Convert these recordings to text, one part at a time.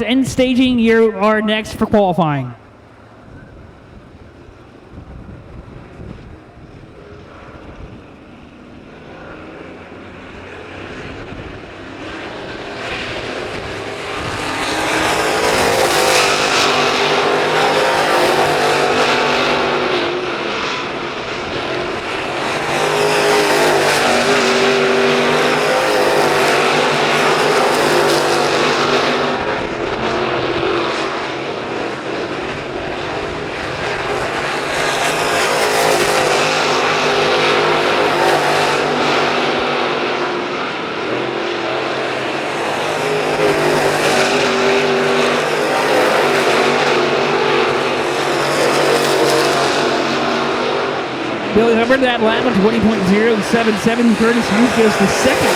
end staging, you are next for qualifying. Billy Hubbard, that lap of 20.077. Curtis Hughes goes to second.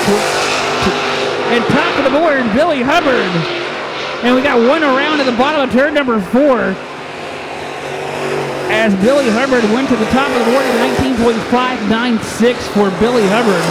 And top of the board, Billy Hubbard. And we got one around at the bottom of turn number 4. As Billy Hubbard went to the top of the board at 19.596 for Billy Hubbard.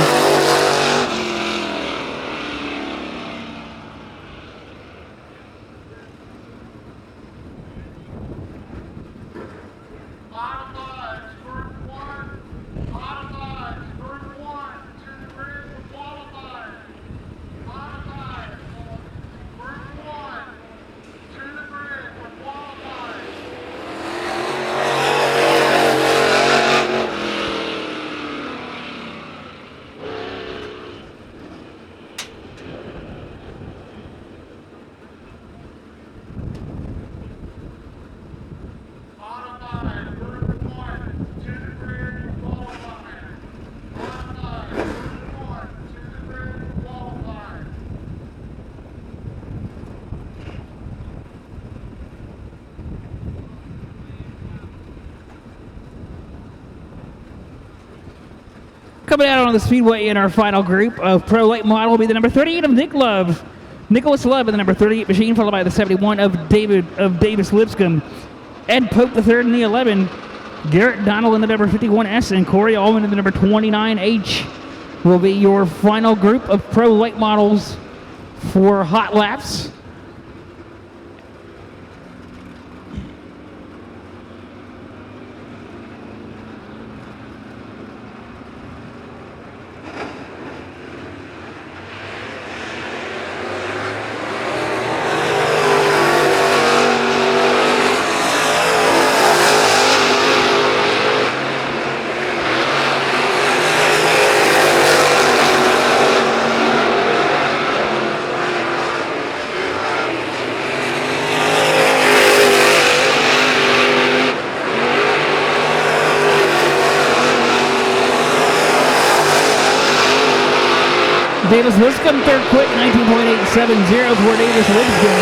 Coming out on the Speedway in our final group of Pro Late Model will be the number 38 of Nicholas Love, and the number 38 machine, followed by the 71 of Davis Lipscomb. Ed Pope the third in the 11. Garrett Donald in the number 51S, and Corey Allman in the number 29H will be your final group of Pro Late Models for hot laps. Davis Lipscomb third quick, 19.870 for Davis Lipscomb.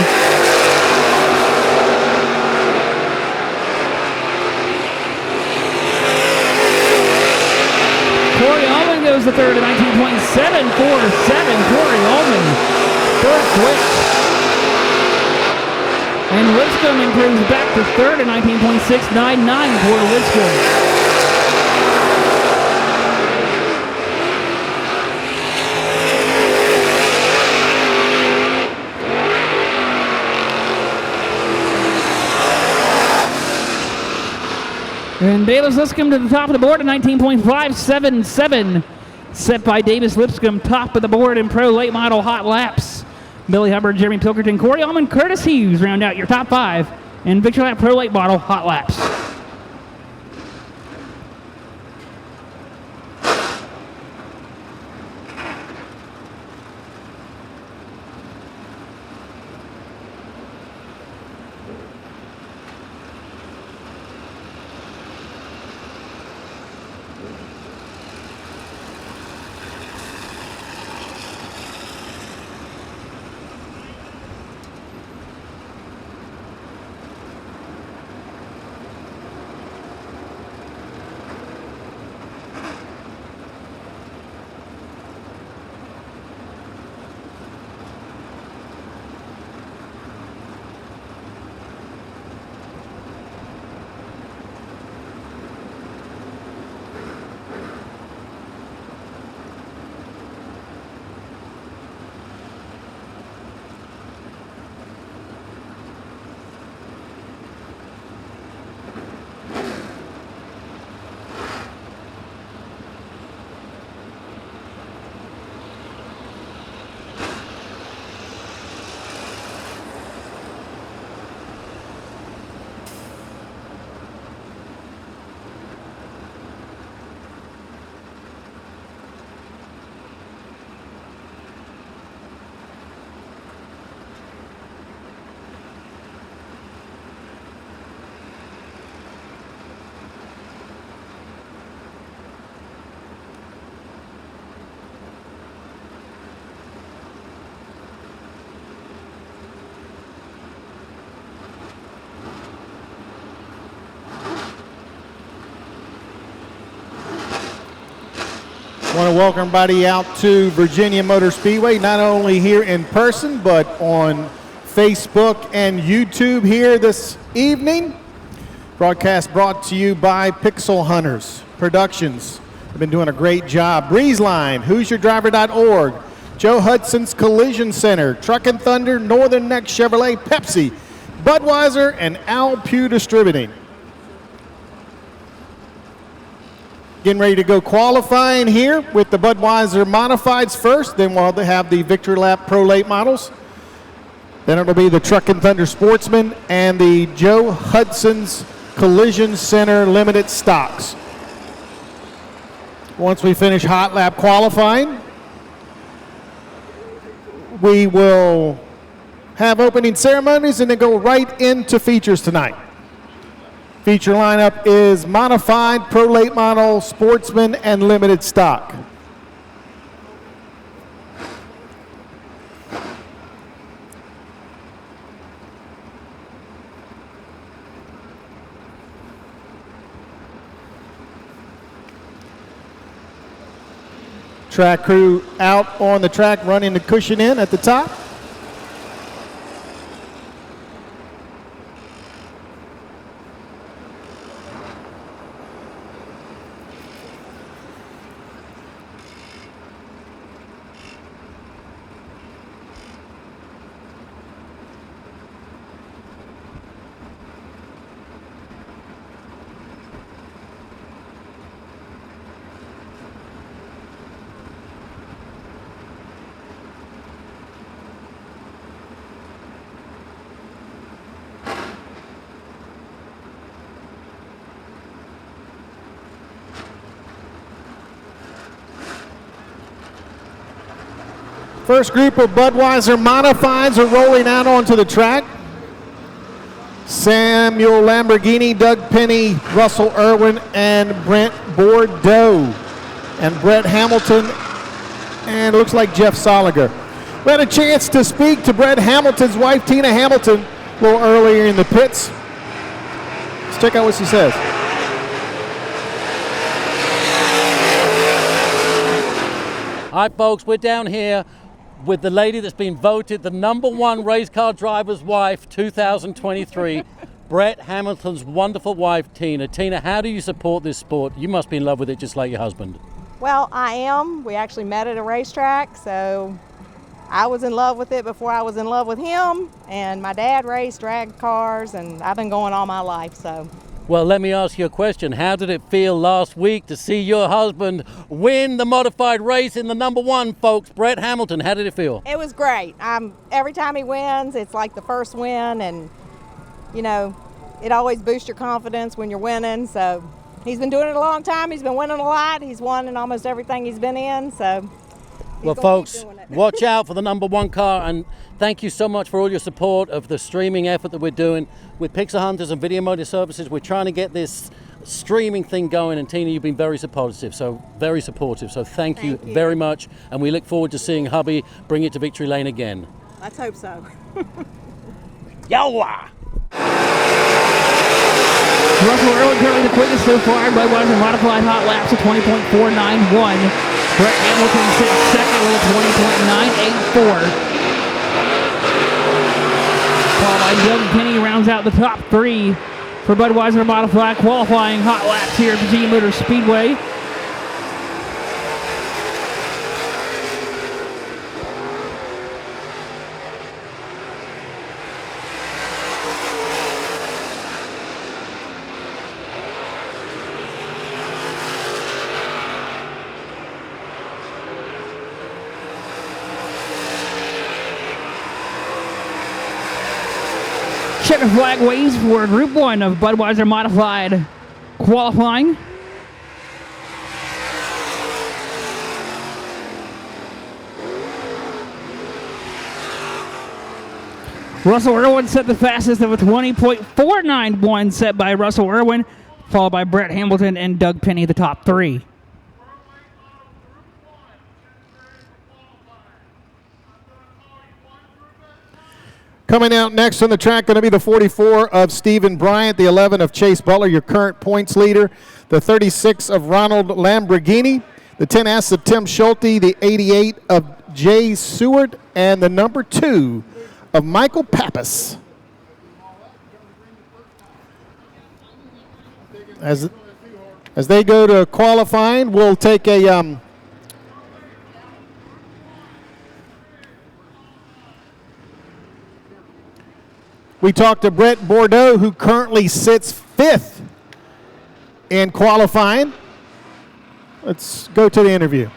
Corey Allman goes to third at 19.747. Corey Allman, third quick. And Lipscomb improves back to third at 19.699 for Lipscomb. And Davis Lipscomb to the top of the board at 19.577. Set by Davis Lipscomb, top of the board in Pro Late Model Hot Laps. Billy Hubbard, Jeremy Pilkerton, Corey Allman, Curtis Hughes round out your top 5 in Victory Lap Pro Late Model Hot Laps. to welcome everybody out to Virginia Motor Speedway, not only here in person, but on Facebook and YouTube here this evening. Broadcast brought to you by Pixel Hunters Productions. They've been doing a great job. Breezeline, HoosierDriver.org, Joe Hudson's Collision Center, Truckin Thunder, Northern Neck Chevrolet, Pepsi, Budweiser, and Al Pugh Distributing. Getting ready to go qualifying here with the Budweiser Modifieds first. Then we'll have the Victory Lap Pro Late models. Then it'll be the Truckin Thunder Sportsman and the Joe Hudson's Collision Center Limited Stocks. Once we finish hot lap qualifying, we will have opening ceremonies and then go right into features tonight. Feature lineup is Modified, Pro Late Model, Sportsman, and Limited Stock. Track crew out on the track running the cushion in at the top. First group of Budweiser Modifieds are rolling out onto the track. Samuel Lamborghini, Doug Penny, Russell Irwin, and Brent Bordeaux. And Brett Hamilton, and it looks like Jeff Soliger. We had a chance to speak to Brett Hamilton's wife, Tina Hamilton, a little earlier in the pits. Let's check out what she says. Hi, folks. We're down here with the lady that's been voted the #1 race car driver's wife 2023, Brett Hamilton's wonderful wife, Tina. Tina, how do you support this sport? You must be in love with it just like your husband. Well, I am. We actually met at a racetrack, so I was in love with it before I was in love with him, and my dad raced drag cars, and I've been going all my life, so. Well, let me ask you a question. How did it feel last week to see your husband win the modified race in the #1, folks? Brett Hamilton, how did it feel? It was great. Every time he wins, it's like the first win, and, you know, it always boosts your confidence when you're winning. So he's been doing it a long time. He's been winning a lot. He's won in almost everything he's been in, so. Well, folks, watch out for the #1 car, and thank you so much for all your support of the streaming effort that we're doing with Pixel Hunters and Video Motor Services. We're trying to get this streaming thing going, and Tina, you've been very supportive. So thank you very much, and we look forward to seeing hubby bring it to victory lane again. Let's hope so. Yawa! Russell Irwin currently the quickest so far. Budweiser Modified hot laps of 20.491. Brett Hamilton sits second with a 20.984. Followed by Doug Penny rounds out the top three for Budweiser Modified qualifying hot laps here at Virginia Motor Speedway. Checker flag waves for Group 1 of Budweiser Modified qualifying. Russell Irwin set the fastest of a 20.491 set by Russell Irwin, followed by Brett Hamilton and Doug Penny, the top three. Coming out next on the track, going to be the 44 of Stephen Bryant, the 11 of Chase Butler, your current points leader, the 36 of Ronald Lamborghini, the 10S of Tim Schulte, the 88 of Jay Seward, and the number 2 of Michael Pappas. As they go to qualifying, we'll take a we talked to Brett Bordeaux, who currently sits 5th in qualifying. Let's go to the interview.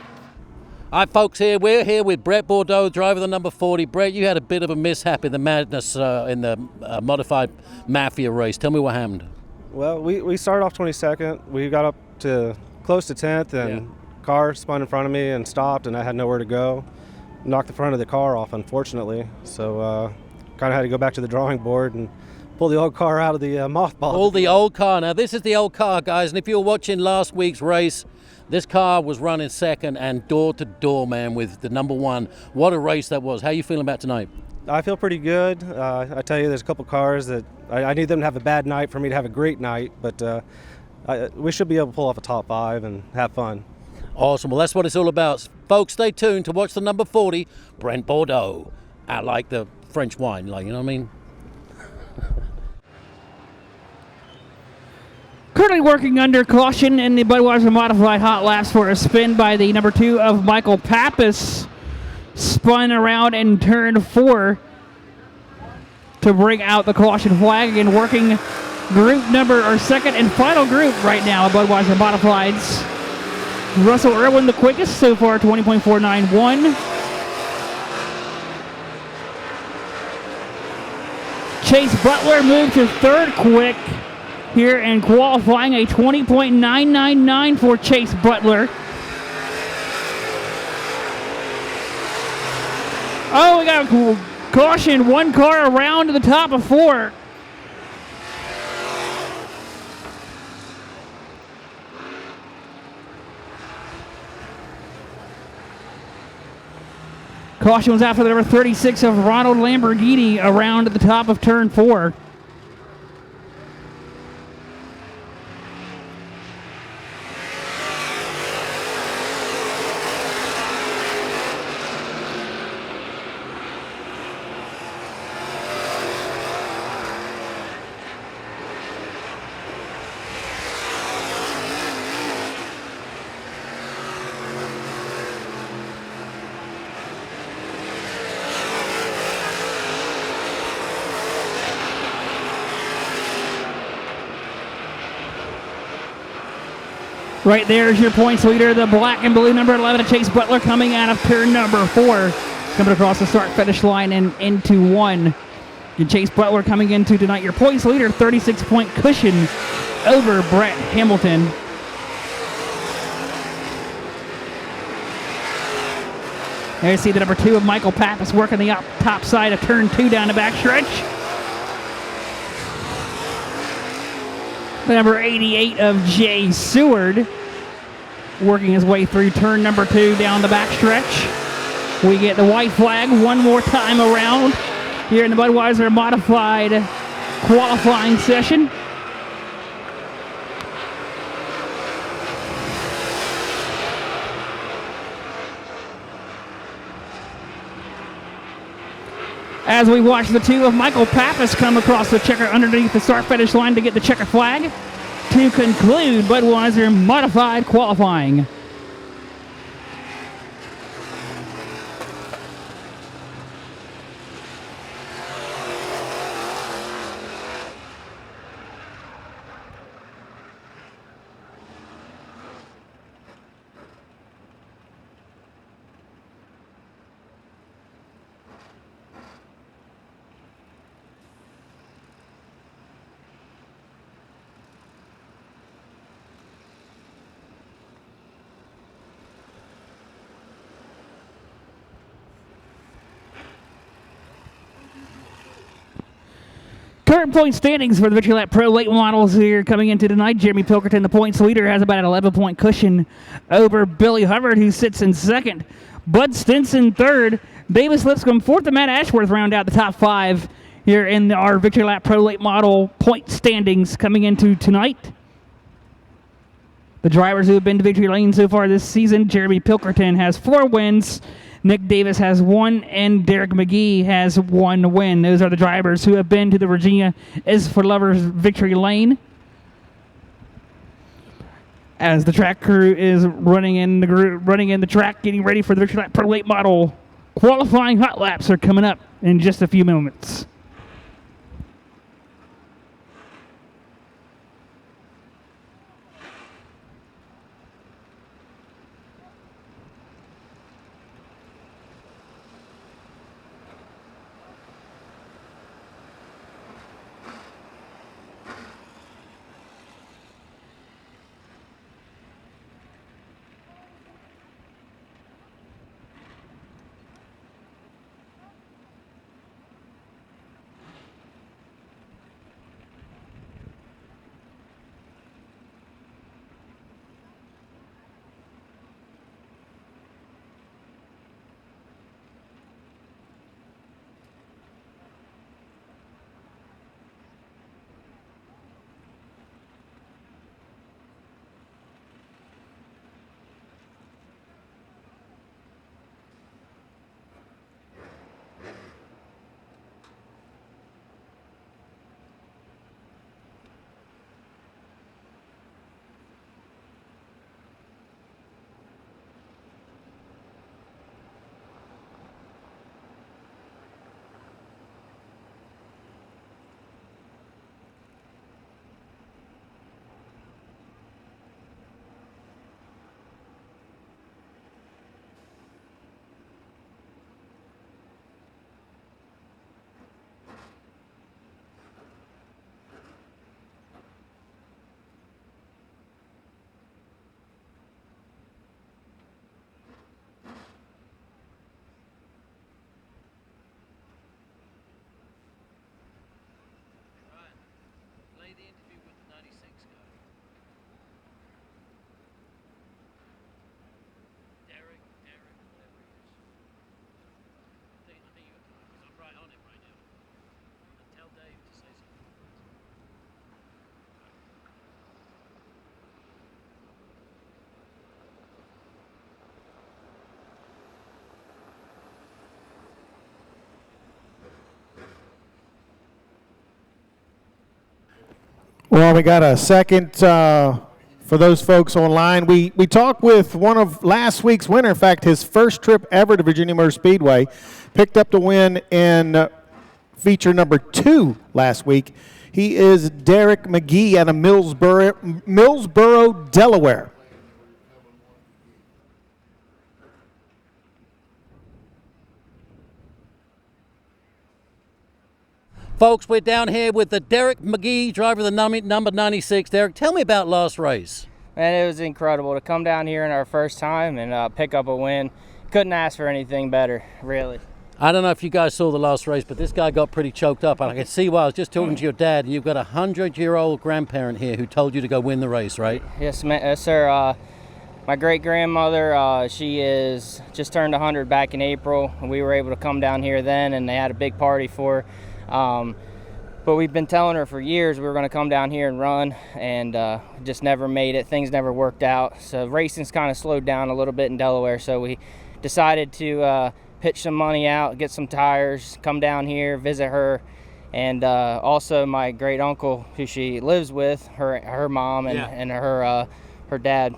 All right, folks, we're here with Brett Bordeaux, driver of the number 40. Brett, you had a bit of a mishap in the madness in the modified Mafia race. Tell me what happened. Well, we started off 22nd. We got up to close to 10th, and car spun in front of me and stopped, and I had nowhere to go. Knocked the front of the car off, unfortunately. So kind of had to go back to the drawing board and pull the old car out of the mothball. Pull the old car. Now, this is the old car, guys, and if you were watching last week's race, this car was running second and door-to-door, man, with the number 1. What a race that was. How you feeling about tonight? I feel pretty good. I tell you, there's a couple cars that I need them to have a bad night for me to have a great night, but we should be able to pull off a top 5 and have fun. Awesome. Well, that's what it's all about. Folks, stay tuned to watch the number 40, Brent Bordeaux. I like the French wine, like, you know what I mean? Currently working under caution in the Budweiser Modified hot laps for a spin by the number 2 of Michael Pappas. Spun around in turn 4 to bring out the caution flag. Again, working group number, or second and final group right now, Budweiser Modifieds. Russell Irwin the quickest so far, 20.491. Chase Butler moved to 3rd quick here in qualifying, a 20.999 for Chase Butler. Oh, we got a caution, 1 car around to the top of 4. Caution was after the number 36 of Ronald Lamborghini around at the top of turn 4. Right there is your points leader, the black and blue number 11 of Chase Butler, coming out of turn number 4. Coming across the start-finish line and into 1. And Chase Butler coming into tonight, your points leader, 36-point cushion over Brett Hamilton. There you see the number 2 of Michael Pappas working the top side of turn 2 down the backstretch. The number 88 of Jay Seward working his way through turn number 2 down the backstretch. We get the white flag one more time around here in the Budweiser Modified qualifying session. As we watch the 2 of Michael Pappas come across the checker underneath the start-finish line to get the checker flag to conclude Budweiser Modified qualifying. Current point standings for the Victory Lap Pro late models here coming into tonight. Jeremy Pilkerton, the points leader, has about an 11-point cushion over Billy Hubbard, who sits in 2nd. Bud Stinson 3rd. Davis Lipscomb 4th, and Matt Ashworth round out the top 5 here in our Victory Lap Pro late model point standings coming into tonight. The drivers who have been to victory lane so far this season, Jeremy Pilkerton has 4 wins, Nick Davis has 1, and Derek McGee has 1 win. Those are the drivers who have been to the Virginia is for Lovers victory lane. As the track crew is running in the track, getting ready for the victory lap pro late model. Qualifying hot laps are coming up in just a few moments. Well, we got a second for those folks online. We talked with one of last week's winner. In fact, his first trip ever to Virginia Motor Speedway. Picked up the win in feature number 2 last week. He is Derek McGee out of Millsboro, Delaware. Folks, we're down here with the Derek McGee, driver of the number 96. Derek, tell me about last race. Man, it was incredible to come down here in our first time and pick up a win. Couldn't ask for anything better, really. I don't know if you guys saw the last race, but this guy got pretty choked up. And I can see why. I was just talking to your dad. You've got a 100-year-old grandparent here who told you to go win the race, right? Yes, sir. My great-grandmother, she is just turned 100 back in April. And we were able to come down here then, and they had a big party for her. But we've been telling her for years we were going to come down here and run, and just never made it. Things never worked out. So racing's kind of slowed down a little bit in Delaware. So we decided to pitch some money out, get some tires, come down here, visit her, and also my great uncle, who she lives with, her mom and her dad.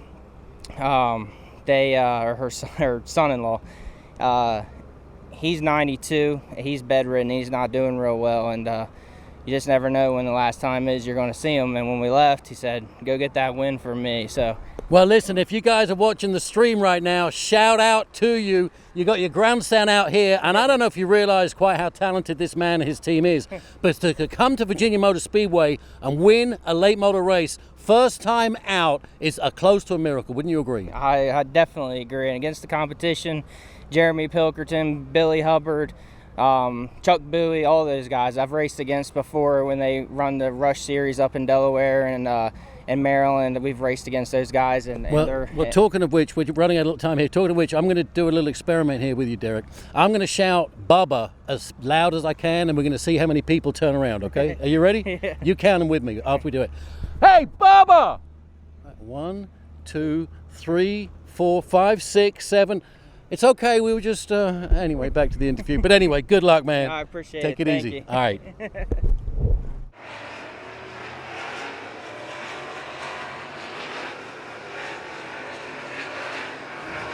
They are her son-in-law. He's 92. He's bedridden. He's not doing real well, and you just never know when the last time is you're going to see him. And when we left, he said, "Go get that win for me." So. Well, listen, if you guys are watching the stream right now, shout out to you. You got your grandson out here, and I don't know if you realize quite how talented this man and his team is, but to come to Virginia Motor Speedway and win a late model race, first time out, is close to a miracle. Wouldn't you agree? I definitely agree. And against the competition, Jeremy Pilkerton, Billy Hubbard, Chuck Bowie, all those guys I've raced against before when they run the Rush Series up in Delaware and Maryland. We've raced against those guys. Well, talking of which, we're running out of time here. Talking of which, I'm going to do a little experiment here with you, Derek. I'm going to shout Bubba as loud as I can, and we're going to see how many people turn around, okay? Are you ready? Yeah. You count them with me after we do it. Hey, Bubba! 1, 2, 3, 4, 5, 6, 7. It's okay. We were just anyway. Back to the interview. But anyway, good luck, man. I appreciate Take it. it Thank easy. you. All right.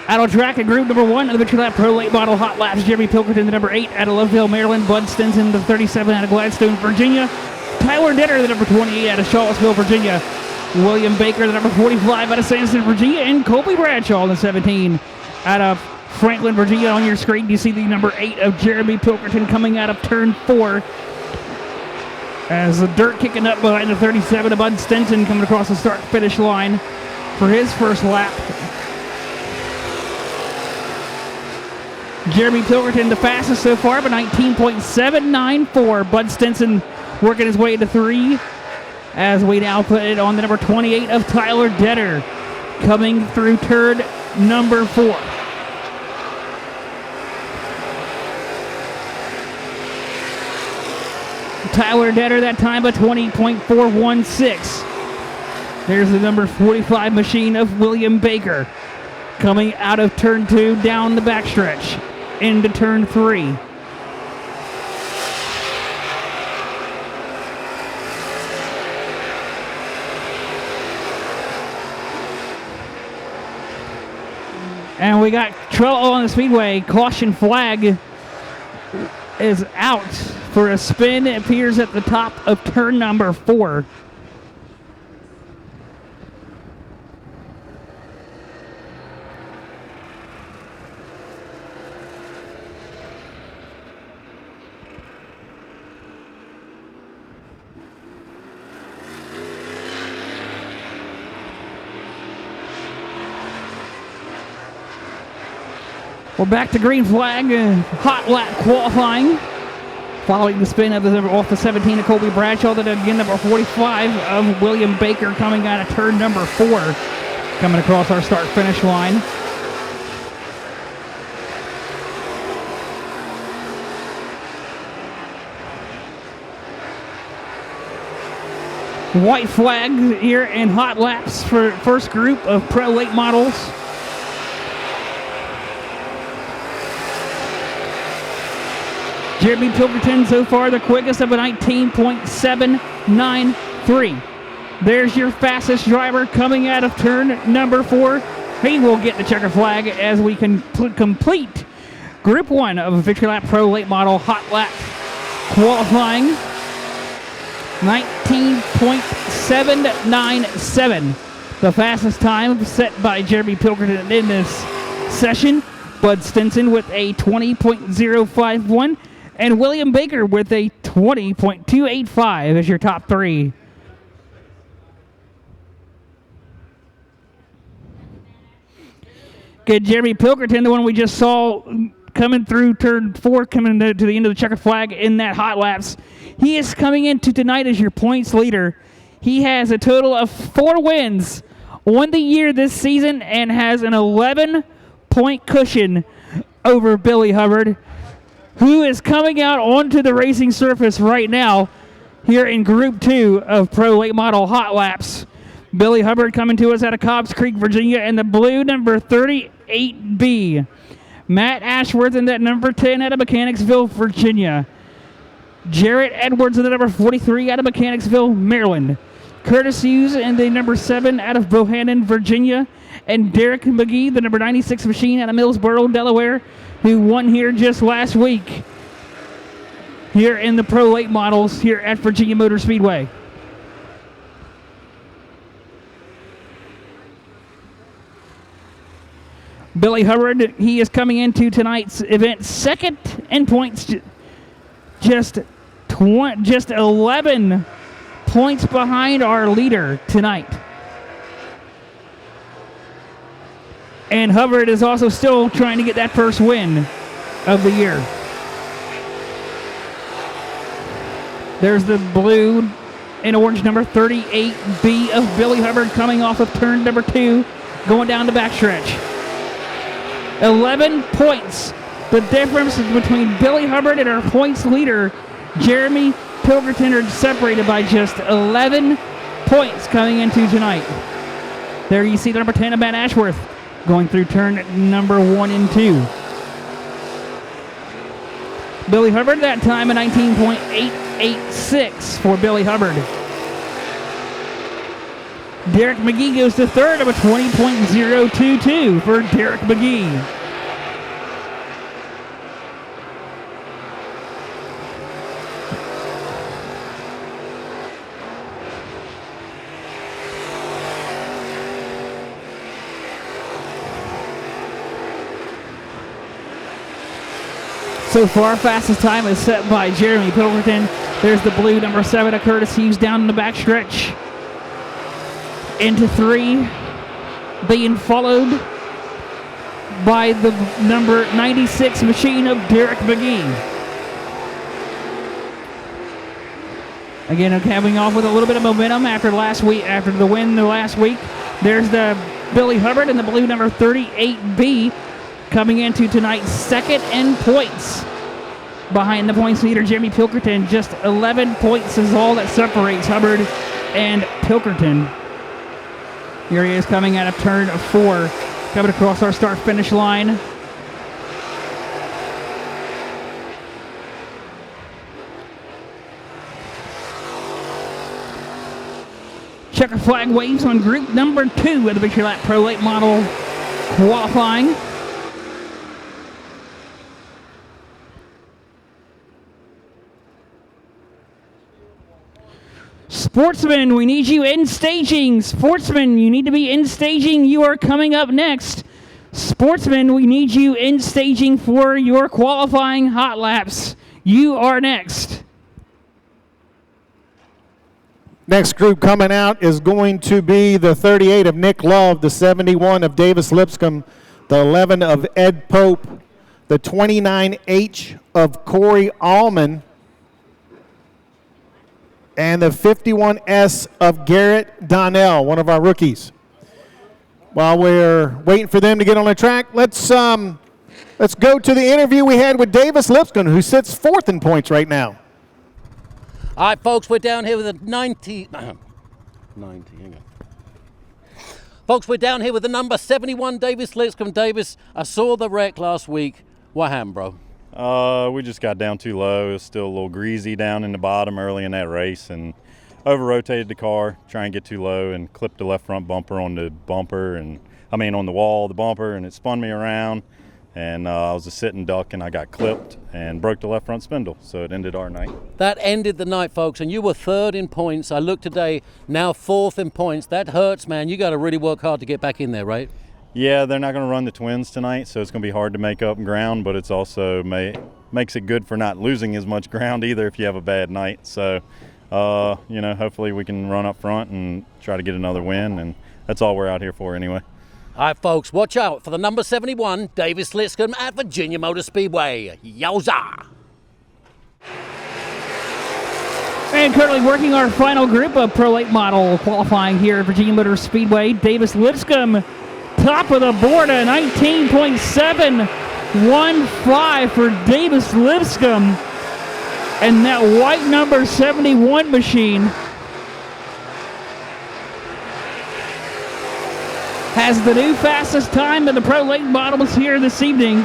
Out of track in group number 1 of the Victory Lap Pro Late Model Hot Laps, Jeremy Pilkerton, the number 8 out of Loveville, Maryland. Bud Stinson, the 37 out of Gladstone, Virginia. Tyler Ditter, the number 28 out of Charlottesville, Virginia. William Baker, the number 45 out of Sanderson, Virginia. And Colby Bradshaw, the 17 out of Franklin, Virginia. On your screen, you see the number 8 of Jeremy Pilkerton coming out of turn 4. As the dirt kicking up behind the 37 of Bud Stinson coming across the start-finish line for his first lap. Jeremy Pilkerton, the fastest so far, but 19.794. Bud Stinson working his way to 3. As we now put it on the number 28 of Tyler Detter, coming through turn number 4. Tyler Detter that time by 20.416. There's the number 45 machine of William Baker, coming out of turn 2 down the backstretch into turn 3. And we got trouble on the speedway. Caution flag is out for a spin. It appears at the top of turn number 4. We're back to green flag, hot lap qualifying. Following the spin of the number off the 17 of Colby Bradshaw, then again number 45 of William Baker coming out of turn number 4, coming across our start-finish line. White flag here in hot laps for first group of pro late models. Jeremy Pilkerton so far the quickest of a 19.793. There's your fastest driver coming out of turn number 4. He will get the checker flag as we can complete Group 1 of Victory Lap Pro Late Model Hot Lap qualifying. 19.797. The fastest time set by Jeremy Pilkerton in this session. Bud Stinson with a 20.051. And William Baker with a 20.285 as your top 3. Good, Jeremy Pilkerton, the one we just saw coming through turn 4, coming to the end of the checkered flag in that hot laps. He is coming into tonight as your points leader. He has a total of 4 wins on the year this season and has an 11-point cushion over Billy Hubbard, who is coming out onto the racing surface right now here in Group 2 of Pro Late Model Hot Laps. Billy Hubbard coming to us out of Cobbs Creek, Virginia, and the blue number 38B. Matt Ashworth in that number 10 out of Mechanicsville, Virginia. Jarrett Edwards in the number 43 out of Mechanicsville, Maryland. Curtis Hughes in the number 7 out of Bohannon, Virginia. And Derek McGee, the number 96 machine out of Millsboro, Delaware, who won here just last week here in the Pro Late Models here at Virginia Motor Speedway. Billy Hubbard, he is coming into tonight's event second in points, just 11 points behind our leader tonight. And Hubbard is also still trying to get that first win of the year. There's the blue and orange number 38B of Billy Hubbard coming off of turn number 2, going down the backstretch. 11 points. The difference between Billy Hubbard and our points leader, Jeremy Pilkerton, are separated by just 11 points coming into tonight. There you see the number 10 of Matt Ashworth going through turn number 1 and 2. Billy Hubbard, that time a 19.886 for Billy Hubbard. Derek McGee goes to third of a 20.022 for Derek McGee. So far, fastest time is set by Jeremy Pilkerton. There's the blue number 7 of Curtis Hughes down in the backstretch. Into 3, being followed by the number 96 machine of Derek McGee. Again, coming off with a little bit of momentum after the win last week. There's the Billy Hubbard and the blue number 38B coming into tonight's second in points. Behind the points leader, Jeremy Pilkerton, just 11 points is all that separates Hubbard and Pilkerton. Here he is coming out of turn 4, coming across our start-finish line. Checker flag waves on group number 2 of the Victory Lap Pro Late Model qualifying. Sportsman, we need you in staging. Sportsman, you need to be in staging. You are coming up next. Sportsman, we need you in staging for your qualifying hot laps. You are next. Next group coming out is going to be the 38 of Nick Love, the 71 of Davis Lipscomb, the 11 of Ed Pope, the 29H of Corey Allman, and the 51S of Garrett Donnell, one of our rookies. While we're waiting for them to get on the track, let's go to the interview we had with Davis Lipscomb, who sits 4th in points right now. All right, folks, we're down here with a 90, hang on. Folks, we're down here with the number 71, Davis Lipscomb. Davis, I saw the wreck last week. What happened, bro? We just got down too low. It was still a little greasy down in the bottom early in that race and over-rotated the car, trying to get too low and clipped the left front bumper on the bumper on the wall of the bumper, and it spun me around. And I was a sitting duck, and I got clipped and broke the left front spindle, so it ended our night. That ended the night, folks, and you were 3rd in points. I looked today, now 4th in points. That hurts, man. You got to really work hard to get back in there, right? Yeah, they're not going to run the twins tonight, so it's going to be hard to make up ground, but it's also makes it good for not losing as much ground either if you have a bad night. So, hopefully we can run up front and try to get another win, and that's all we're out here for anyway. All right, folks, watch out for the number 71, Davis Lipscomb at Virginia Motor Speedway. Yowza! And currently working our final group of Pro Late Model qualifying here at Virginia Motor Speedway. Davis Lipscomb, top of the board, a 19.715 for Davis Lipscomb. And that white number 71 machine has the new fastest time in the Pro Late Models here this evening.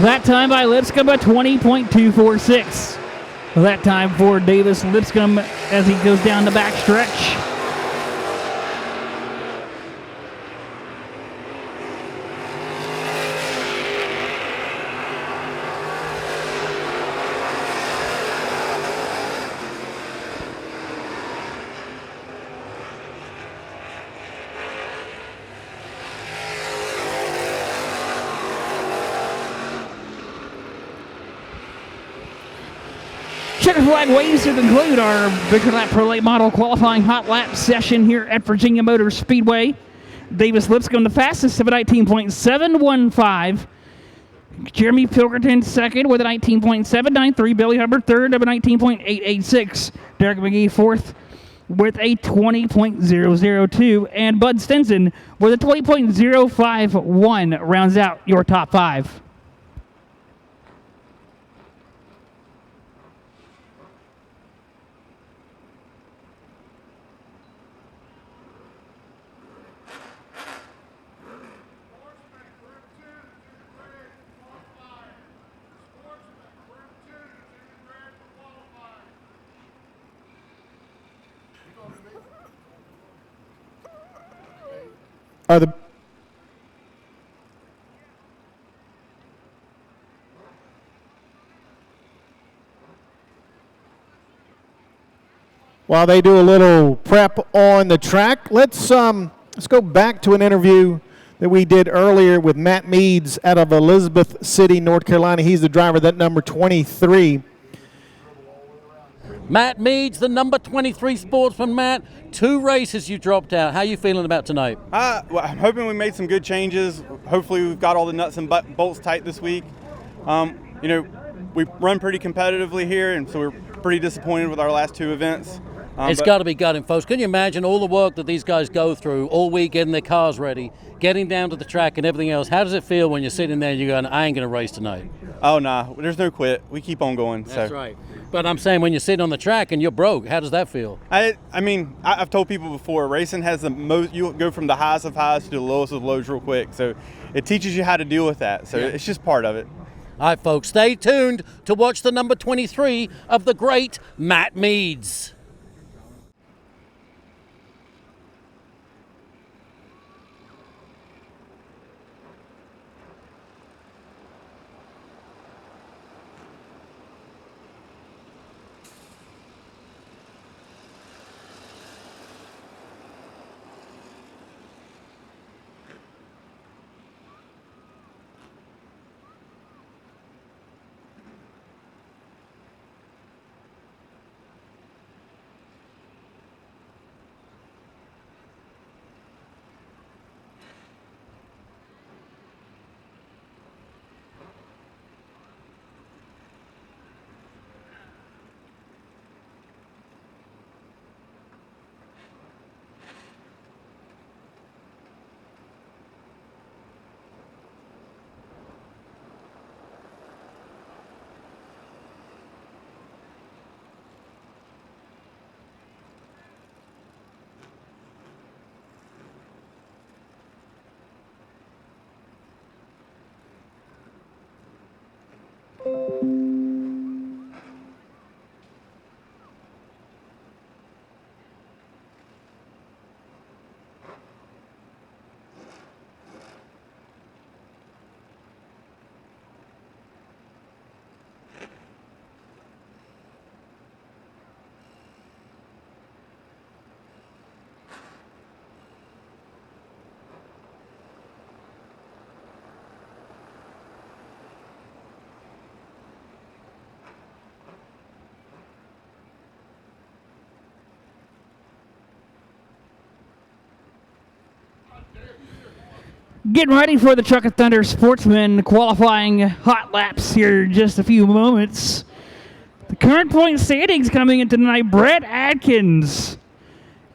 That time by Lipscomb, a 20.246. That time for Davis Lipscomb as he goes down the back stretch. Checker flag waves to conclude our Victory Lap Pro Late Model qualifying hot lap session here at Virginia Motor Speedway. Davis Lipscomb the fastest of a 19.715. Jeremy Pilkerton second with a 19.793. Billy Hubbard third of a 19.886. Derek McGee fourth with a 20.002. And Bud Stinson with a 20.051 rounds out your top 5. Are the While they do a little prep on the track, let's go back to an interview that we did earlier with Matt Meads out of Elizabeth City, North Carolina. He's the driver, that number 23. Matt Meads, the number 23 sportsman. Matt, 2 races you dropped out. How are you feeling about tonight? Well, I'm hoping we made some good changes. Hopefully we've got all the nuts and bolts tight this week. We run pretty competitively here, and so we're pretty disappointed with our last 2 events. It's got to be gutting, folks. Can you imagine all the work that these guys go through all week, getting their cars ready, getting down to the track and everything else? How does it feel when you're sitting there and you're going, I ain't going to race tonight? Oh, nah, there's no quit. We keep on going. That's right. But I'm saying when you're sitting on the track and you're broke, how does that feel? I've told people before, racing has the most, you go from the highest of highs to the lowest of lows real quick. So it teaches you how to deal with that. So It's just part of it. All right, folks, stay tuned to watch the number 23 of the great Matt Meads. Getting ready for the Truckin Thunder Sportsman qualifying hot laps here in just a few moments. The current point standings coming into tonight, Brett Adkins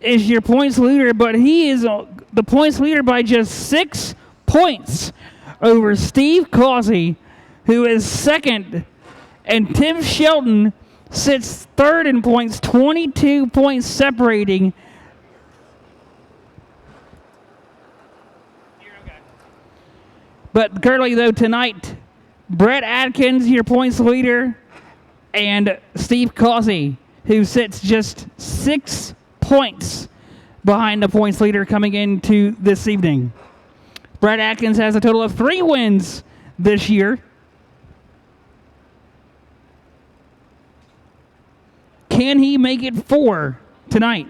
is your points leader, but he is the points leader by just 6 points over Steve Causey, who is second, and Tim Shelton sits third in points, 22 points separating. But currently, though, tonight, Brett Adkins, your points leader, and Steve Causey, who sits just 6 points behind the points leader coming into this evening. Brett Adkins has a total of 3 wins this year. Can he make it 4 tonight?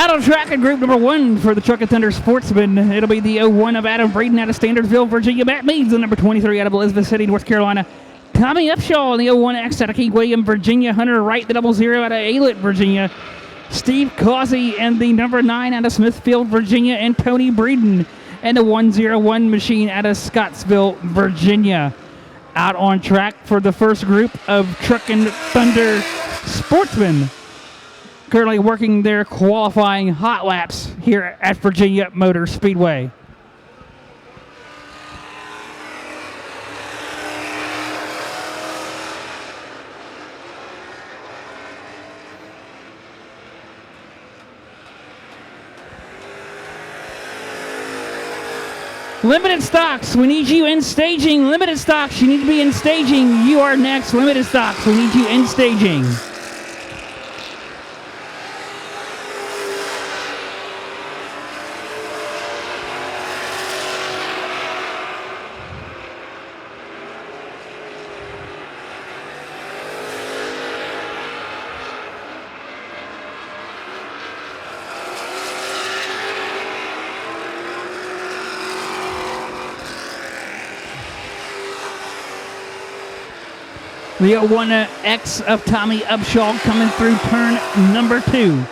Final track in group number 1 for the Truckin Thunder Sportsman. It'll be the 01 of Adam Braden out of Standardsville, Virginia. Matt Meads, the number 23 out of Elizabeth City, North Carolina. Tommy Upshaw in the 01X out of King William, Virginia. Hunter Wright, the 00 out of Aylett, Virginia. Steve Causey and the number 9 out of Smithfield, Virginia. And Tony Breeden and the 101 machine out of Scottsville, Virginia. Out on track for the first group of Truckin Thunder Sportsmen, currently working their qualifying hot laps here at Virginia Motor Speedway. Limited stocks, we need you in staging. Limited stocks, you need to be in staging. You are next. Limited stocks, we need you in staging. The 01X of Tommy Upshaw coming through turn number 2.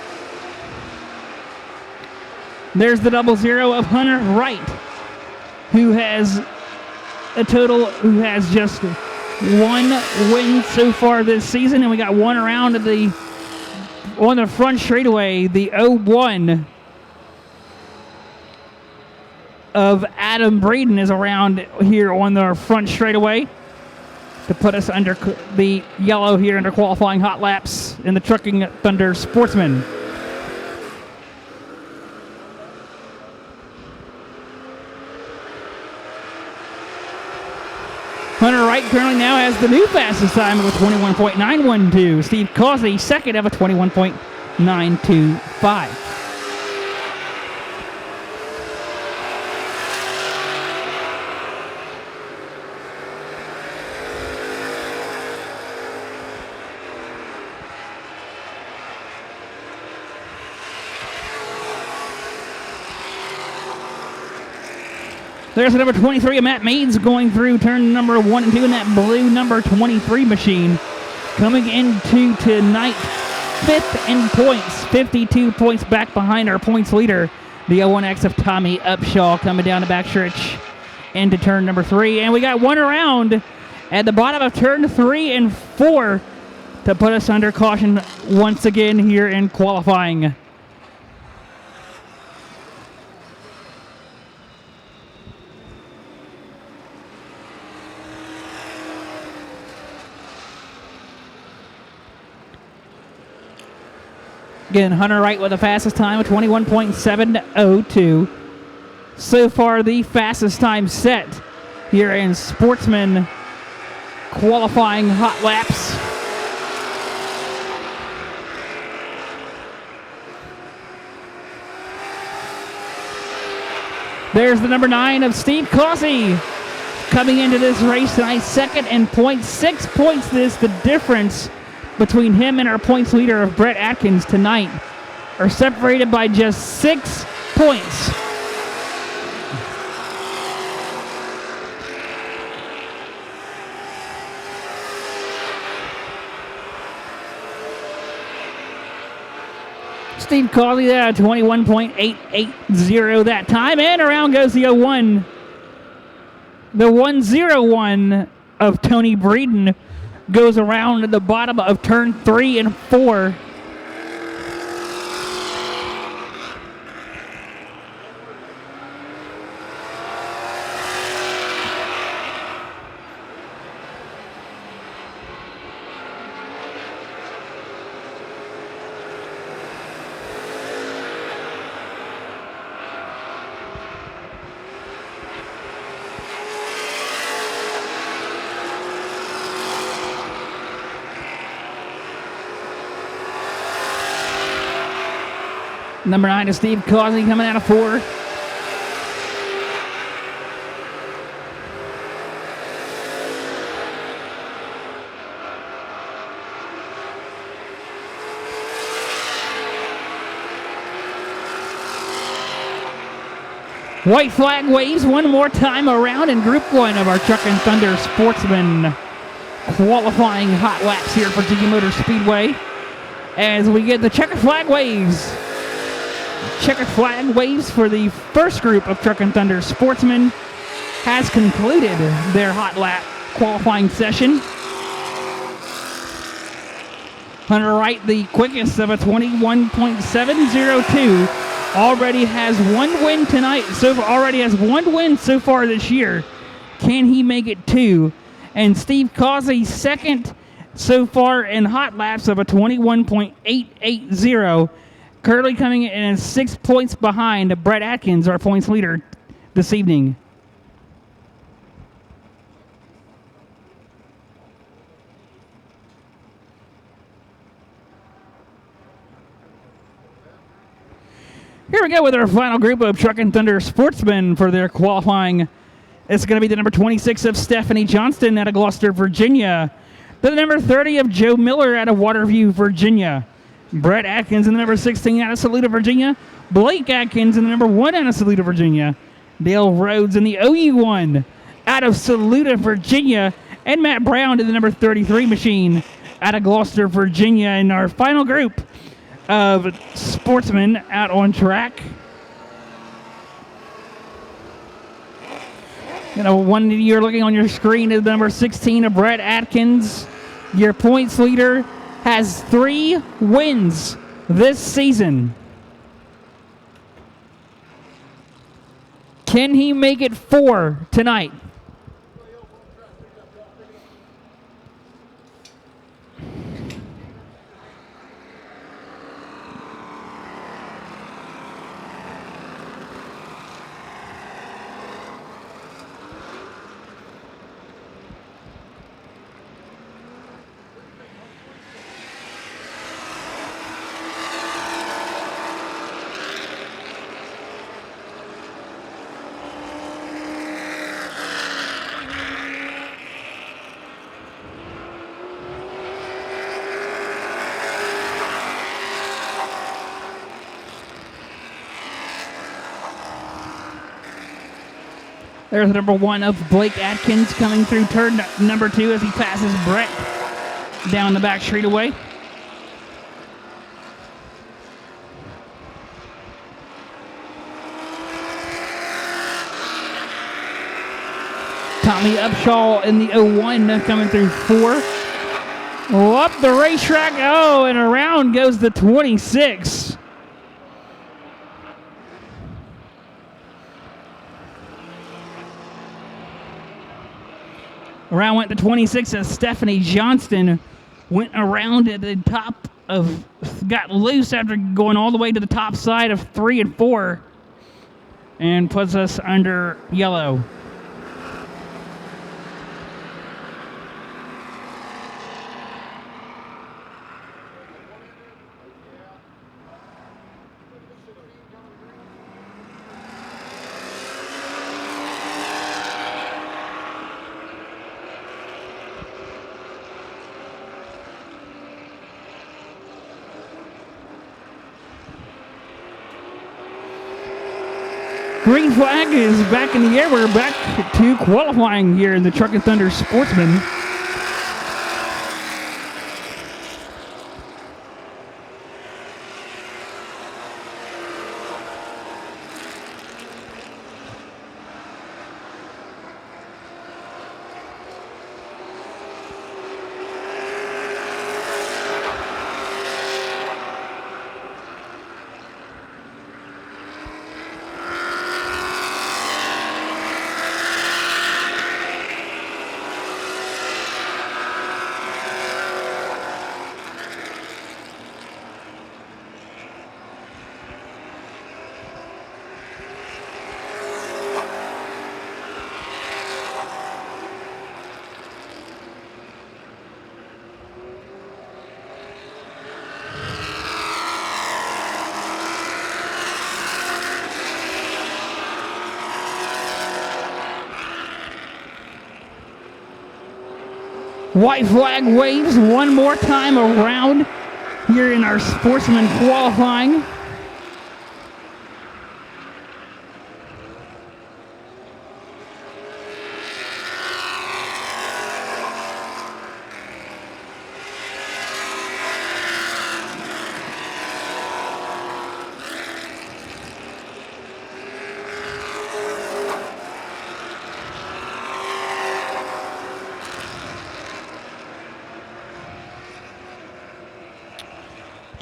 There's the 00 of Hunter Wright, who has just 1 win so far this season, and we got 1 around on the front straightaway. The 01 of Adam Braden is around here on the front straightaway to put us under the yellow here under qualifying hot laps in the Truckin Thunder Sportsman. Hunter Wright currently now has the new fastest time of a 21.912. Steve Causey second of a 21.925. There's the number 23 of Matt Meads going through turn number 1 and 2 in that blue number 23 machine. Coming into tonight, 5th in points, 52 points back behind our points leader, the 01X of Tommy Upshaw, coming down the backstretch into turn number 3. And we got 1 around at the bottom of turn 3 and 4 to put us under caution once again here in qualifying. Again, Hunter Wright with the fastest time of 21.702. So far, the fastest time set here in Sportsman qualifying hot laps. There's the number 9 of Steve Causey coming into this race tonight, second and 0.6 points. This the difference between him and our points leader of Brett Atkins tonight are separated by just 6 points. Steve Causey there at 21.880 that time, and around goes the 01. The 101 of Tony Breeden goes around at the bottom of turn 3 and 4. Number 9 is Steve Causey coming out of 4. White flag waves one more time around in Group 1 of our Truckin Thunder Sportsman qualifying hot laps here at Virginia Motor Speedway. As we get the checkered flag waves. Checkered flag waves for the first group of Truckin Thunder Sportsmen has concluded their hot lap qualifying session. Hunter Wright, the quickest of a 21.702, already has one win tonight. Already has one win so far this year. Can he make it two? And Steve Causey, second so far in hot laps of a 21.880. Currently coming in 6 points behind Brett Atkins, our points leader this evening. Here we go with our final group of Truckin Thunder Sportsmen for their qualifying. It's going to be the number 26 of Stephanie Johnston out of Gloucester, Virginia. The number 30 of Joe Miller out of Waterview, Virginia. Brett Atkins in the number 16 out of Saluda, Virginia. Blake Atkins in the number 1 out of Saluda, Virginia. Dale Rhodes in the OU1 out of Saluda, Virginia. And Matt Brown in the number 33 machine out of Gloucester, Virginia. In our final group of sportsmen out on track. One you're looking on your screen is the number 16 of Brett Atkins. Your points leader has 3 wins this season. Can he make it 4 tonight? There's number 1 of Blake Atkins coming through turn number 2 as he passes Brett down the back straightaway. Tommy Upshaw in the 01 coming through 4. Up the racetrack. Oh, and around goes the 26. Around went the 26 as Stephanie Johnston went around at the top of, got loose after going all the way to the top side of 3 and 4 and puts us under yellow. Green flag is back in the air. We're back to qualifying here in the Truckin Thunder Sportsman. White flag waves one more time around here in our sportsman qualifying.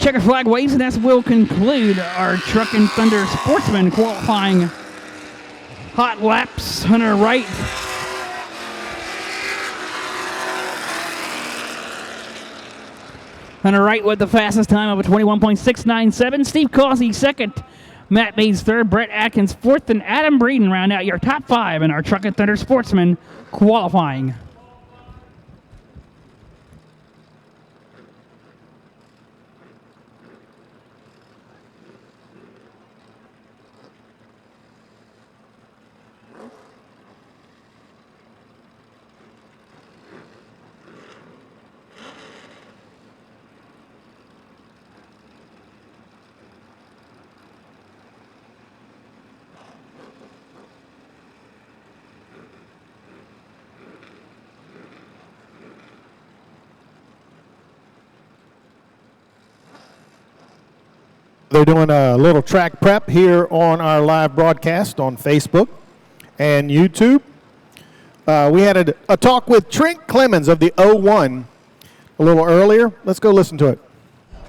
checker flag waves, and that will conclude our Truckin Thunder Sportsman qualifying hot laps. Hunter Wright with the fastest time of a 21.697. Steve Causey second. Matt Mays third. Brett Atkins fourth. And Adam Breeden round out your top 5 in our Truckin Thunder Sportsman qualifying. They're doing a little track prep here on our live broadcast on Facebook and YouTube. We had a talk with Trent Clemens of the 01 a little earlier. Let's go listen to it.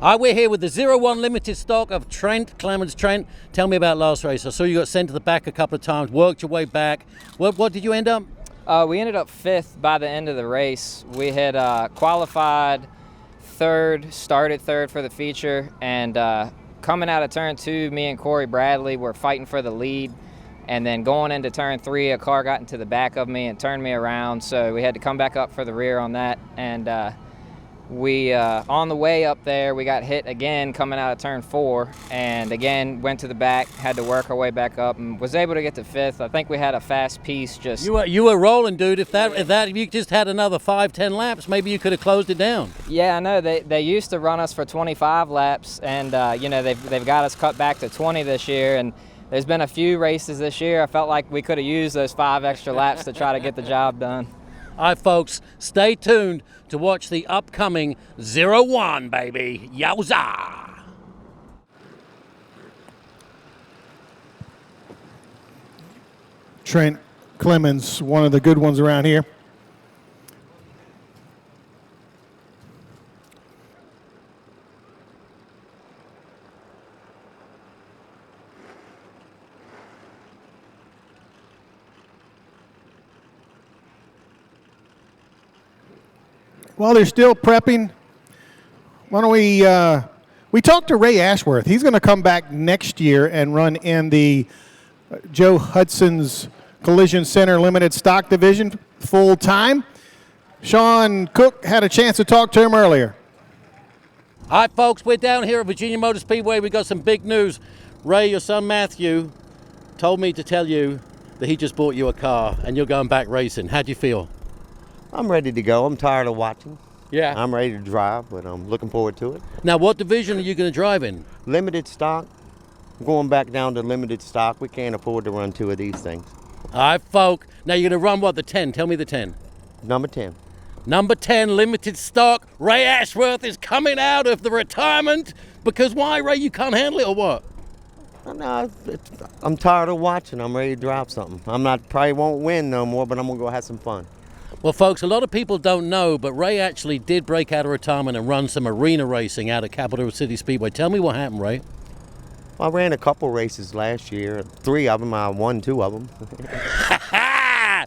All right, we're here with the 01 limited stock of Trent Clemens. Trent, tell me about last race. I saw you got sent to the back a couple of times, worked your way back. What did you end up? We ended up 5th by the end of the race. We had qualified 3rd, started 3rd for the feature, and coming out of turn 2, me and Corey Bradley were fighting for the lead, and then going into turn 3, a car got into the back of me and turned me around, so we had to come back up for the rear on that. And we on the way up there, we got hit again coming out of turn 4, and again went to the back, had to work our way back up, and was able to get to 5th. I think we had a fast piece. Just you were rolling, dude. If you just had another 5-10 laps, maybe you could have closed it down. Yeah, I know. They used to run us for 25 laps, and they've got us cut back to 20 this year. And there's been a few races this year I felt like we could have used those 5 extra laps to try to get the job done. All right, folks, stay tuned to watch the upcoming 01, baby. Yowza! Trent Clemens, one of the good ones around here. While they're still prepping, why don't we talked to Ray Ashworth. He's going to come back next year and run in the Joe Hudson's Collision Center Limited Stock Division full time. Sean Cook had a chance to talk to him earlier. All right, folks, we're down here at Virginia Motor Speedway. We got some big news. Ray, your son Matthew, told me to tell you that he just bought you a car and you're going back racing. How do you feel? I'm ready to go. I'm tired of watching. Yeah. I'm ready to drive, but I'm looking forward to it. Now, what division are you going to drive in? Limited stock. I'm going back down to limited stock. We can't afford to run 2 of these things. All right, folk. Now, you're going to run what, the 10? Tell me the 10. Number 10. Number 10, limited stock. Ray Ashworth is coming out of the retirement. Because why, Ray? You can't handle it or what? No, I'm tired of watching. I'm ready to drive something. Probably won't win no more, but I'm going to go have some fun. Well, folks, a lot of people don't know, but Ray actually did break out of retirement and run some arena racing out at Capital City Speedway. Tell me what happened, Ray. I ran a couple races last year. 3 of them, I won 2 of them.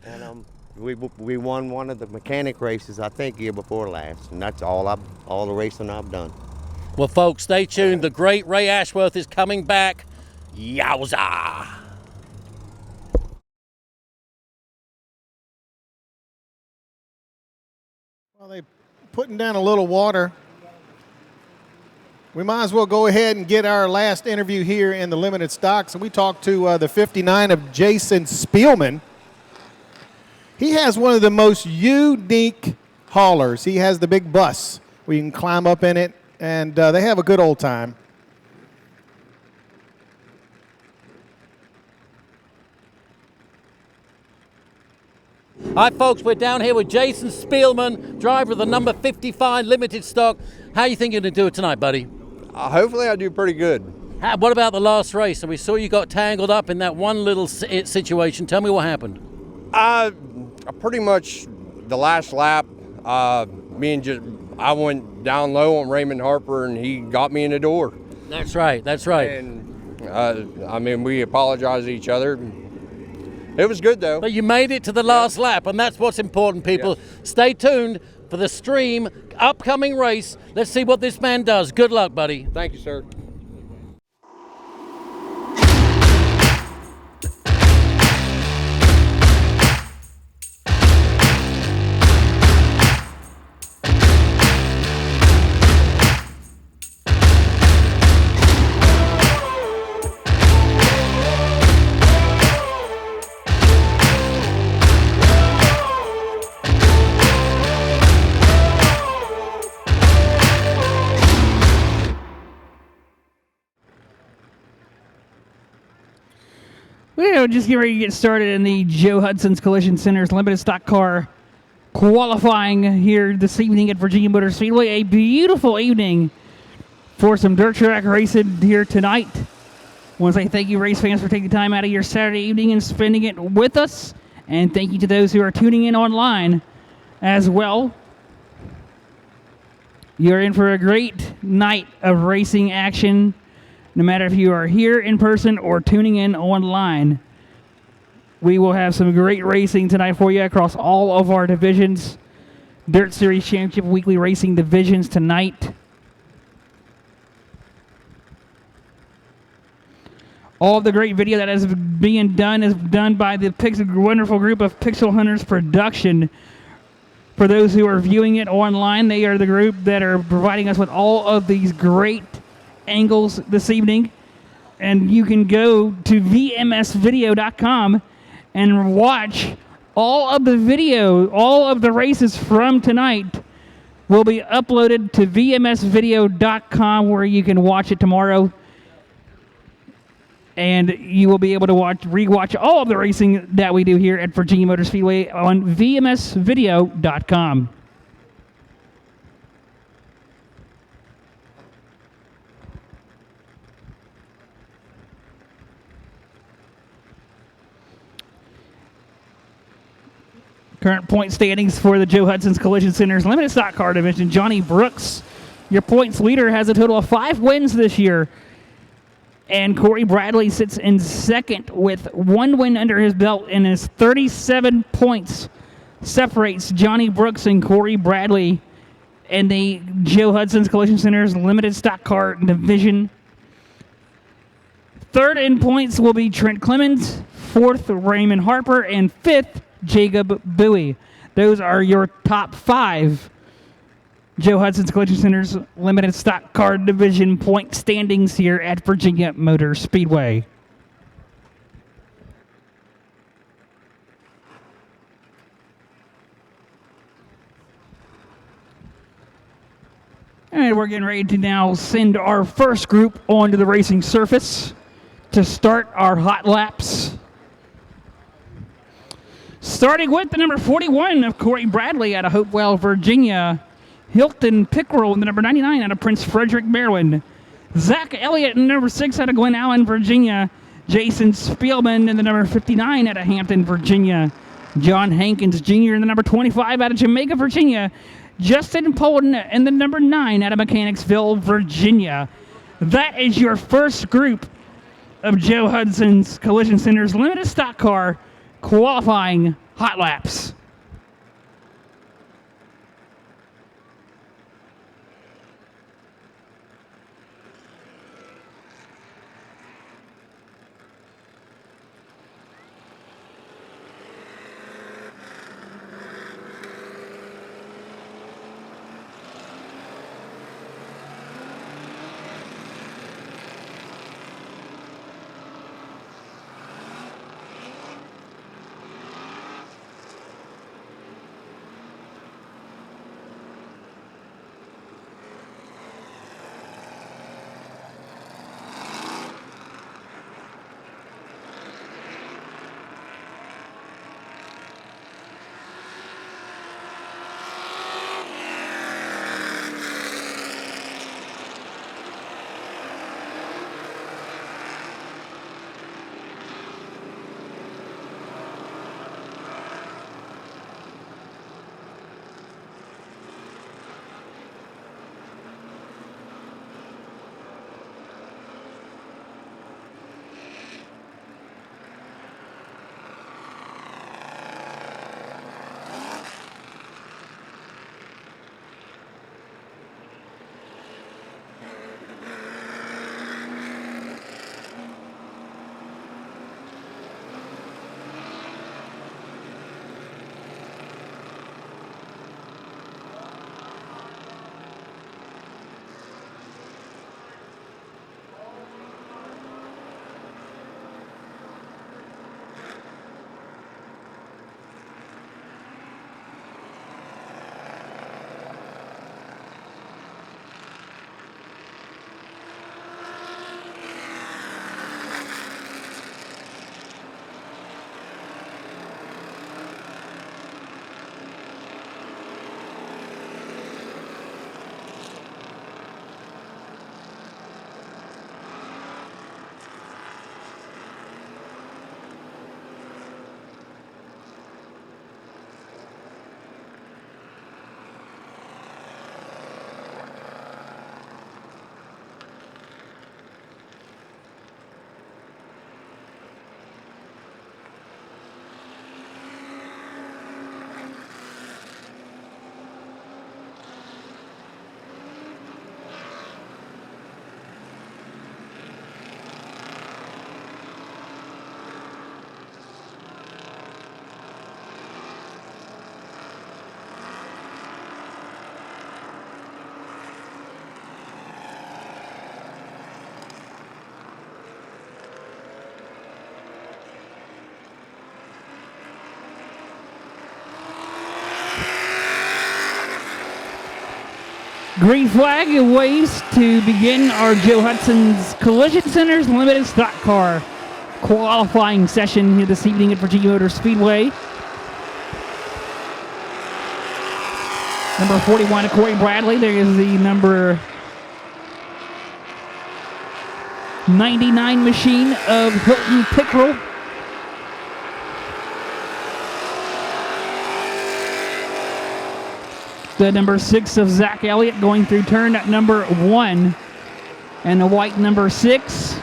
And we won one of the mechanic races, I think, year before last. And that's all the racing I've done. Well, folks, stay tuned. The great Ray Ashworth is coming back. Yowza! Well, they're putting down a little water. We might as well go ahead and get our last interview here in the limited stocks. And we talked to the 59 of Jason Spielman. He has one of the most unique haulers. He has the big bus where you can climb up in it, and they have a good old time. All right, folks, we're down here with Jason Spielman, driver of the number 55 limited stock. How you think you're going to do it tonight, buddy? Hopefully I do pretty good. What about the last race? And we saw you got tangled up in that one little situation. Tell me what happened. Pretty much the last lap, me and I went down low on Raymond Harper, and he got me in the door. That's right. That's right. And I mean, we apologized to each other. It was good though. But you made it to the last lap, and that's what's important, people. Stay tuned for the stream upcoming race. Let's see what this man does. Good luck, buddy. Thank you, sir. We're just getting ready to get started in the Joe Hudson's Collision Center's limited stock car qualifying here this evening at Virginia Motor Speedway. A beautiful evening for some dirt track racing here tonight. I want to say thank you, race fans, for taking time out of your Saturday evening and spending it with us. And thank you to those who are tuning in online as well. You're in for a great night of racing action, no matter if you are here in person or tuning in online. We will have some great racing tonight for you across all of our divisions. Dirt Series Championship Weekly Racing divisions tonight. All of the great video that is being done is done by the wonderful group of Pixel Hunters Production. For those who are viewing it online, they are the group that are providing us with all of these great angles this evening. And you can go to vmsvideo.com and watch all of the video, all of the races from tonight will be uploaded to vmsvideo.com, where you can watch it tomorrow. And you will be able to rewatch all of the racing that we do here at Virginia Motor Speedway on vmsvideo.com. Current point standings for the Joe Hudson's Collision Center's limited stock car division. Johnny Brooks, your points leader, has a total of 5 wins this year. And Corey Bradley sits in second with 1 win under his belt, and his 37 points separates Johnny Brooks and Corey Bradley in the Joe Hudson's Collision Center's limited stock car division. Third in points will be Trent Clemens, fourth Raymond Harper, and fifth Jacob Bowie. Those are your top 5 Joe Hudson's Collision Center's limited stock car division point standings here at Virginia Motor Speedway. And we're getting ready to now send our first group onto the racing surface to start our hot laps. Starting with the number 41 of Corey Bradley out of Hopewell, Virginia. Hilton Pickrell in the number 99 out of Prince Frederick, Maryland. Zach Elliott in number 6 out of Glen Allen, Virginia. Jason Spielman in the number 59 out of Hampton, Virginia. John Hankins Jr. in the number 25 out of Jamaica, Virginia. Justin Polden in the number 9 out of Mechanicsville, Virginia. That is your first group of Joe Hudson's Collision Center's limited stock car qualifying hot laps. Green flag waves to begin our Joe Hudson's Collision Center's limited stock car qualifying session here this evening at Virginia Motor Speedway. Number 41, Corey Bradley. There is the number 99 machine of Hilton Pickrell. The number 6 of Zach Elliott going through turn at number 1. And the white number 6.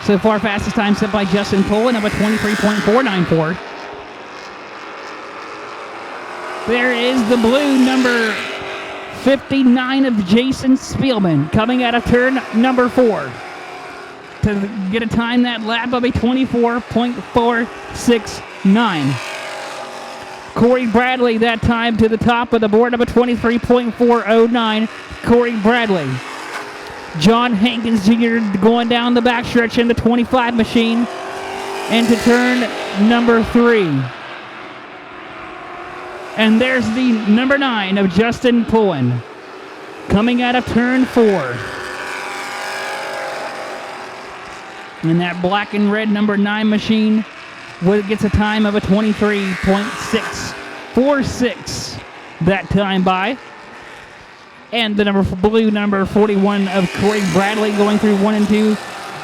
So far, fastest time set by Justin Poland, number 23.494. There is the blue number 59 of Jason Spielman coming out of turn number 4. To get a time that lap of a 24.469. Corey Bradley that time to the top of the board of a 23.409. Corey Bradley. John Hankins Jr. going down the backstretch in the 25 machine into turn number 3. And there's the number 9 of Justin Pullen coming out of turn 4. And that black and red number 9 machine gets a time of a 23.646 that time by. And the blue number 41 of Corey Bradley going through 1 and 2.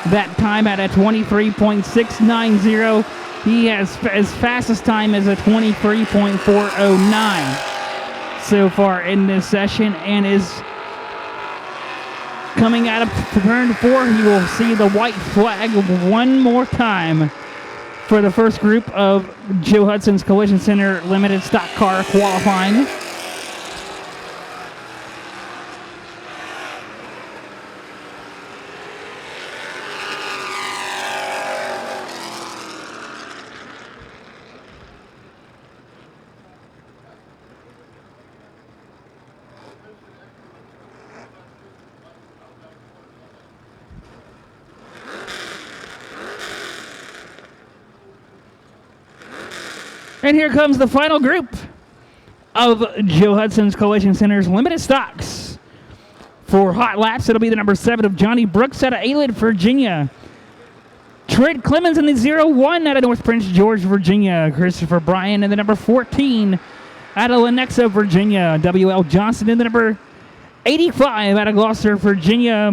That time at a 23.690. He has his fastest time as a 23.409 so far in this session, and is coming out of turn 4. He will see the white flag one more time for the first group of Joe Hudson's Collision Center limited stock car qualifying. And here comes the final group of Joe Hudson's Collision Center's limited stocks. For hot laps, it'll be the number 7 of Johnny Brooks out of Aylett, Virginia. Trent Clemens in the 01 out of North Prince George, Virginia. Christopher Bryan in the number 14 out of Lenexa, Virginia. W.L. Johnson in the number 85 out of Gloucester, Virginia.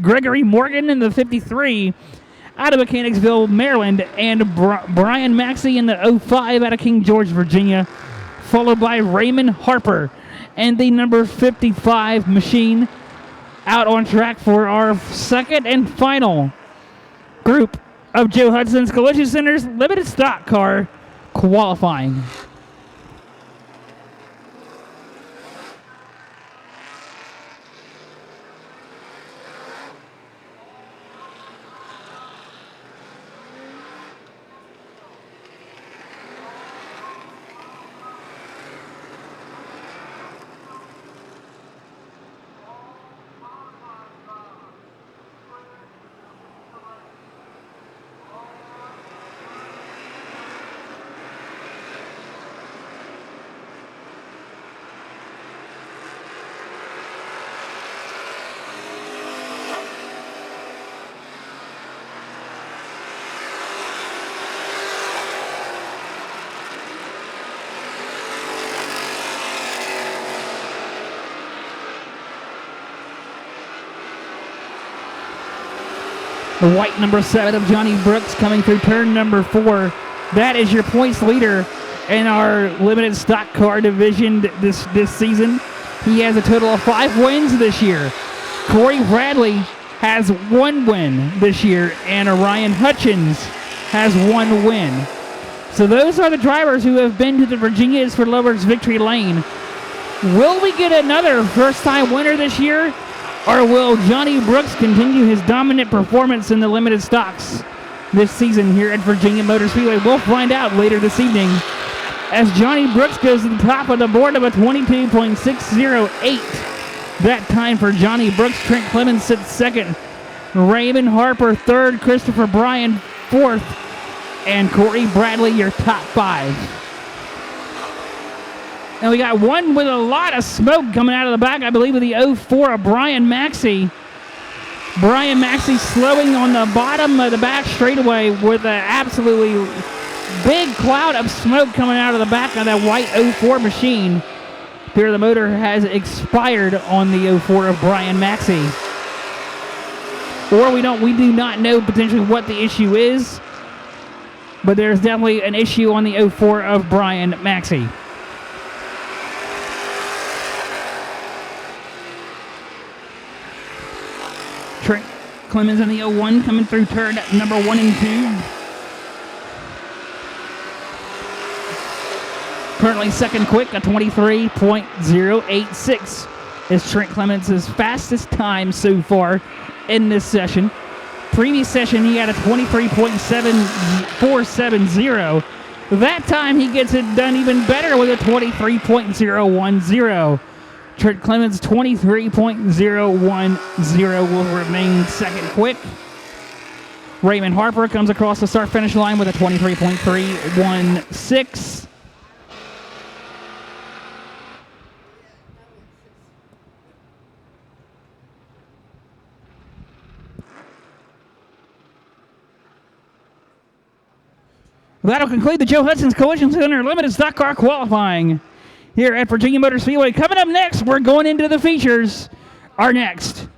Gregory Morgan in the 53 out of Mechanicsville, Maryland, and Brian Maxey in the 05 out of King George, Virginia, followed by Raymond Harper and the number 55 machine out on track for our second and final group of Joe Hudson's Collision Center's limited stock car qualifying. The white number 7 of Johnny Brooks coming through turn number 4. That is your points leader in our limited stock car division this season. He has a total of 5 wins this year. Corey Bradley has 1 win this year, and Orion Hutchins has 1 win. So those are the drivers who have been to the Virginia is for Lovers victory lane. Will we get another first-time winner this year? Or will Johnny Brooks continue his dominant performance in the limited stocks this season here at Virginia Motor Speedway? We'll find out later this evening as Johnny Brooks goes to the top of the board of a 22.608. That time for Johnny Brooks. Trent Clemens sits second. Raymond Harper third. Christopher Bryan fourth. and Corey Bradley, your top 5. And we got one with a lot of smoke coming out of the back, I believe, with the 04 of Brian Maxey. Brian Maxey slowing on the bottom of the back straightaway with an absolutely big cloud of smoke coming out of the back of that white 04 machine. Here the motor has expired on the 04 of Brian Maxey. Or we do not know potentially what the issue is, but there's definitely an issue on the 04 of Brian Maxey. Trent Clemens in the 01 coming through turn number 1 and 2. Currently second quick, a 23.086 is Trent Clemens' fastest time so far in this session. Previous session, he had a 23.7470. That time, he gets it done even better with a 23.010. Trent Clemens, 23.010 will remain second quick. Raymond Harper comes across the start-finish line with a 23.316. That'll conclude the Joe Hudson's Collision Center Limited Stock Car Qualifying here at Virginia Motor Speedway. Coming up next, we're going into the features. Our next.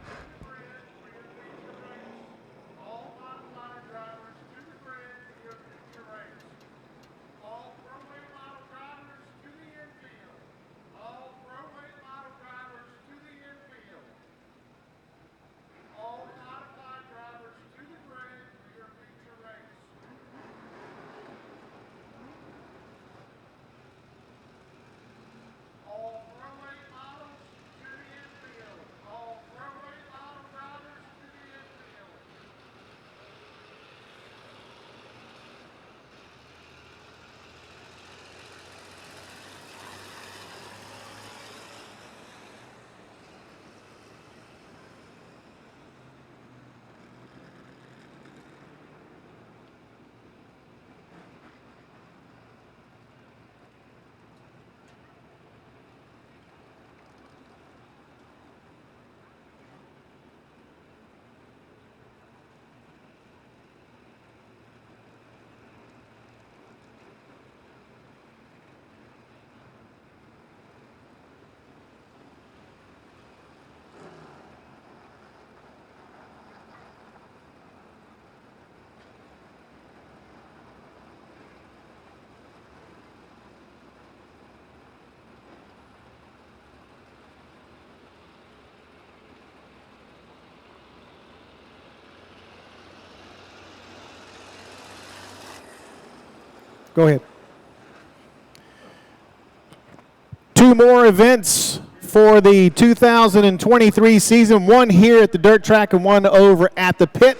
Go ahead. 2 more events for the 2023 season, one here at the dirt track and one over at the pit.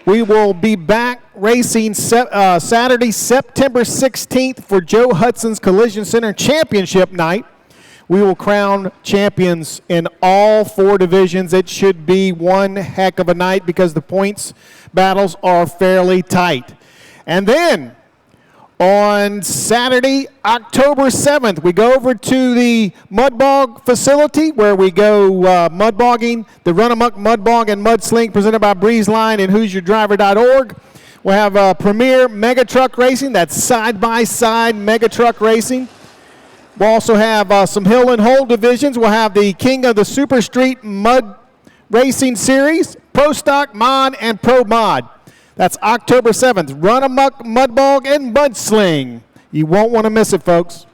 We will be back racing Saturday, September 16th for Joe Hudson's Collision Center Championship Night. We will crown champions in all 4 divisions. It should be one heck of a night because the points battles are fairly tight. And then on Saturday, October 7th, we go over to the Mud Bog facility where we go mud bogging, the Run Amok Mud Bog and Mud Sling presented by BreezeLine and HoosierDriver.org. We'll have Premier Mega Truck Racing, that's side-by-side Mega Truck Racing. We'll also have some Hill and Hole divisions. We'll have the King of the Super Street Mud Racing Series, Pro Stock, Mod, and Pro Mod. That's October 7th. Run Amok, Mud Bog, and Mud Sling. You won't want to miss it, folks.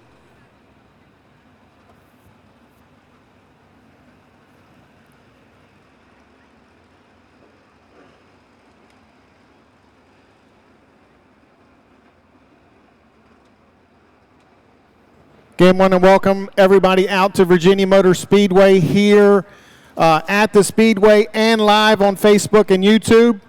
Again, want to welcome everybody out to Virginia Motor Speedway here at the Speedway and live on Facebook and YouTube.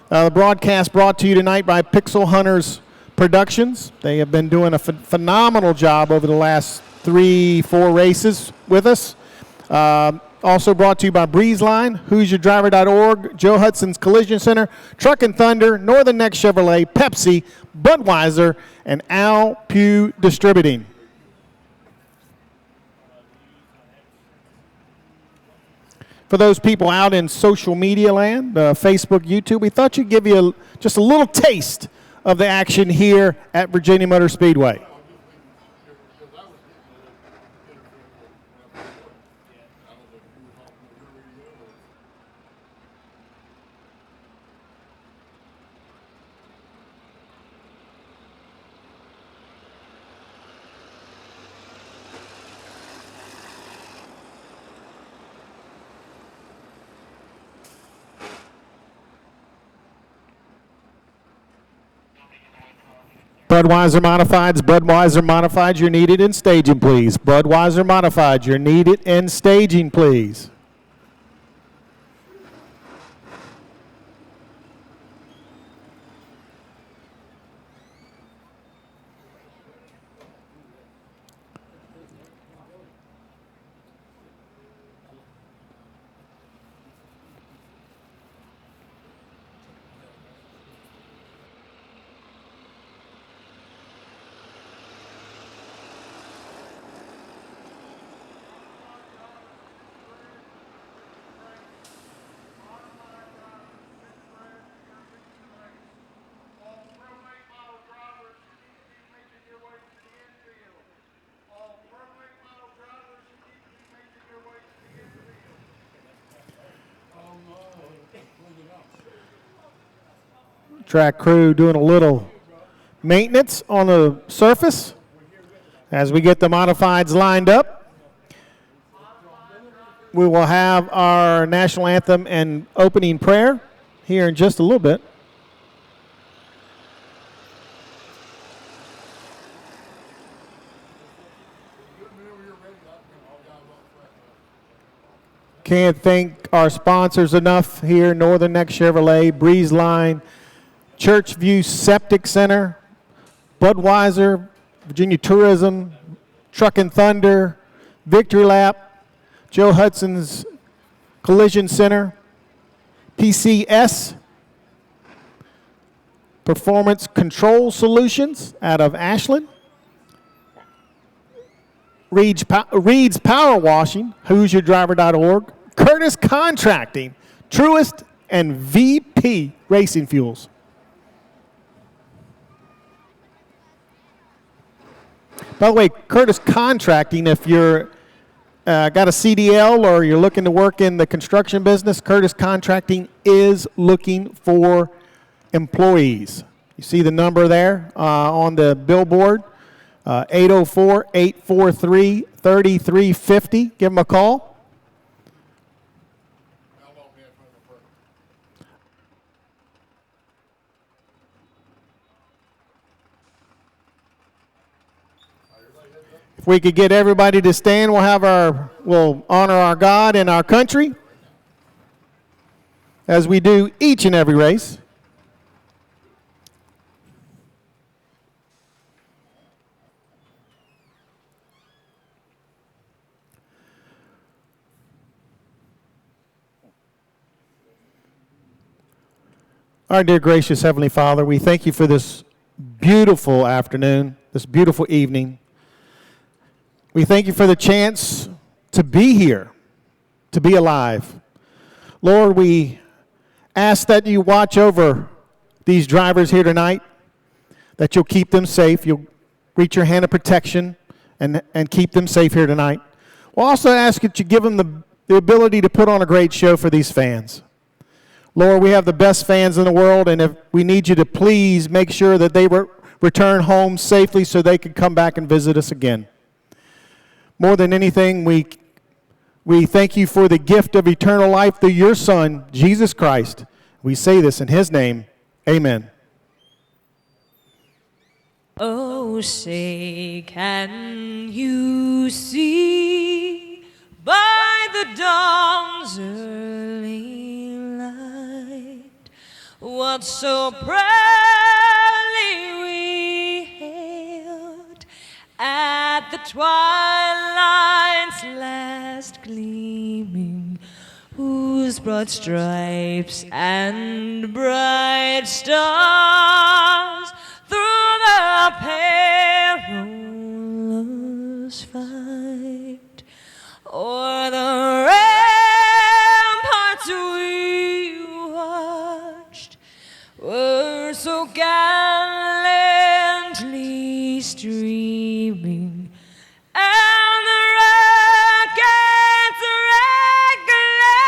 The broadcast brought to you tonight by Pixel Hunters Productions. They have been doing a phenomenal job over the last 3-4 races with us. Also brought to you by Breezeline, HoosierDriver.org, Joe Hudson's Collision Center, Truckin Thunder, Northern Neck Chevrolet, Pepsi, Budweiser, and Al Pugh Distributing. For those people out in social media land, Facebook, YouTube, we thought we'd give you just a little taste of the action here at Virginia Motor Speedway. Budweiser Modified, you're needed in staging, please. Budweiser Modified, you're needed in staging, please. Track crew doing a little maintenance on the surface as we get the modifieds lined up. We will have our national anthem and opening prayer here in just a little bit. Can't thank our sponsors enough here, Northern Neck Chevrolet, Breezeline, Churchview Septic Center, Budweiser, Virginia Tourism, Truckin Thunder, Victory Lap, Joe Hudson's Collision Center, PCS, Performance Control Solutions out of Ashland, Reed's Power Washing, HoosierDriver.org, Curtis Contracting, Truist, and VP Racing Fuels. By the way, Curtis Contracting, if you're got a CDL or you're looking to work in the construction business, Curtis Contracting is looking for employees. You see the number there on the billboard, 804-843-3350. Give them a call. If we could get everybody to stand, we'll honor our God and our country as we do each and every race. Our dear gracious Heavenly Father, we thank you for this beautiful afternoon, this beautiful evening. We thank you for the chance to be here, to be alive. Lord, we ask that you watch over these drivers here tonight, that you'll keep them safe. You'll reach your hand of protection and keep them safe here tonight. We'll also ask that you give them the ability to put on a great show for these fans. Lord, we have the best fans in the world, and if we need you to please make sure that they return home safely so they can come back and visit us again. More than anything, we thank you for the gift of eternal life through your Son, Jesus Christ. We say this in his name. Amen. Oh, say, can you see by the dawn's early light what so proudly we hailed at the twilight's last gleaming whose broad stripes and bright stars through the perilous fight o'er the ramparts we watched were so gallantly streaming, and the rockets regular,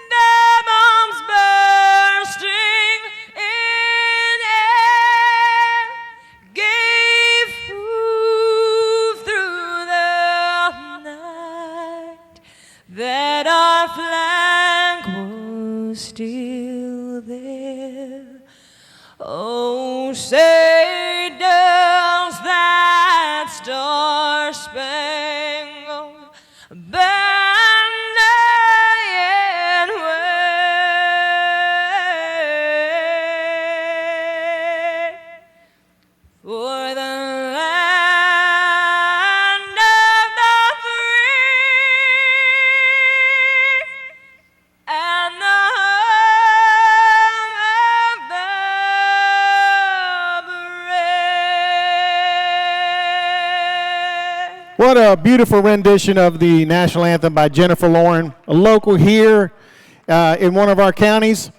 the bombs bursting in air, gave proof through the night that our flag was still there. Oh, say does that star-spangled banner yet wave for the land of the free and the home of the brave. What a beautiful rendition of the national anthem by Jennifer Lauren, a local here in one of our counties.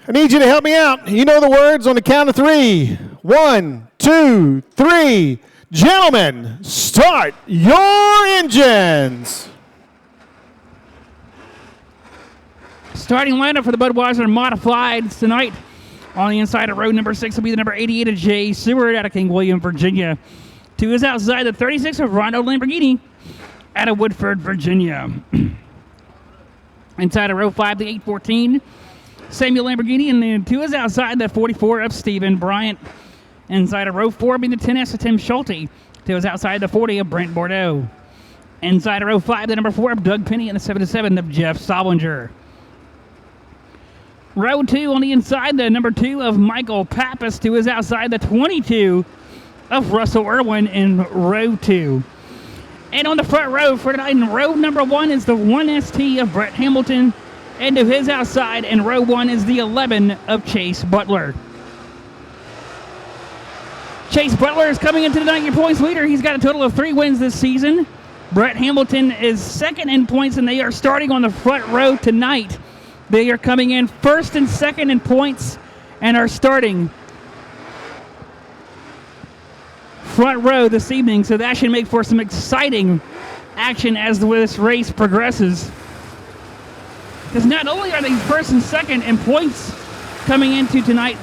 I need you to help me out. You know the words on the count of 3. 1, 2, 3. Gentlemen, start your engines. Starting lineup for the Budweiser Modified tonight on the inside of row number 6 will be the number 88 of Jay Seward out of King William, Virginia. 2 is outside the 36 of Rondo Lamborghini out of Woodford, Virginia. Inside of row 5, the 814, Samuel Lamborghini, and then 2 is outside the 44 of Stephen Bryant. Inside of row 4 being the 10S of Tim Schulte. 2 is outside the 40 of Brent Bordeaux. Inside of row 5, the number 4 of Doug Penny, and the 77 of Jeff Solinger. Row 2 on the inside, the number 2 of Michael Pappas. 2 is outside the 22 of Russell Irwin in row 2. And on the front row for tonight, in row number 1 is the 1ST of Brett Hamilton. And to his outside, in row 1 is the 11 of Chase Butler. Chase Butler is coming into tonight your points leader. He's got a total of 3 wins this season. Brett Hamilton is second in points, and they are starting on the front row tonight. They are coming in first and second in points and are starting front row this evening, so that should make for some exciting action as this race progresses. Because not only are they first and second in points coming into tonight,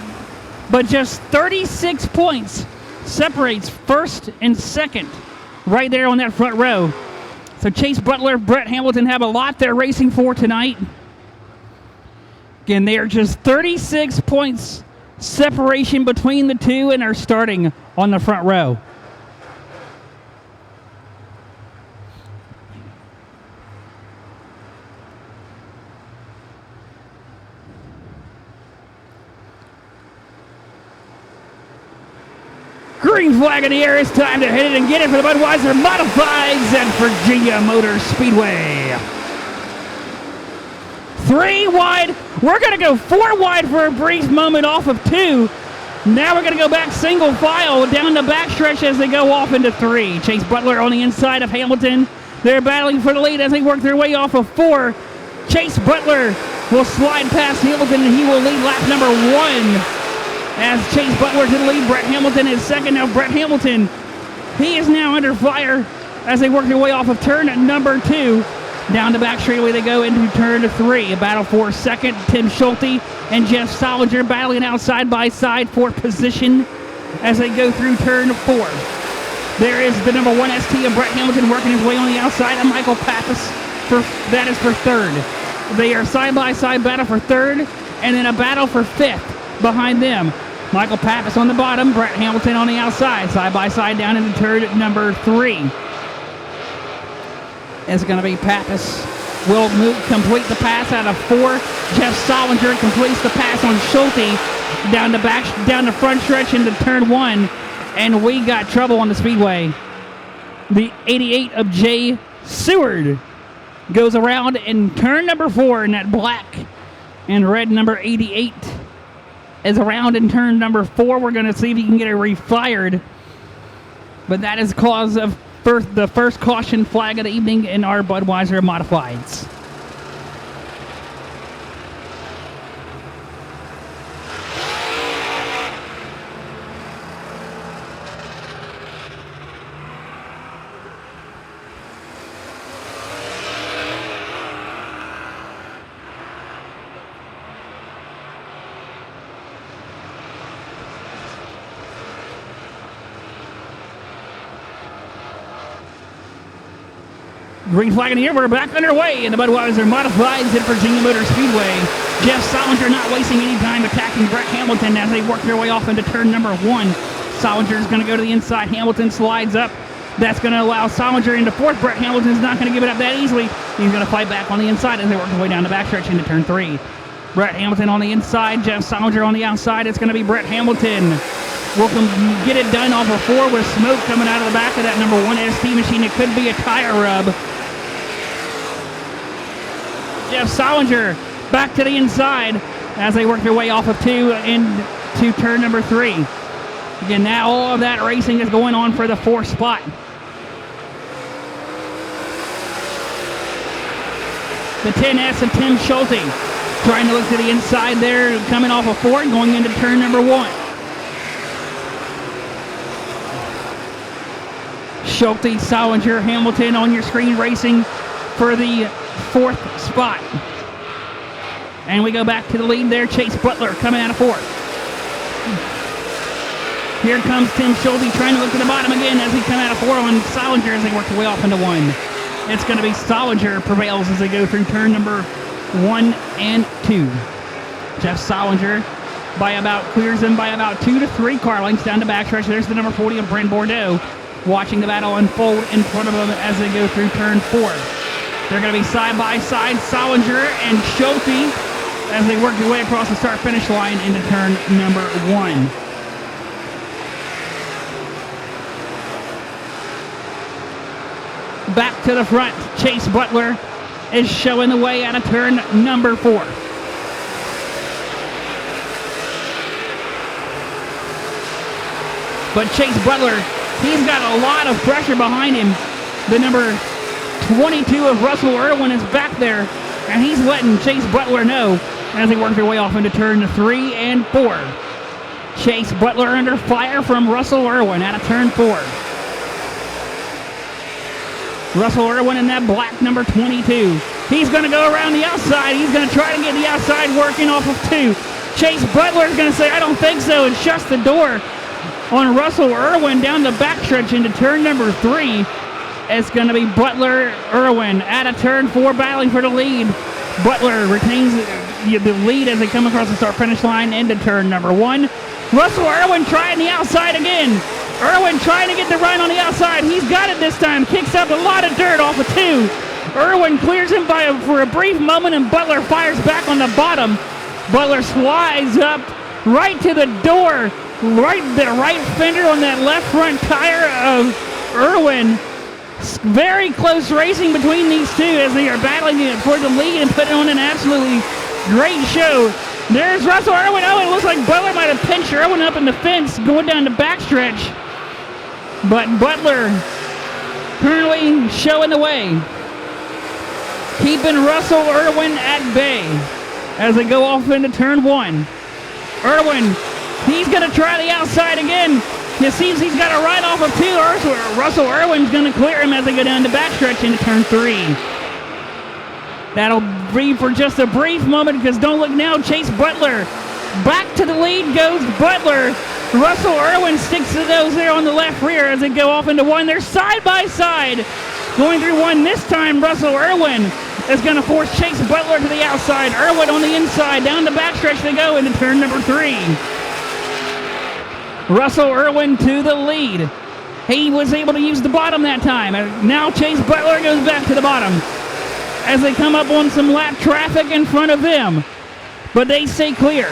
but just 36 points separates first and second right there on that front row. So Chase Butler, Brett Hamilton have a lot they're racing for tonight. Again, they are just 36 points separation between the two and are starting on the front row. Green flag in the air. It's time to hit it and get it for the Budweiser Modifieds at Virginia Motor Speedway. 3 wide. We're going to go 4 wide for a brief moment off of 2. Now we're going to go back single file down the backstretch as they go off into 3. Chase Butler on the inside of Hamilton. They're battling for the lead as they work their way off of 4. Chase Butler will slide past Hamilton and he will lead lap number 1. As Chase Butler to the lead, Brett Hamilton is second. Now Brett Hamilton, he is now under fire as they work their way off of turn number 2. Down the back straightaway they go into turn 3. A battle for second. Tim Schulte and Jeff Solinger battling out side by side for position as they go through turn 4. There is the number 1 ST of Brett Hamilton working his way on the outside of Michael Pappas. That is for third. They are side by side battle for third and then a battle for 5th behind them. Michael Pappas on the bottom, Brett Hamilton on the outside, side by side down into turn number 3. It's going to be Pappas will complete the pass out of 4. Jeff Solinger completes the pass on Schulte down the front stretch into turn 1, and we got trouble on the speedway. The 88 of Jay Seward goes around in turn number 4 in that black and red number 88 is around in turn number 4. We're going to see if he can get it refired. But that is cause of the first caution flag of the evening in our Budweiser Modifieds. Green flag in the air. We're back underway in the Budweiser Modifieds at Virginia Motor Speedway. Jeff Solinger not wasting any time attacking Brett Hamilton as they work their way off into turn number 1. Solinger is going to go to the inside. Hamilton slides up. That's going to allow Solinger into 4th. Brett Hamilton's not going to give it up that easily. He's going to fight back on the inside as they work their way down the backstretch into turn 3. Brett Hamilton on the inside. Jeff Solinger on the outside. It's going to be Brett Hamilton. We'll get it done off of 4 with smoke coming out of the back of that number 1 ST machine. It could be a tire rub. Jeff Solinger back to the inside as they work their way off of 2 into turn number 3. Again, now all of that racing is going on for the 4th spot. The 10S of Tim Schulte trying to look to the inside there, coming off of 4 and going into turn number 1. Schulte, Solinger, Hamilton on your screen racing for the 4th spot. And we go back to the lead there. Chase Butler coming out of 4th. Here comes Tim Schulte trying to look to the bottom again as he comes out of 4 on Solinger as they work their way off into 1. It's going to be Solinger prevails as they go through turn number 1 and 2. Jeff Solinger clears them by about 2 to 3 car lengths down the backstretch. There's the number 40 of Brent Bordeaux watching the battle unfold in front of them as they go through turn 4. They're going to be side by side, Solinger and Schulte, as they work their way across the start-finish line into turn number 1. Back to the front, Chase Butler is showing the way out of turn number 4. But Chase Butler, he's got a lot of pressure behind him. The number 22 of Russell Irwin is back there, and he's letting Chase Butler know as they work their way off into turn 3 and 4. Chase Butler under fire from Russell Irwin out of turn 4. Russell Irwin in that black number 22. He's going to go around the outside. He's going to try to get the outside working off of 2. Chase Butler is going to say, I don't think so, and shuts the door on Russell Irwin down the backstretch into turn number 3. It's going to be Butler Irwin out of turn 4 battling for the lead. Butler retains the lead as they come across the start-finish line into turn number 1. Russell Irwin trying the outside again. Irwin trying to get the run on the outside. He's got it this time. Kicks up a lot of dirt off of 2. Irwin clears him for a brief moment, and Butler fires back on the bottom. Butler slides up right to the door. The right fender on that left front tire of Irwin. Very close racing between these two as they are battling it for the lead and putting on an absolutely great show. There's Russell Irwin. Oh, it looks like Butler might have pinched Irwin up in the fence going down the backstretch. But Butler currently showing the way, keeping Russell Irwin at bay as they go off into turn 1. Irwin, he's going to try the outside again. It seems he's got a ride off of 2. Russell Irwin's going to clear him as they go down the backstretch into turn 3. That'll be for just a brief moment because don't look now, Chase Butler. Back to the lead goes Butler. Russell Irwin sticks to those there on the left rear as they go off into 1. They're side by side going through 1. This time Russell Irwin is going to force Chase Butler to the outside. Irwin on the inside. Down the backstretch they go into turn number 3. Russell Irwin to the lead. He was able to use the bottom that time. Now Chase Butler goes back to the bottom as they come up on some lap traffic in front of them. But they stay clear.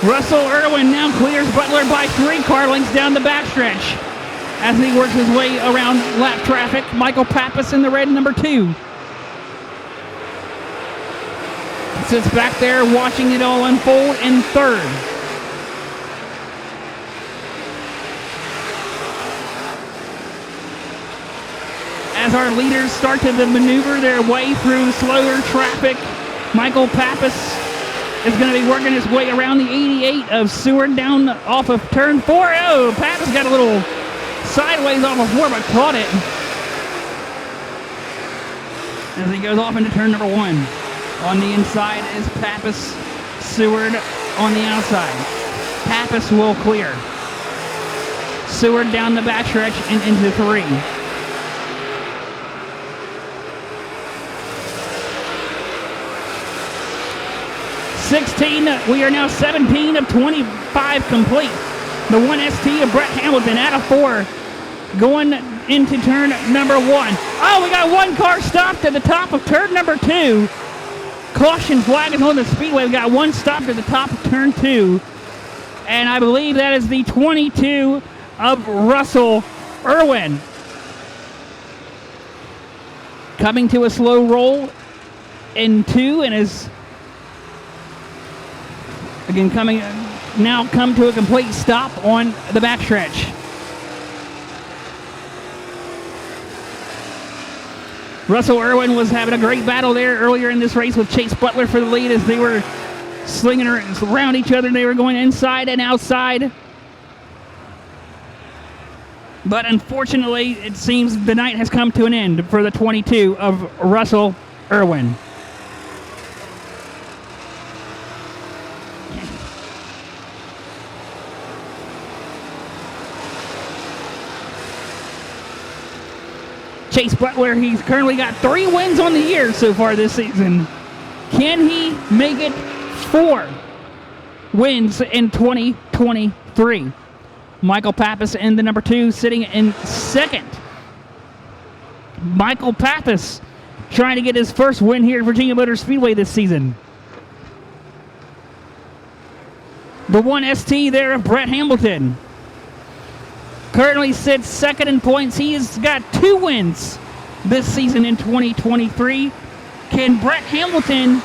Russell Irwin now clears Butler by 3 car lengths down the backstretch as he works his way around lap traffic. Michael Pappas in the red, number 2. Sits back there watching it all unfold in 3rd. As our leaders start to maneuver their way through slower traffic, Michael Pappas is going to be working his way around the 88 of Seward down off of turn 4. Oh, Pappas got a little sideways off of 4, but caught it as he goes off into turn number 1. On the inside is Pappas, Seward on the outside. Pappas will clear. Seward down the backstretch and into 3. We are now 17 of 25 complete. The 1ST of Brett Hamilton out of 4 going into turn number 1. Oh, we got one car stopped at the top of turn number 2. Caution flag is on the Speedway. We got one stopped at the top of turn 2. And I believe that is the 22 of Russell Irwin. Coming to a slow roll in 2 and is again come to a complete stop on the backstretch. Russell Irwin was having a great battle there earlier in this race with Chase Butler for the lead as they were slinging around each other. They were going inside and outside. But unfortunately, it seems the night has come to an end for the 22 of Russell Irwin. Chase Butler, he's currently got 3 wins on the year so far this season. Can he make it 4 wins in 2023? Michael Pappas in the number 2, sitting in 2nd. Michael Pappas trying to get his first win here at Virginia Motor Speedway this season. The 1ST there of Brett Hamilton currently sits 2nd in points. He has got 2 wins this season in 2023. Can Brett Hamilton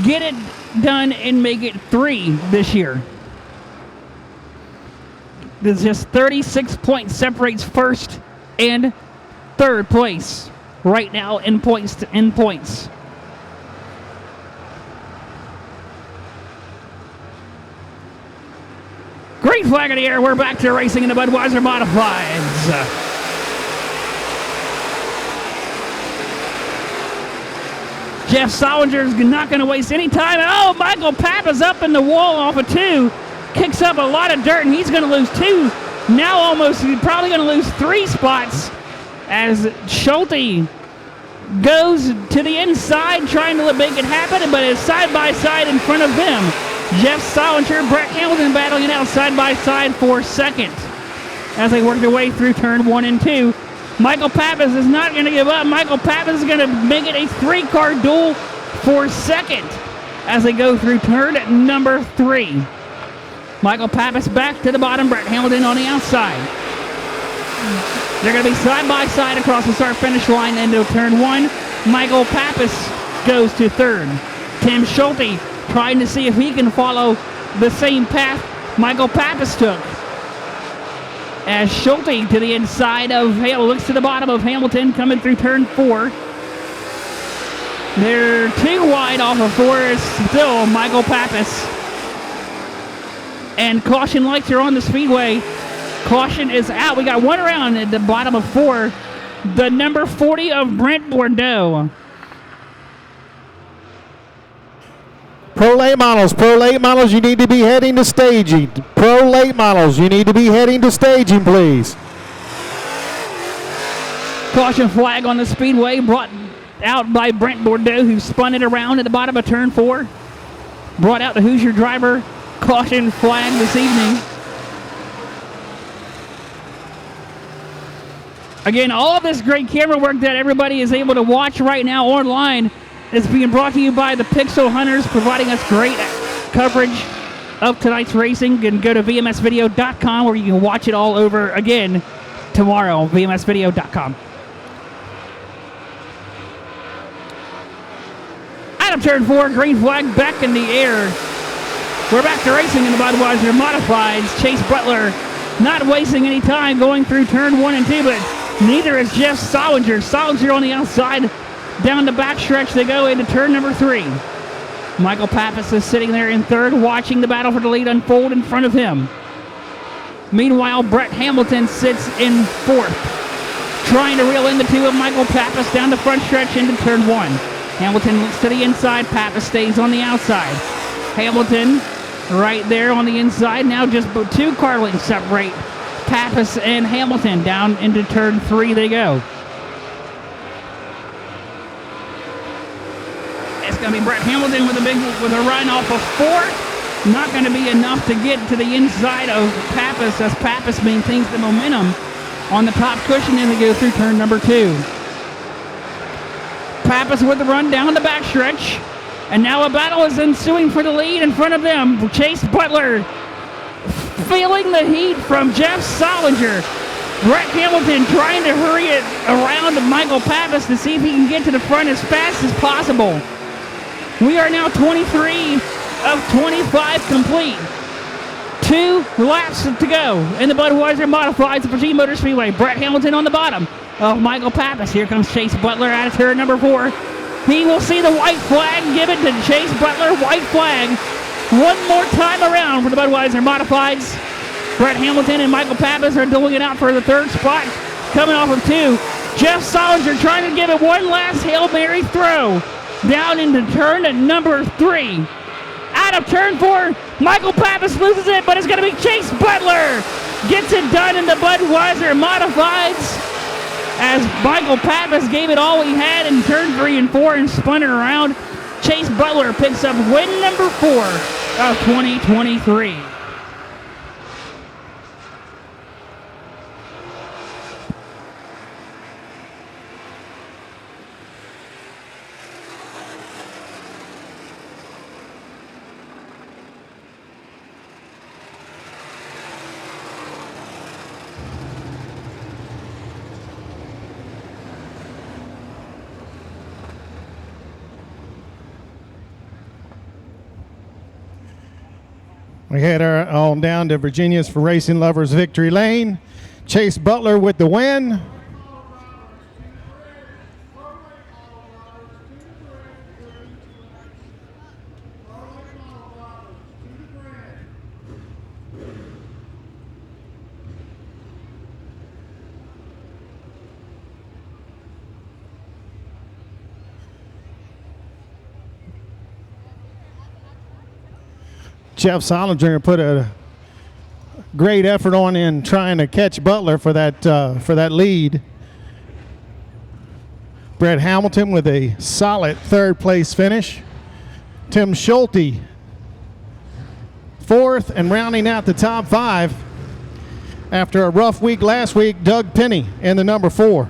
get it done and make it 3 this year? There's just 36 points separates 1st and 3rd place right now in points. Green flag in the air. We're back to racing in the Budweiser Modifieds. Jeff Solinger's not going to waste any time. Oh, Michael Pappas up in the wall off of 2. Kicks up a lot of dirt, and he's going to lose 2. Now almost, he's probably going to lose 3 spots as Schulte goes to the inside trying to make it happen, but is side by side in front of them. Jeff Solinger, Brett Hamilton battling it out side by side for 2nd as they work their way through turn 1 and 2. Michael Pappas is not going to give up. Michael Pappas is going to make it a 3-car duel for 2nd as they go through turn number 3. Michael Pappas back to the bottom, Brett Hamilton on the outside. They're going to be side by side across the start-finish line into turn 1. Michael Pappas goes to 3rd. Tim Schulte trying to see if he can follow the same path Michael Pappas took. As Schulte to the inside of Hale looks to the bottom of Hamilton coming through turn 4. They're 2 wide off of 4 is still Michael Pappas. And caution lights are on the Speedway. Caution is out. We got 1 around at the bottom of 4. The number 40 of Brent Bordeaux. Pro late models, you need to be heading to staging. Pro late models, you need to be heading to staging, please. Caution flag on the Speedway brought out by Brent Bordeaux, who spun it around at the bottom of turn 4. Brought out the Hoosier driver. Caution flag this evening. Again, all of this great camera work that everybody is able to watch right now online is being brought to you by the Pixel Hunters, providing us great coverage of tonight's racing. You can go to vmsvideo.com where you can watch it all over again tomorrow, vmsvideo.com. Out of turn 4, green flag back in the air. We're back to racing in the Budweiser Modifieds. Chase Butler not wasting any time going through turn 1 and 2, but neither is Jeff Solinger. Solinger on the outside, down the backstretch they go into turn number 3. Michael Pappas is sitting there in third, watching the battle for the lead unfold in front of him. Meanwhile, Brett Hamilton sits in fourth, trying to reel in the two of Michael Pappas down the front stretch into turn 1. Hamilton looks to the inside, Pappas stays on the outside. Hamilton right there on the inside, now just 2 car lengths separate Pappas and Hamilton. Down into turn 3 they go. It's going to be Brett Hamilton with a run off of 4. Not going to be enough to get to the inside of Pappas as Pappas maintains the momentum on the top cushion and they go through turn number 2. Pappas with the run down the backstretch, and now a battle is ensuing for the lead in front of them. Chase Butler feeling the heat from Jeff Solinger. Brett Hamilton trying to hurry it around Michael Pappas to see if he can get to the front as fast as possible. We are now 23 of 25 complete. 2 laps to go in the Budweiser Modified Virginia Motor Speedway. Brett Hamilton on the bottom of Michael Pappas. Here comes Chase Butler out of turn number 4. He will see the white flag given to Chase Butler. White flag one more time around for the Budweiser Modifieds. Brett Hamilton and Michael Pappas are doing it out for the 3rd spot, coming off of 2. Jeff Solinger trying to give it one last Hail Mary throw down into turn number 3. Out of turn 4, Michael Pappas loses it, but it's going to be Chase Butler gets it done in the Budweiser Modifieds as Michael Pappas gave it all he had in turn 3 and 4 and spun it around. Chase Butler picks up win number 4 of 2023. We head on down to Virginia's for Racing Lovers Victory Lane. Chase Butler with the win. Jeff Solinger put a great effort on in trying to catch Butler for that lead. Brett Hamilton with a solid 3rd place finish. Tim Schulte 4th, and rounding out the top 5 after a rough week last week, Doug Penny in the number 4.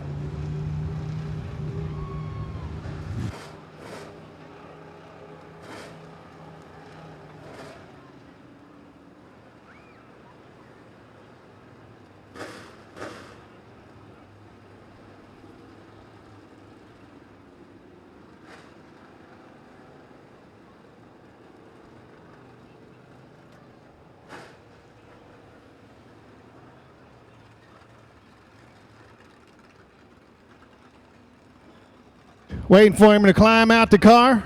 Waiting for him to climb out the car.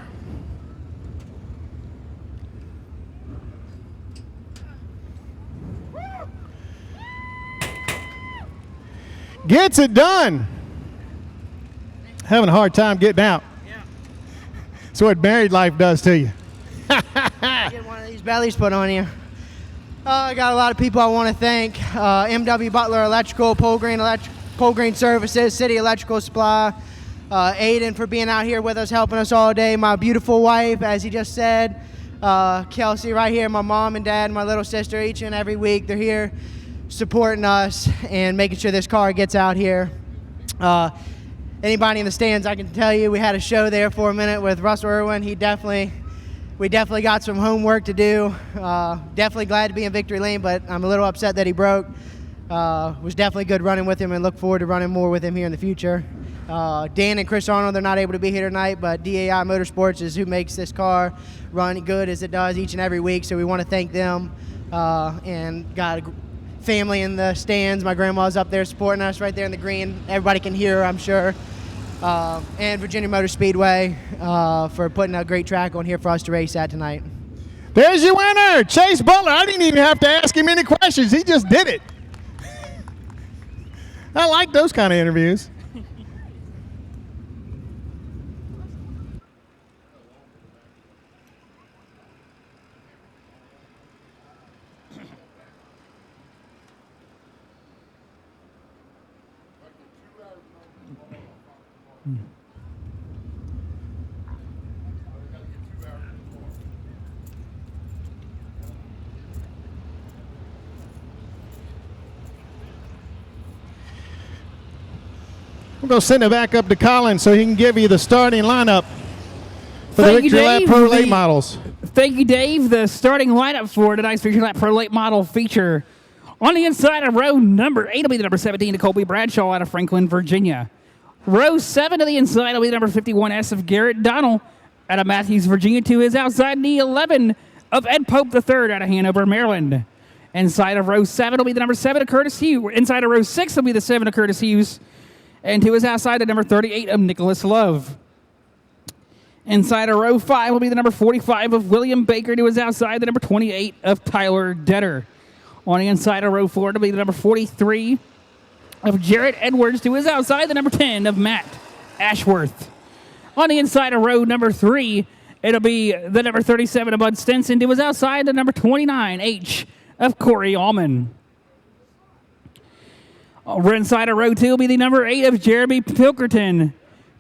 Gets it done. Having a hard time getting out. Yeah. That's what married life does to you. Get one of these bellies put on you. I got a lot of people I want to thank. MW Butler Electrical, Pole Green Services, City Electrical Supply, Aiden for being out here with us, helping us all day. My beautiful wife, as he just said, Kelsey right here, my mom and dad, my little sister, each and every week. They're here supporting us and making sure this car gets out here. Anybody in the stands, I can tell you, we had a show there for a minute with Russell Irwin. We definitely got some homework to do. Definitely glad to be in victory lane, but I'm a little upset that he broke. Was definitely good running with him and look forward to running more with him here in the future. Dan and Chris Arnold, they're not able to be here tonight, but DAI Motorsports is who makes this car run good as it does each and every week, so we want to thank them. And got a family in the stands. My grandma's up there supporting us right there in the green. Everybody can hear her, I'm sure. And Virginia Motor Speedway for putting a great track on here for us to race at tonight. There's your winner, Chase Butler. I didn't even have to ask him any questions. He just did it. I like those kind of interviews. We're going to send it back up to Colin so he can give you the starting lineup for the Victory Lap Pro Late Models. Thank you, Dave. The starting lineup for tonight's Victory Lap Pro Late Model feature. On the inside of row number 8 will be the number 17 to Colby Bradshaw out of Franklin, Virginia. Row 7 to the inside will be the number 51S of Garrett Donnell out of Matthews, Virginia. To his outside, the 11 of Ed Pope III out of Hanover, Maryland. Inside of row 7 will be the number 7 of Curtis Hughes. Inside of row 6 will be the 7 of Curtis Hughes. And to his outside, the number 38 of Nicholas Love. Inside of row 5 will be the number 45 of William Baker. To his outside, the number 28 of Tyler Detter. On the inside of row 4 will be the number 43 of Jarrett Edwards. To his outside, the number 10 of Matt Ashworth. On the inside of row number 3, it'll be the number 37 of Bud Stinson. To his outside, the number 29H of Corey Allman. Over inside of row 2 will be the number 8 of Jeremy Pilkerton.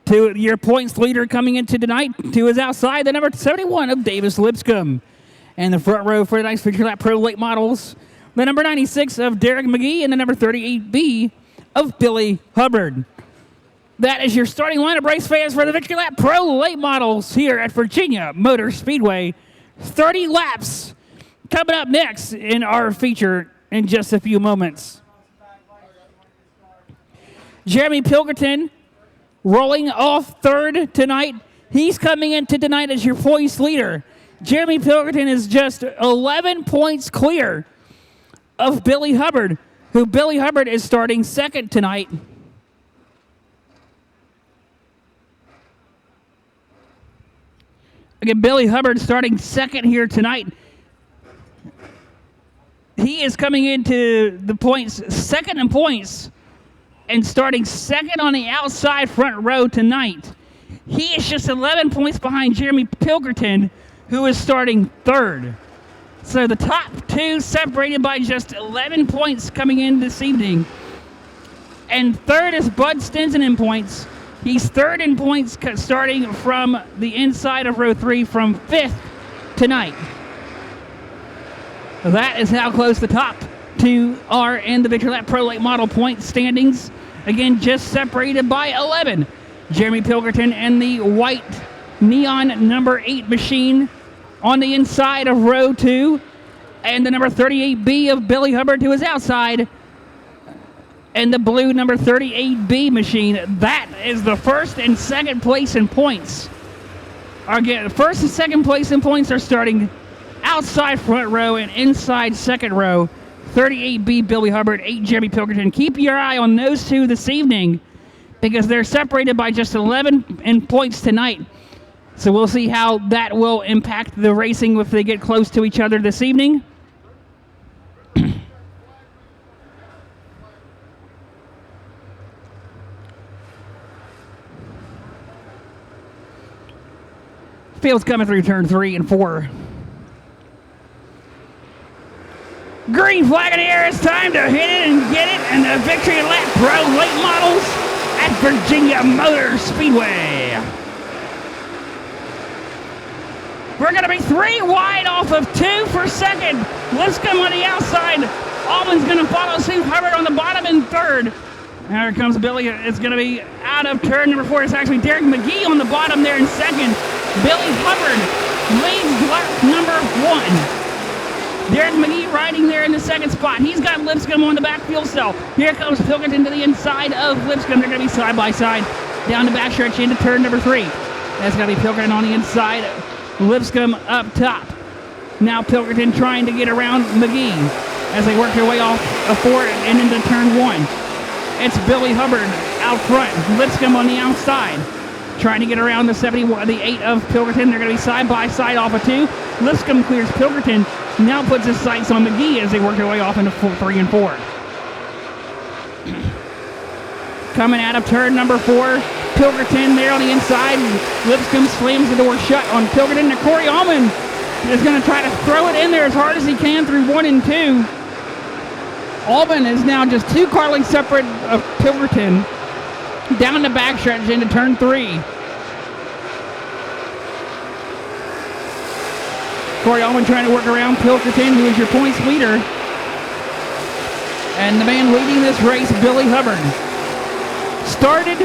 To your points leader coming into tonight. To his outside, the number 71 of Davis Lipscomb. And the front row for tonight's Victory Lap Pro Late Models, the number 96 of Derek McGee and the number 38B of Billy Hubbard. That is your starting lineup, race fans, for the Victory Lap Pro Late Models here at Virginia Motor Speedway. 30 laps coming up next in our feature in just a few moments. Jeremy Pilkerton rolling off third tonight. He's coming into tonight as your points leader. Jeremy Pilkerton is just 11 points clear of Billy Hubbard, who Billy Hubbard is starting second tonight. Again, Billy Hubbard starting second here tonight. He is coming into the points, second in points, and starting second on the outside front row tonight. He is just 11 points behind Jeremy Pilkerton, who is starting third. So the top two separated by just 11 points coming in this evening. And third is Bud Stinson in points. He's third in points starting from the inside of row 3 from fifth tonight. That is how close the top two are in the Victory Lap Pro Late Model point standings. Again, just separated by 11. Jeremy Pilkerton and the white neon number 8 machine on the inside of row 2. And the number 38B of Billy Hubbard to his outside. And the blue number 38B machine. That is the first and second place in points. Again, first and second place in points are starting outside front row and inside second row. 38B Billy Hubbard, 8 Jeremy Pilkerton. Keep your eye on those two this evening because they're separated by just 11 in points tonight. So we'll see how that will impact the racing if they get close to each other this evening. Field's coming through turn 3 and 4. Green flag in the air. It's time to hit it and get it. And the Victory Lap Pro Late Models at Virginia Motor Speedway. We're going to be 3 wide off of 2 for second. Lipscomb on the outside. Allman's going to follow suit. Hubbard on the bottom in third. Now here comes Billy. It's going to be out of turn number 4. It's actually Derek McGee on the bottom there in second. Billy Hubbard leads lap number 1. Derek McGee riding there in the second spot. He's got Lipscomb on the backfield cell. Here comes Pilkington to the inside of Lipscomb. They're going to be side by side down the backstretch into turn number 3. That's going to be Pilkington on the inside. Lipscomb up top. Now Pilkington trying to get around McGee as they work their way off a 4 and into turn 1. It's Billy Hubbard out front. Lipscomb on the outside. Trying to get around the 8 of Pilkington. They're going to be side by side off of 2. Lipscomb clears Pilkington. Now puts his sights on McGee as they work their way off into 3 and 4. Coming out of turn number 4, Pilkington there on the inside. Lipscomb slams the door shut on Pilkington. Now Corey Allman is going to try to throw it in there as hard as he can through 1 and 2. Allman is now just 2 car lengths separate of Pilkington down the backstretch into turn 3. Corey Allman trying to work around Pilkington, who is your points leader. And the man leading this race, Billy Hubbard, started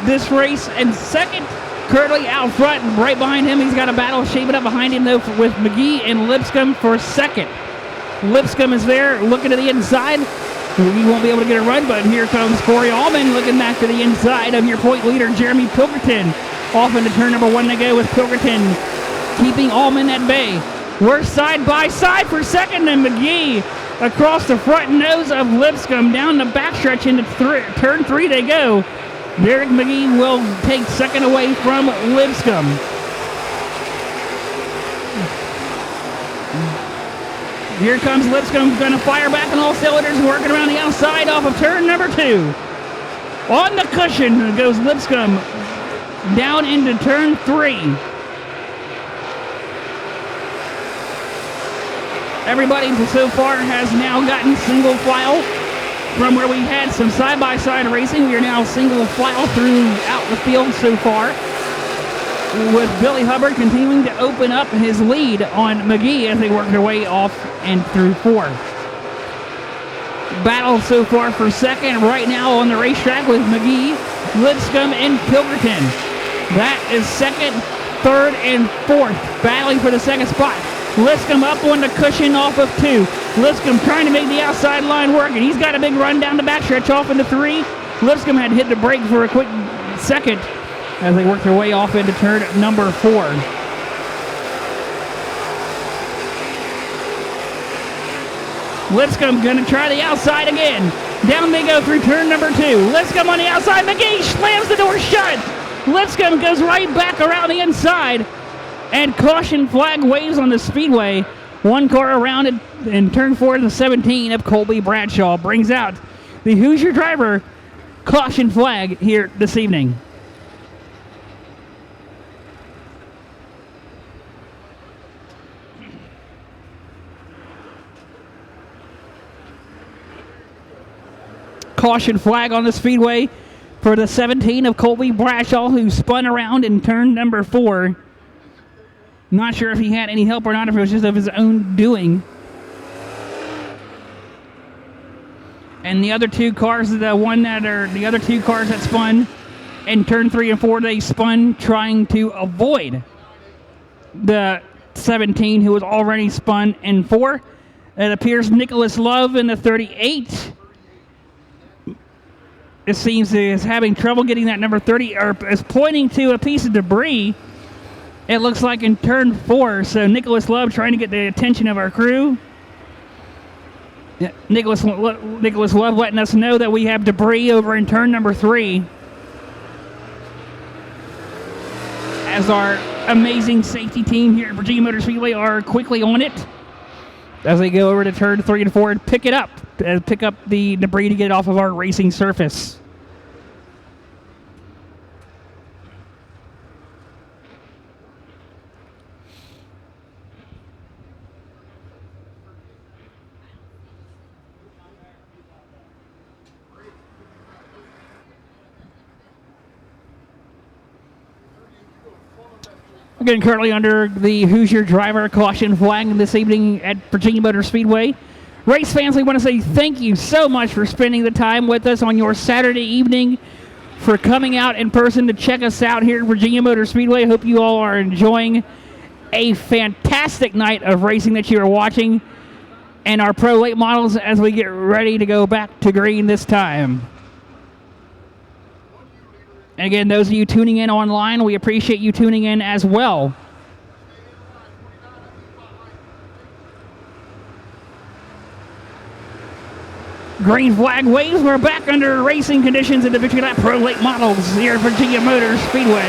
this race in second, currently out front. And right behind him, he's got a battle shaping up behind him, though, with McGee and Lipscomb for second. Lipscomb is there looking to the inside. He won't be able to get a run, but here comes Corey Allman looking back to the inside of your point leader, Jeremy Pilkington. Off into turn number 1 to go with Pilkington keeping Allman at bay. We're side by side for second, and McGee across the front nose of Lipscomb down the backstretch into turn 3 they go. Derek McGee will take second away from Lipscomb. Here comes Lipscomb, going to fire back on all cylinders, working around the outside off of turn number 2. On the cushion goes Lipscomb down into turn 3. Everybody so far has now gotten single file from where we had some side-by-side racing. We are now single file throughout the field so far, with Billy Hubbard continuing to open up his lead on McGee as they work their way off and through 4. Battle so far for second right now on the racetrack with McGee, Lipscomb, and Pilkington. That is second, third, and 4th, battling for the second spot. Lipscomb up on the cushion off of 2. Lipscomb trying to make the outside line work, and he's got a big run down the backstretch off into 3. Lipscomb had to hit the brake for a quick second as they work their way off into turn number 4. Lipscomb going to try the outside again. Down they go through turn number 2. Lipscomb on the outside. McGee slams the door shut. Lipscomb goes right back around the inside. And caution flag waves on the Speedway. 1 car around it in turn 4 to the 17 of Colby Bradshaw brings out the Hoosier driver caution flag here this evening. Caution flag on the Speedway for the 17 of Colby Bradshaw, who spun around in turn number 4. Not sure if he had any help or not, if it was just of his own doing. And the other 2 cars, the other 2 cars that spun in turn 3 and 4, they spun trying to avoid the 17 who was already spun in 4. It appears Nicholas Love in the 38. It seems is having trouble getting that number 30, or is pointing to a piece of debris. It looks like in turn 4, so Nicholas Love trying to get the attention of our crew. Yeah, Nicholas Love letting us know that we have debris over in turn number 3. As our amazing safety team here at Virginia Motor Speedway are quickly on it as they go over to turn 3 and 4 and pick up the debris to get it off of our racing surface. Again, currently under the Hoosier driver caution flag this evening at Virginia Motor Speedway. Race fans, we want to say thank you so much for spending the time with us on your Saturday evening, for coming out in person to check us out here at Virginia Motor Speedway. Hope you all are enjoying a fantastic night of racing that you are watching, and our pro late models as we get ready to go back to green this time. And again, those of you tuning in online, we appreciate you tuning in as well. Green flag waves. We're back under racing conditions in the Victory Lap Pro Late Models here at Virginia Motor Speedway.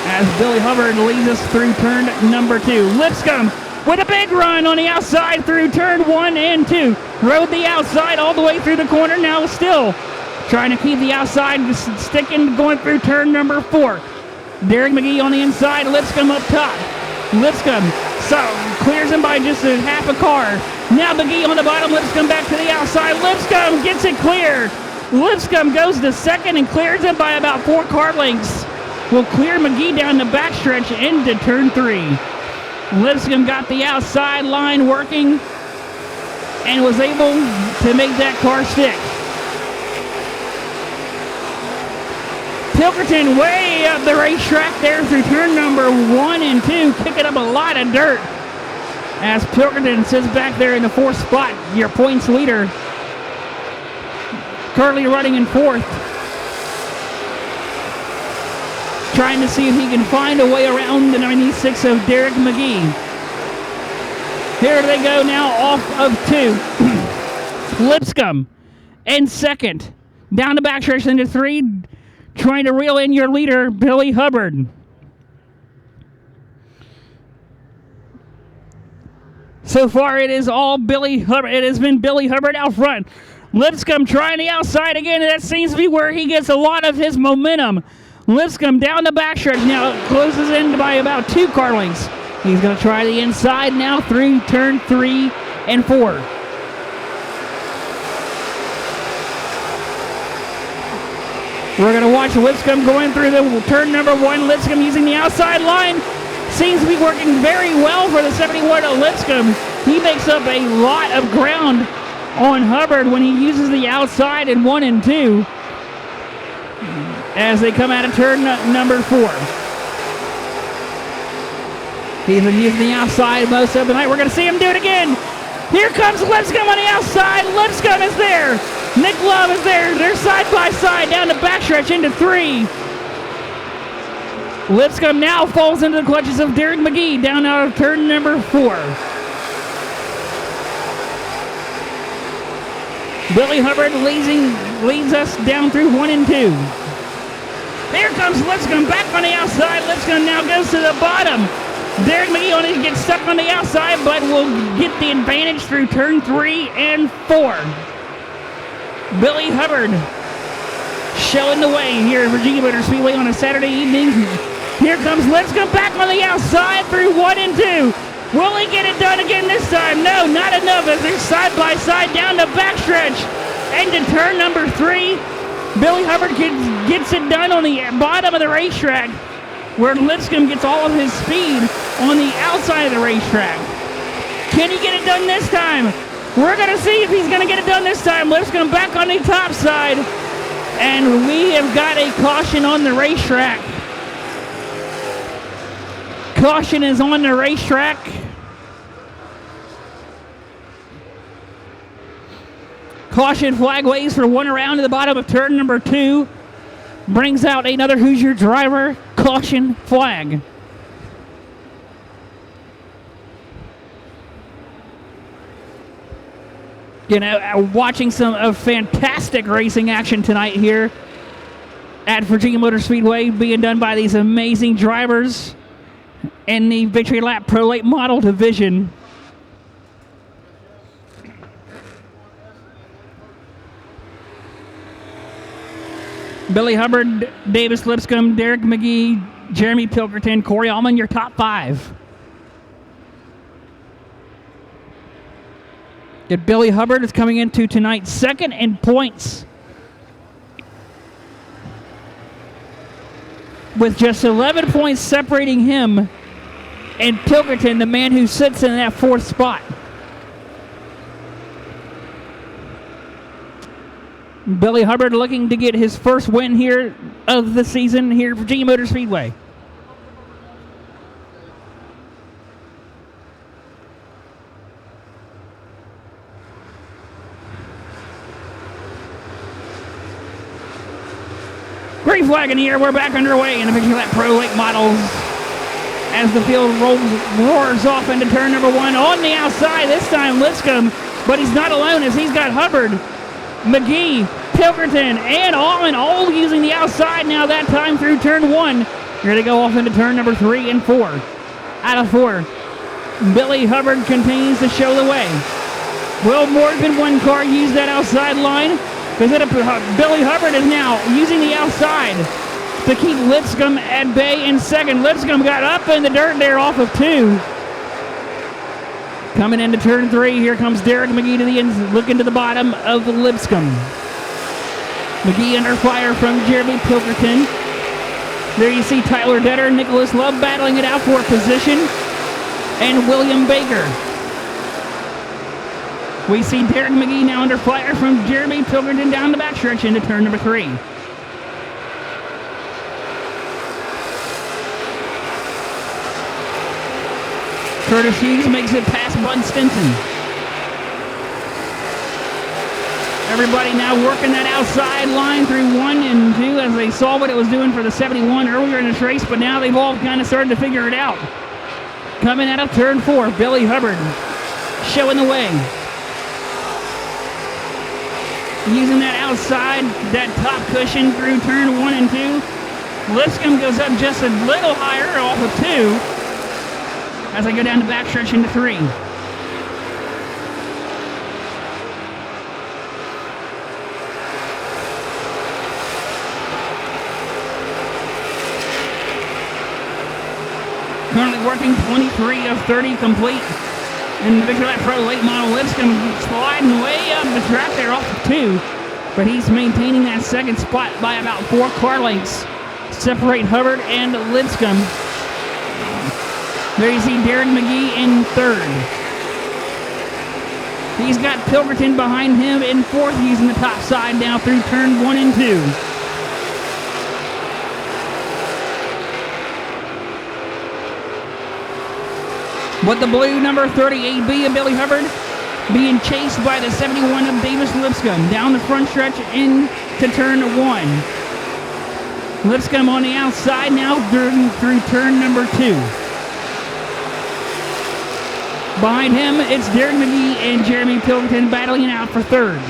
As Billy Hubbard leads us through turn number 2. Lipscomb with a big run on the outside through turn 1 and 2. Rode the outside all the way through the corner. Now still trying to keep the outside sticking, going through turn number 4. Derek McGee on the inside. Lipscomb up top. Lipscomb clears him by just a half a car. Now McGee on the bottom. Lipscomb back to the outside. Lipscomb gets it cleared. Lipscomb goes to second and clears him by about 4 car lengths. Will clear McGee down the backstretch into turn 3. Lipscomb got the outside line working and was able to make that car stick. Pilkerton way up the racetrack there through turn number 1 and 2, kicking up a lot of dirt. As Pilkerton sits back there in the 4th spot, your points leader, currently running in 4th. Trying to see if he can find a way around the 96 of Derek McGee. Here they go now off of 2. Lipscomb in 2nd. Down the backstretch into 3. Trying to reel in your leader, Billy Hubbard. So far, it is all Billy Hubbard. It has been Billy Hubbard out front. Lipscomb trying the outside again, and that seems to be where he gets a lot of his momentum. Lipscomb down the backstretch now, closes in by about 2 car lengths. He's going to try the inside now through turn 3 and 4. We're going to watch Lipscomb going through the turn number 1. Lipscomb using the outside line. Seems to be working very well for the 71 of Lipscomb. He makes up a lot of ground on Hubbard when he uses the outside in 1 and 2 as they come out of turn number 4. He's been using the outside most of the night. We're going to see him do it again. Here comes Lipscomb on the outside. Lipscomb is there. Nick Love is there. They're side by side down the backstretch into 3. Lipscomb now falls into the clutches of Derek McGee down out of turn number 4. Billy Hubbard leads us down through 1 and 2. Here comes Lipscomb back on the outside. Lipscomb now goes to the bottom. Derek McGee gets stuck on the outside, but will get the advantage through turn 3 and 4. Billy Hubbard showing the way here at Virginia Motor Speedway on a Saturday evening. Here comes Lipscomb back on the outside through 1 and 2. Will he get it done again this time? No, not enough as they're side by side down the backstretch. Into turn number 3. Billy Hubbard gets it done on the bottom of the racetrack where Lipscomb gets all of his speed on the outside of the racetrack. Can he get it done this time? We're going to see if he's going to get it done this time. Lipscomb back on the top side. And we have got a caution on the racetrack. Caution is on the racetrack. Caution flag waves for 1 around to the bottom of turn number 2. Brings out another Hoosier driver. Caution flag. You know, watching some fantastic racing action tonight here at Virginia Motor Speedway, being done by these amazing drivers in the Victory Lap Pro Late Model Division. Billy Hubbard, Davis Lipscomb, Derek McGee, Jeremy Pilkerton, Corey Allman, your top 5. Billy Hubbard is coming into tonight 2nd in points with just 11 points separating him and Pilkerton, the man who sits in that 4th spot. Billy Hubbard looking to get his first win here of the season here at Virginia Motor Speedway. Green flag in the air. We're back underway in the Victory Lap Pro Late Models. As the field roars off into turn number 1 on the outside. This time Lipscomb, but he's not alone as he's got Hubbard, McGee, Pilkerton, and Allman all using the outside now that time through turn 1. Here they go off into turn number 3 and 4. Out of 4, Billy Hubbard continues to show the way. Will Morgan, one car, use that outside line? Billy Hubbard is now using the outside to keep Lipscomb at bay in second. Lipscomb got up in the dirt there off of 2. Coming into turn 3, here comes Derek McGee to the end, looking to the bottom of Lipscomb. McGee under fire from Jeremy Pilkerton. There you see Tyler Detter, Nicholas Love battling it out for position, and William Baker. We see Derek McGee now under fire from Jeremy Pilkerton down the backstretch into turn number 3. Curtis Hughes makes it past Bud Stinson. Everybody now working that outside line through 1 and 2 as they saw what it was doing for the 71 earlier in this race, but now they've all kind of started to figure it out. Coming out of turn 4, Billy Hubbard showing the way. Using that outside, that top cushion through turn 1 and 2. Lipscomb goes up just a little higher off of 2 as I go down the backstretch into 3. Currently working 23 of 30 complete in the Victory Lap Pro Late Model. Lipscomb sliding way up the track there off of 2, but he's maintaining that second spot by about 4 car lengths. Separate Hubbard and Lipscomb. There you see Derek McGee in 3rd. He's got Pilkerton behind him in 4th, using the top side now through turn 1 and 2. But the blue number 38B of Billy Hubbard being chased by the 71 of Davis Lipscomb down the front stretch into turn 1. Lipscomb on the outside now through turn number 2. Behind him, it's Derek McGee and Jeremy Pilkerton battling it out for 3rd.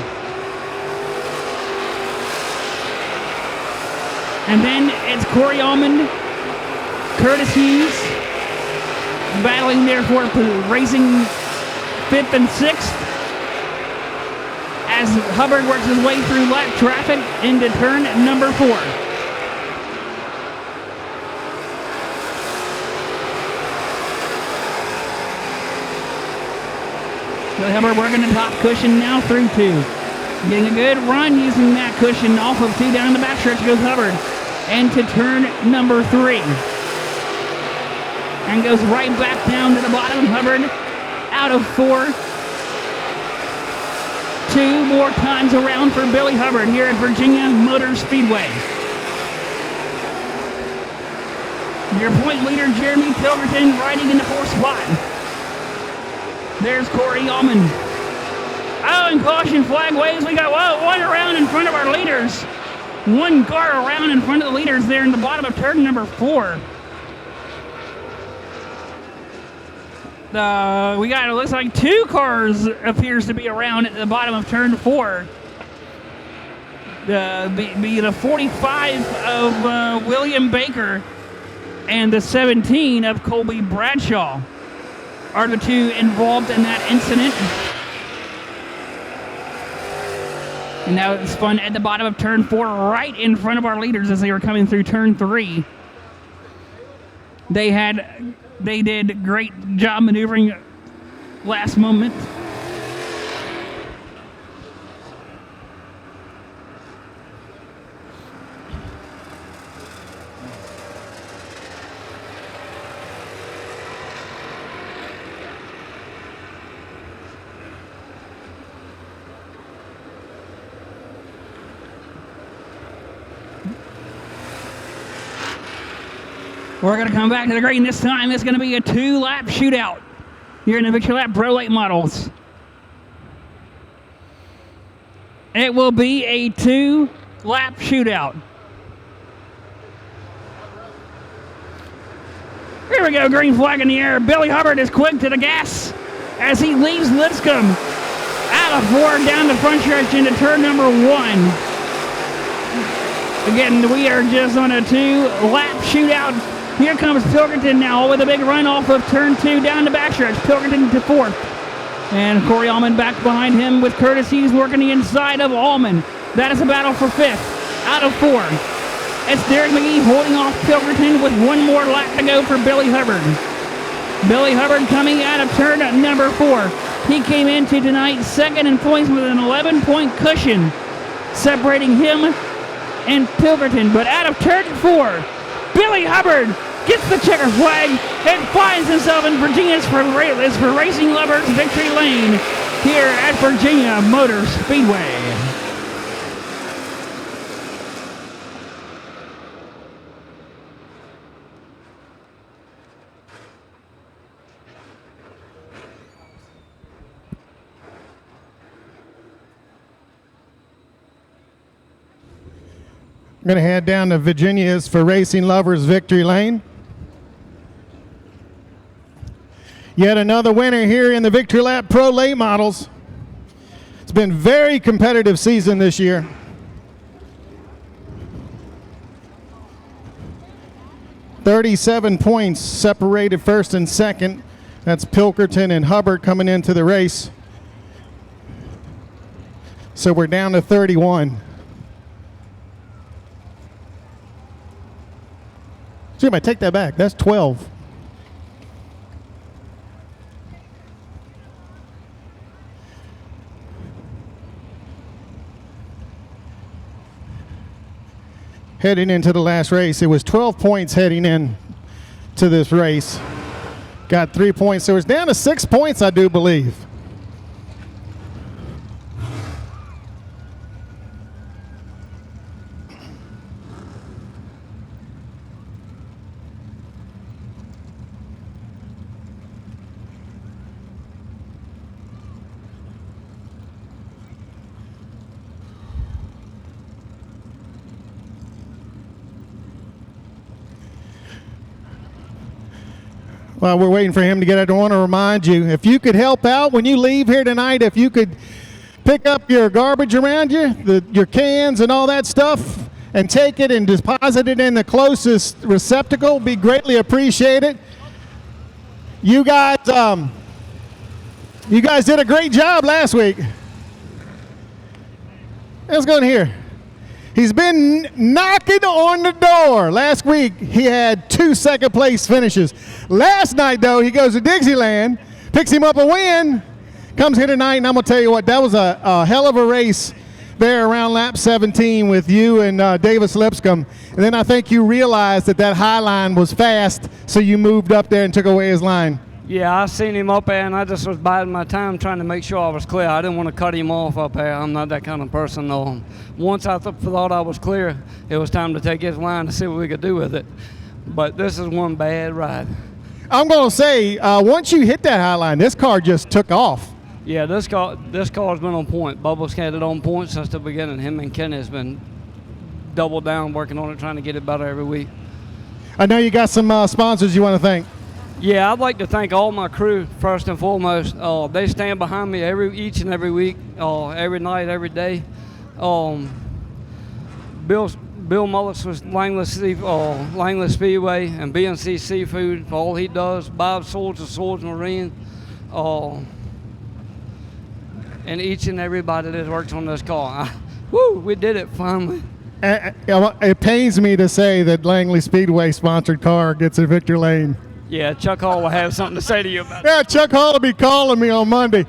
And then it's Corey Almond, Curtis Hughes, battling there for racing 5th and 6th as Hubbard works his way through lap traffic into turn number 4. Billy Hubbard working the top cushion now through 2. Getting a good run using that cushion off of 2 down the backstretch goes Hubbard. And to turn number 3. And goes right back down to the bottom. Hubbard out of 4. 2 more times around for Billy Hubbard here at Virginia Motor Speedway. Your point leader, Jeremy Pilkerton, riding in the 4th spot. There's Corey Allman. Oh, and caution flag waves. We got one around in front of our leaders. 1 car around in front of the leaders there in the bottom of turn number 4. We got, it looks like 2 cars appears to be around at the bottom of turn 4. Be the 45 of William Baker and the 17 of Colby Bradshaw are the 2 involved in that incident. And now it's spun at the bottom of turn 4, right in front of our leaders as they were coming through turn 3. They did a great job maneuvering last moment. We're going to come back to the green this time. It's going to be a 2-lap shootout here in the Victory Lap Pro Late Models. It will be a 2-lap shootout. Here we go, green flag in the air. Billy Hubbard is quick to the gas as he leaves Lipscomb out of 4 down the front stretch into turn number 1. Again, we are just on a 2-lap shootout. Here comes Pilkington now with a big run off of turn 2 down the backstretch. Pilkington to 4th. And Corey Allman back behind him with Curtis Hughes working the inside of Allman. That is a battle for 5th out of 4. It's Derek McGee holding off Pilkington with 1 more lap to go for Billy Hubbard. Billy Hubbard coming out of turn number 4. He came into tonight second in points with an 11-point cushion separating him and Pilkington. But out of turn 4, Billy Hubbard gets the checker flag and finds himself in Virginia's for Racing Lovers Victory Lane here at Virginia Motor Speedway. I'm going to head down to Virginia's for Racing Lovers Victory Lane. Yet another winner here in the Victory Lap Pro Late Models. It's been a very competitive season this year. "37 points separated first and second. That's Pilkington and Hubbard coming into the race. So we're down to 31. Jim, I take that back. That's 12. Heading into the last race, it was 12 points heading in to this race. Got 3 points, so it's down to 6 points, I do believe. While we're waiting for him to get out, I want to remind you, if you could help out when you leave here tonight, if you could pick up your garbage around you, your cans and all that stuff, and take it and deposit it in the closest receptacle, be greatly appreciated. You guys did a great job last week. Let's go in here. He's been knocking on the door. Last week, he had 2 second-place finishes. Last night, though, he goes to Dixieland, picks him up a win, comes here tonight, and I'm going to tell you what, that was a hell of a race there around lap 17 with you and Davis Lipscomb. And then I think you realized that high line was fast, so you moved up there and took away his line. Yeah, I seen him up there, and I just was biding my time trying to make sure I was clear. I didn't want to cut him off up there. I'm not that kind of person, though. Once I thought I was clear, it was time to take his line to see what we could do with it. But this is one bad ride. I'm going to say, once you hit that high line, this car just took off. Yeah, this car's been on point. Bubba's had it on point since the beginning. Him and Kenny has been double down working on it, trying to get it better every week. I know you got some sponsors you want to thank. Yeah, I'd like to thank all my crew first and foremost. They stand behind me each and every week, every night, every day. Bill Mullis with Langley Speedway and BNC Seafood for all he does. Bob Swords of Swords Marine, and each and everybody that works on this car. We did it finally. It pains me to say that Langley Speedway sponsored car gets a Victor Lane. Yeah, Chuck Hall will have something to say to you about that. Yeah, Chuck Hall will be calling me on Monday.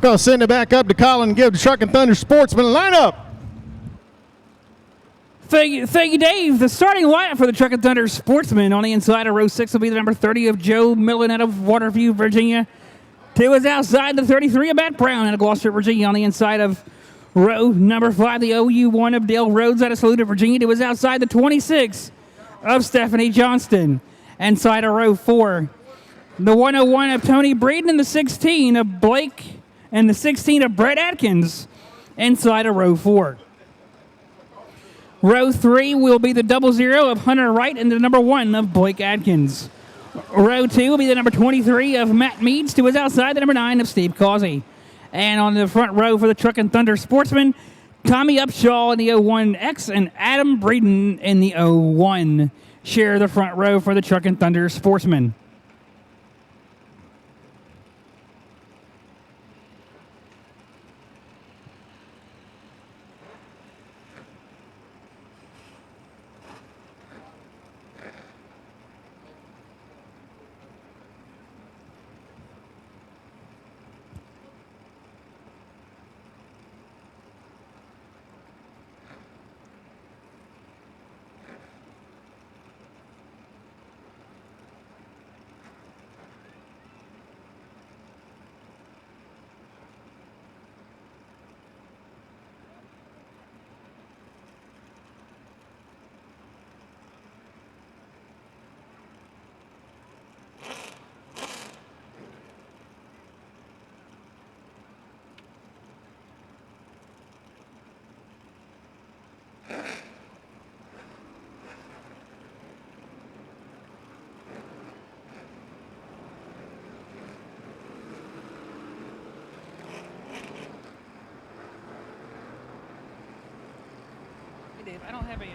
Going to send it back up to Colin and give the Truckin Thunder Sportsman a lineup. Thank you, Dave. The starting lineup for the Truckin Thunder Sportsman on the inside of row 6 will be the number 30 of Joe Millen out of Waterview, Virginia. 2 is outside the 33 of Matt Brown out of Gloucester, Virginia, on the inside of row number 5, the OU1 of Dale Rhodes out of Saluda, Virginia. 2 is outside the 26 of Stephanie Johnston. Inside of row 4, the 101 of Tony Breeden and the 16 of Blake and the 16 of Brett Atkins inside of row 4. Row 3 will be the 00 of Hunter Wright and the number 1 of Blake Atkins. Row 2 will be the number 23 of Matt Meads, 2 is outside the number 9 of Steve Causey. And on the front row for the Truckin Thunder Sportsman, Tommy Upshaw in the 01X and Adam Breeden in the 01 share the front row for the Truckin Thunder Sportsman. I don't have a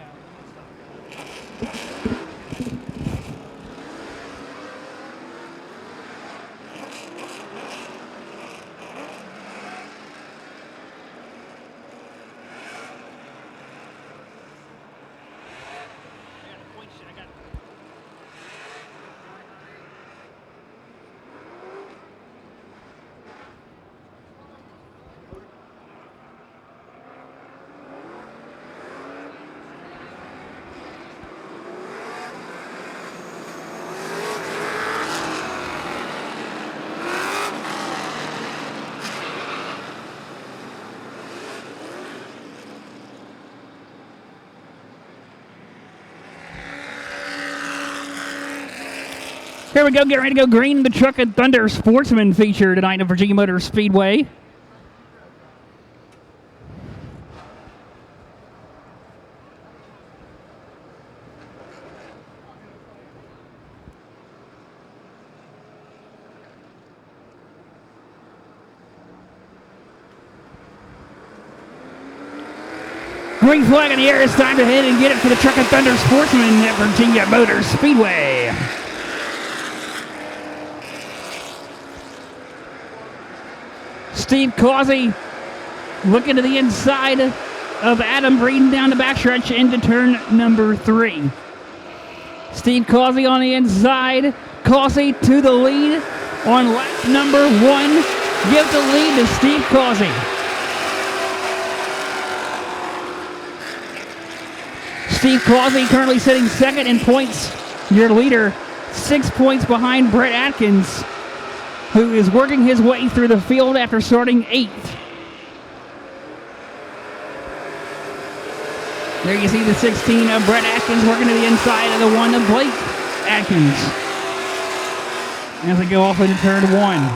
Here we go, get ready to go green. The Truckin Thunder Sportsman feature tonight at Virginia Motor Speedway. Green flag in the air. It's time to head and get it for the Truckin Thunder Sportsman at Virginia Motor Speedway. Steve Causey looking to the inside of Adam Breeden down the backstretch into turn number 3. Steve Causey on the inside. Causey to the lead on lap number 1. Give the lead to Steve Causey. Steve Causey currently sitting second in points. Your leader, 6 points behind Brett Atkins, who is working his way through the field after starting 8th. There you see the 16 of Brett Atkins working to the inside of the 1 of Blake Atkins as they go off into turn 1.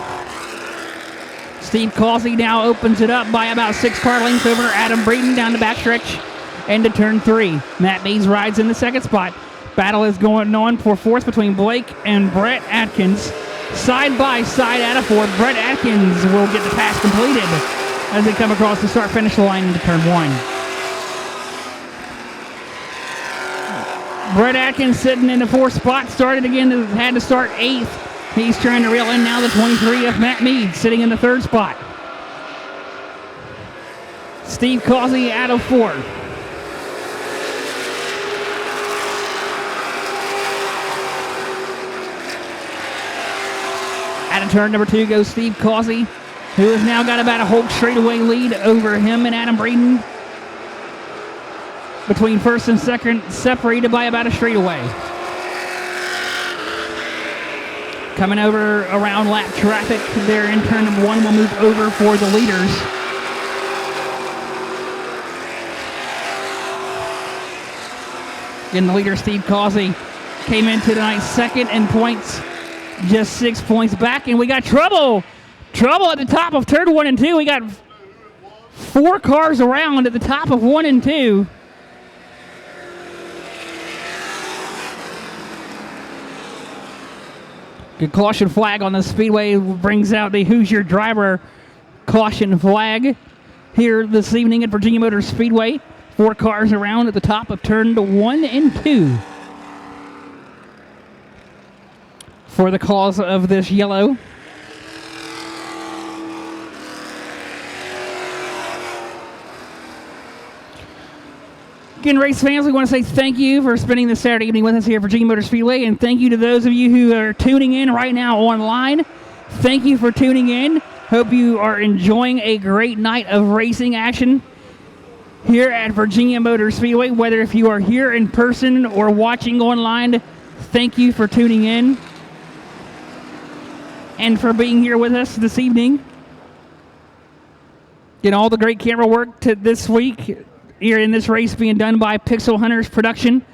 Steve Causey now opens it up by about 6 car lengths over Adam Breeden down the backstretch into turn 3. Matt Meads rides in the second spot. Battle is going on for 4th between Blake and Brett Atkins. Side by side out of 4, Brett Atkins will get the pass completed as they come across the start-finish line into turn 1. Brett Atkins sitting in the 4th spot, started again, had to start 8th. He's trying to reel in now the 23 of Matt Meads, sitting in the 3rd spot. Steve Causey out of 4. Out of turn number 2 goes Steve Causey, who has now got about a whole straightaway lead over him and Adam Breeden. Between first and second, separated by about a straightaway. Coming over around lap traffic there in turn number 1. We'll move over for the leaders. Again, the leader, Steve Causey, came into tonight's second in points, just 6 points back. And we got trouble. Trouble at the top of turn 1 and 2. We got 4 cars around at the top of 1 and 2. Good caution flag on the speedway brings out the Hoosier driver caution flag here this evening at Virginia Motor Speedway. 4 cars around at the top of turn 1 and 2. For the cause of this yellow. Again, race fans, we want to say thank you for spending this Saturday evening with us here at Virginia Motor Speedway, and thank you to those of you who are tuning in right now online. Thank you for tuning in. Hope you are enjoying a great night of racing action here at Virginia Motor Speedway. Whether if you are here in person or watching online, thank you for tuning in and for being here with us this evening. Get all the great camera work this week here in this race being done by Pixel Hunters Production,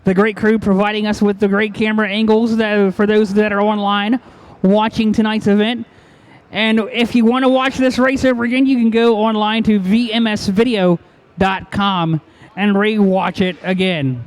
the great crew providing us with the great camera angles for those that are online watching tonight's event. And if you want to watch this race over again, you can go online to vmsvideo.com and re-watch it again.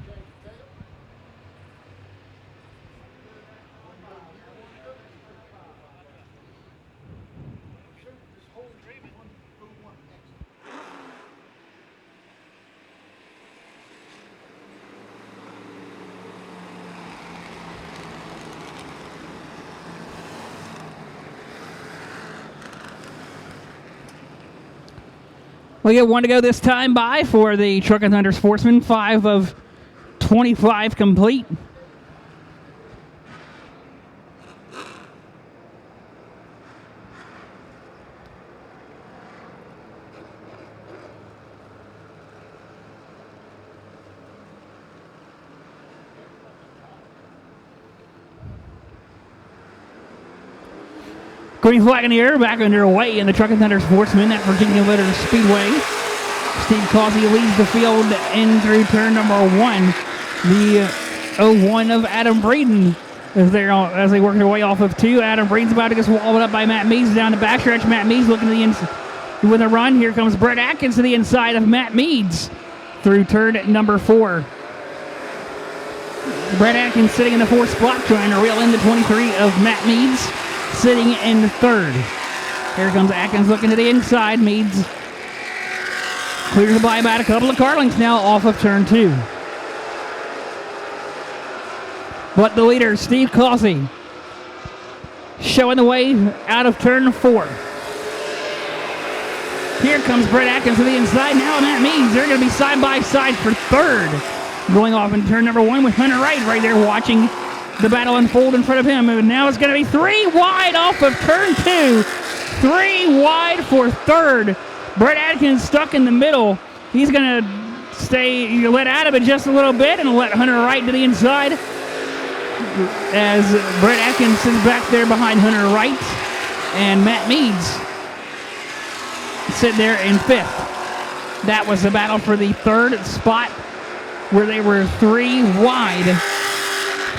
We get 1 to go this time by for the Truckin Thunder Sportsman. 5 of 25 complete. Green flag in the air, back underway in the Truckin Thunder Sportsman at Virginia Motor Speedway. Steve Causey leads the field in through turn number 1. The 01 of Adam Braden as they work their way off of 2. Adam Braden's about to get swallowed up by Matt Meads down the backstretch. Matt Meads looking to the inside with a run. Here comes Brett Atkins to the inside of Matt Meads through turn number 4. Brett Atkins sitting in the 4th spot, trying to reel in the 23 of Matt Meads, sitting in 3rd. Here comes Atkins looking to the inside. Meads clears by about a couple of car lengths now off of turn 2. But the leader, Steve Causey, showing the way out of turn 4. Here comes Brett Atkins to the inside. Now Matt Meads, they're going to be side by side for 3rd. Going off in turn number 1 with Hunter Wright right there watching the battle unfold in front of him. And now it's going to be 3 wide off of turn 2. 3 wide for 3rd. Brett Atkins stuck in the middle. He's going to let out of it just a little bit and let Hunter Wright to the inside as Brett Atkins sits back there behind Hunter Wright, and Matt Meads sitting there in 5th. That was the battle for the 3rd spot where they were 3 wide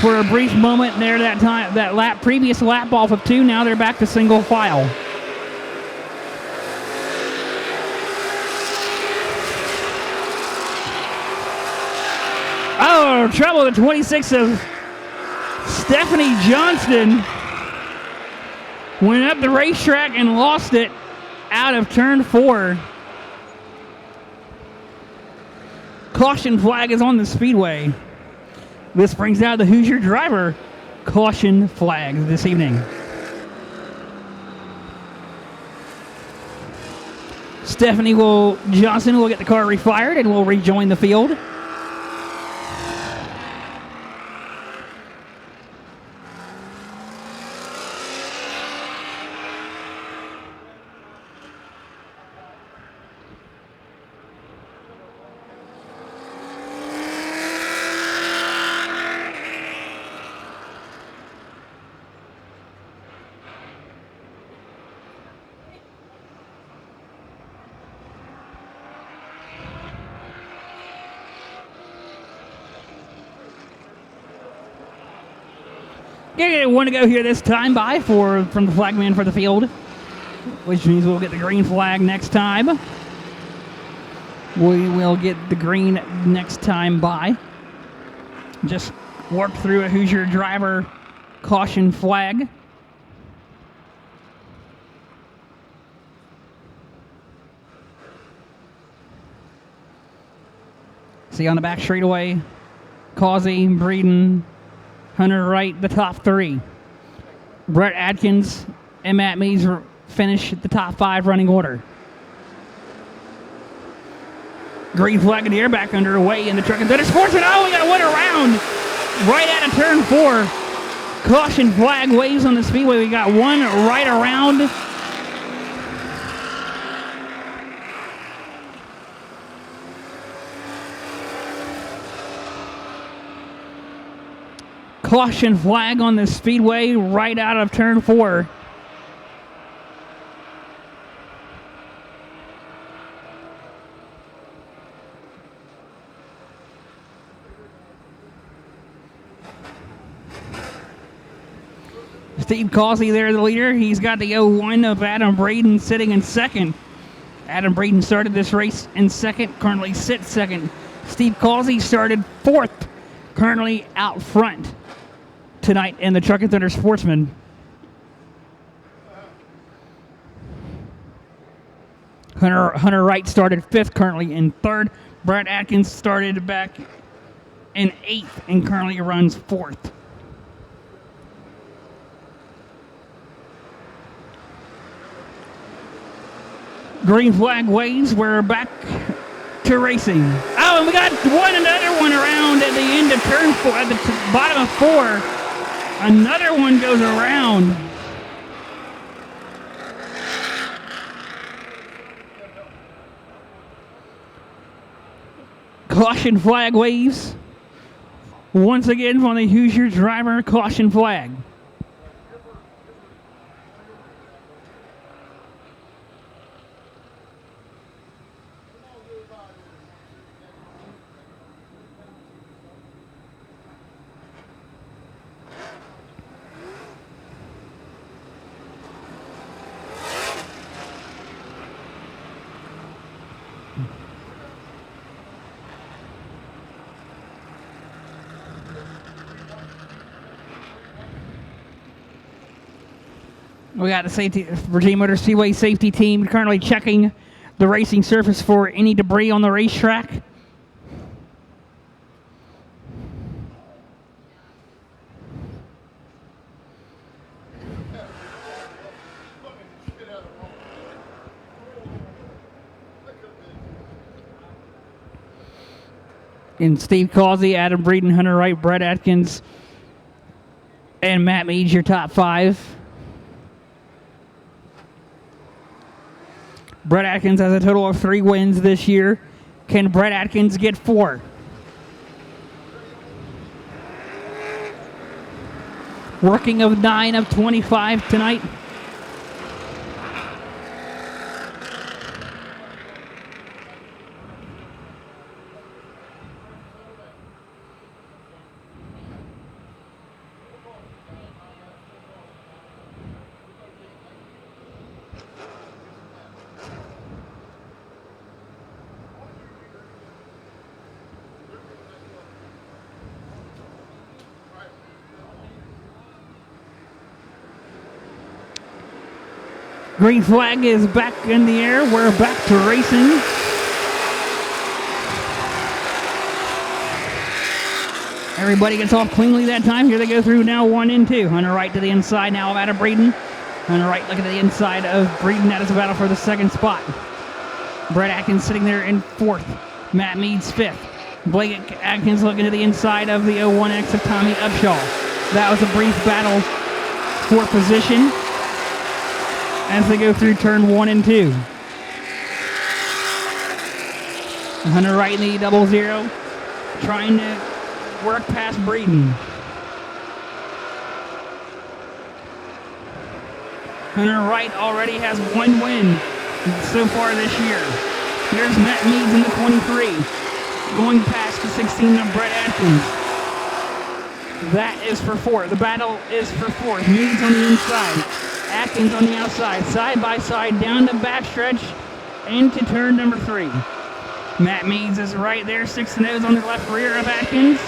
for a brief moment there that time. That previous lap off of 2, now they're back to single file. Oh, trouble, the 26 of Stephanie Johnston went up the racetrack and lost it out of turn 4. Caution flag is on the speedway. This brings out the Hoosier driver caution flag this evening. Stephanie Johnson will get the car refired and will rejoin the field. Get one to go here this time by from the flagman for the field, which means we'll get the green flag next time. We will get the green next time by. Just work through a Hoosier driver caution flag. See on the back straightaway, Causey, Breeden, Hunter Wright, the top three. Brett Atkins and Matt Mees finish the top 5 running order. Green flag in the air, back underway in the Truckin Thunder Sportsman. Oh, we got one around right out of turn 4. Caution flag waves on the Speedway. We got one right around. Caution flag on the Speedway right out of turn 4. Steve Causey there, the leader. He's got the 0-1 of Adam Breeden sitting in second. Adam Breeden started this race in second, currently sits second. Steve Causey started 4th, currently out front tonight in the Truckin Thunder Sportsman. Hunter Wright started 5th, currently in 3rd. Brett Atkins started back in 8th and currently runs 4th. Green flag waves. We're back to racing. Oh, and we got another one around at the end of turn 4, at the bottom of 4. Another one goes around. Caution flag waves. Once again from the Hoosier driver, caution flag. We got the Virginia Motor Speedway safety team currently checking the racing surface for any debris on the racetrack. And Steve Causey, Adam Breeden, Hunter Wright, Brett Atkins, and Matt Meads, your top 5. Brett Atkins has a total of 3 wins this year. Can Brett Atkins get 4? Working of 9 of 25 tonight. Green flag is back in the air. We're back to racing. Everybody gets off cleanly that time. Here they go through now 1 and 2. Hunter Wright to the inside now of Adam Breeden. Hunter Wright looking at the inside of Breeden. That is a battle for the 2nd spot. Brett Atkins sitting there in 4th. Matt Meads 5th. Blake Atkins looking to the inside of the 01X of Tommy Upshaw. That was a brief battle for position as they go through turn 1 and 2. Hunter Wright in the 00, trying to work past Breeden. Hunter Wright already has 1 win so far this year. Here's Matt Meads in the 23, going past the 16 of Brett Atkins. That is for fourth. The battle is for fourth. Meads on the inside. Atkins on the outside. Side by side down the backstretch into turn number 3. Matt Meads is right there, 6 nose on the left rear of Atkins.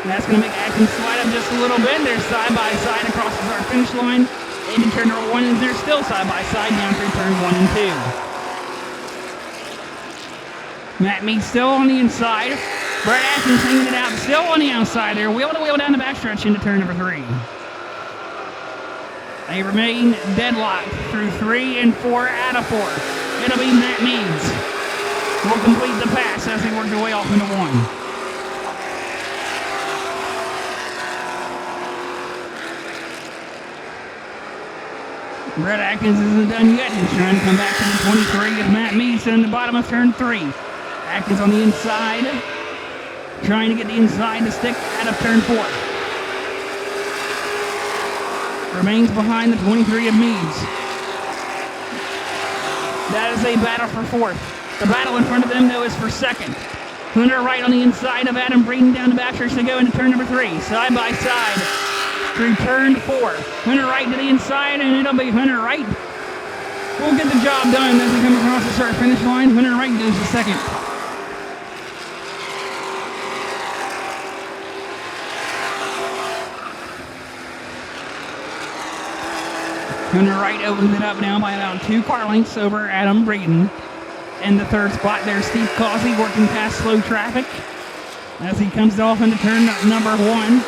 That's going to make Atkins slide up just a little bit. They're side by side across the start finish line. Into turn number 1, and they're still side by side down through turn 1 and 2. Matt Meads still on the inside. Brett Atkins hanging it out, still on the outside. They're wheel to wheel down the backstretch into turn number 3. They remain deadlocked through 3 and 4 out of 4. It'll be Matt Meads will complete the pass as they work their way off into 1. Brett Atkins isn't done yet. He's trying to come back to the 23 of Matt Meads in the bottom of turn 3. Atkins on the inside, trying to get the inside to stick out of turn 4. Remains behind the 23 of Meads. That is a battle for fourth. The battle in front of them, though, is for second. Hunter Wright on the inside of Adam Breeden down the backstretch to go into turn number 3. Side by side through turn 4. Hunter Wright to the inside, and it'll be Hunter Wright. We'll get the job done as we come across the start finish line. Hunter Wright goes to second. Hunter Wright opens it up now by about 2 car lengths over Adam Breeden. In the third spot, there's Steve Causey working past slow traffic as he comes off into turn number 1.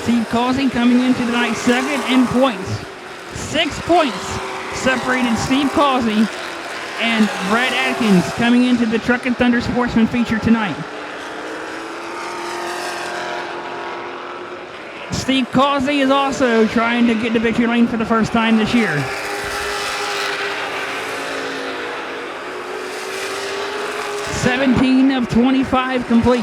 Steve Causey coming into the night second in points. 6 points separated Steve Causey and Brett Atkins coming into the Truckin Thunder Sportsman feature tonight. Steve Causey is also trying to get to victory lane for the first time this year. (17 of 25 complete.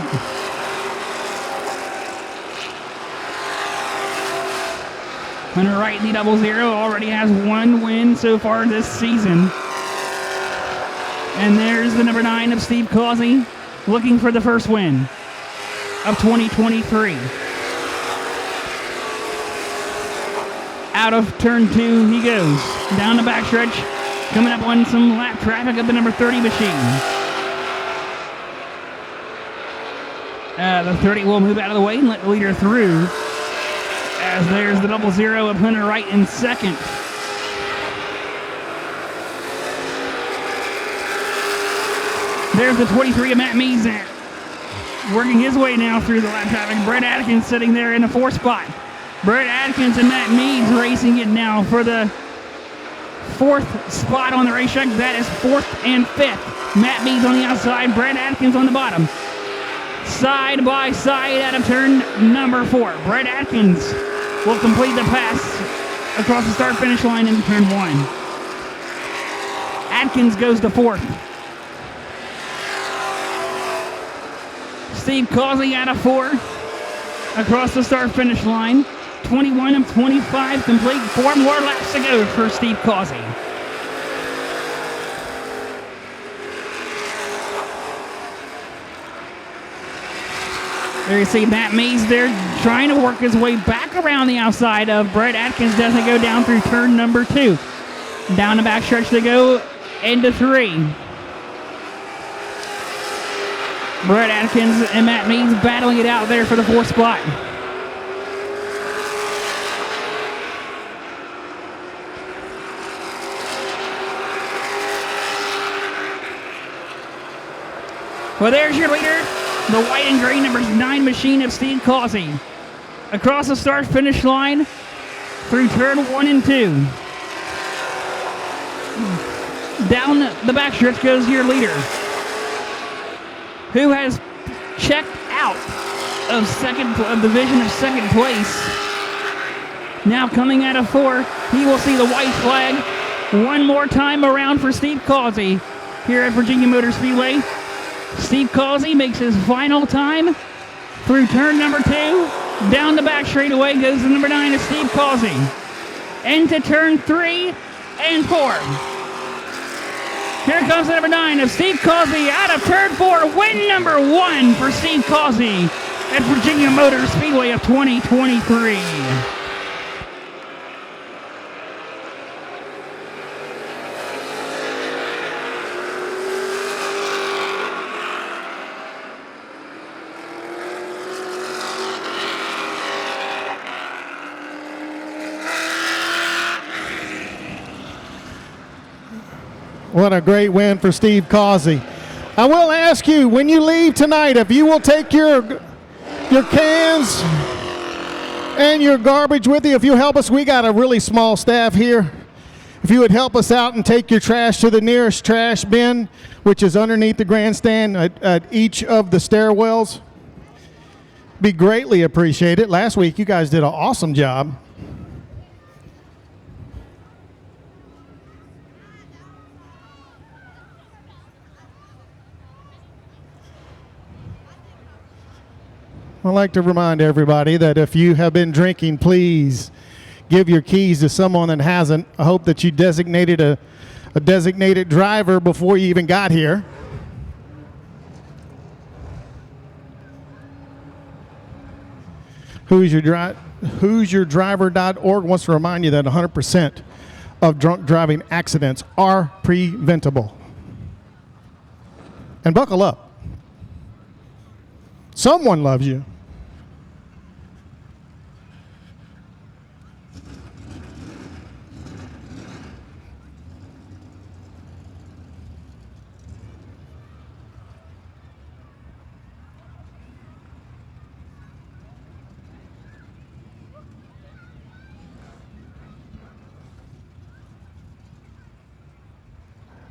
Hunter Wright in the 00 already has 1 win so far this season. And there's the number 9 of Steve Causey looking for the first win of 2023. Out of turn 2 he goes. Down the backstretch, coming up on some lap traffic of the number 30 machine. The 30 will move out of the way and let the leader through. As there's the 00 of Hunter Wright in second. There's the 23 of Matt Meads working his way now through the lap traffic. Brett Atkins sitting there in the 4th spot. Brett Atkins and Matt Meads racing it now for the 4th spot on the racetrack. That is 4th and 5th. Matt Meads on the outside, Brett Atkins on the bottom. Side by side out of turn number 4. Brett Atkins will complete the pass across the start finish line in turn 1. Atkins goes to 4th. Steve Causey out of 4 across the start finish line. 21 of 25 complete. 4 more laps to go for Steve Causey. There you see Matt Meads there trying to work his way back around the outside of Brett Atkins. Doesn't go down through turn number 2. Down the backstretch they go into 3. Brett Atkins and Matt Meads battling it out there for the 4th spot. Well, there's your leader, the white and gray number 9 machine of Steve Causey. Across the start finish line through turn 1 and 2. Down the backstretch goes your leader, who has checked out of the division of second place. Now coming out of 4, he will see the white flag one more time around for Steve Causey here at Virginia Motor Speedway. Steve Causey makes his final time through turn number 2. Down the back straightaway goes the number 9 of Steve Causey. Into turn 3 and 4. Here comes the number 9 of Steve Causey out of turn 4. Win number 1 for Steve Causey at Virginia Motor Speedway of 2023. What a great win for Steve Causey. I will ask you, when you leave tonight, if you will take your cans and your garbage with you, if you help us, we got a really small staff here. If you would help us out and take your trash to the nearest trash bin, which is underneath the grandstand at each of the stairwells, be greatly appreciated. Last week, you guys did an awesome job. I'd like to remind everybody that if you have been drinking, please give your keys to someone that hasn't. I hope that you designated a designated driver before you even got here. Who'sYourDriver.org wants to remind you that 100% of drunk driving accidents are preventable. And buckle up. Someone loves you.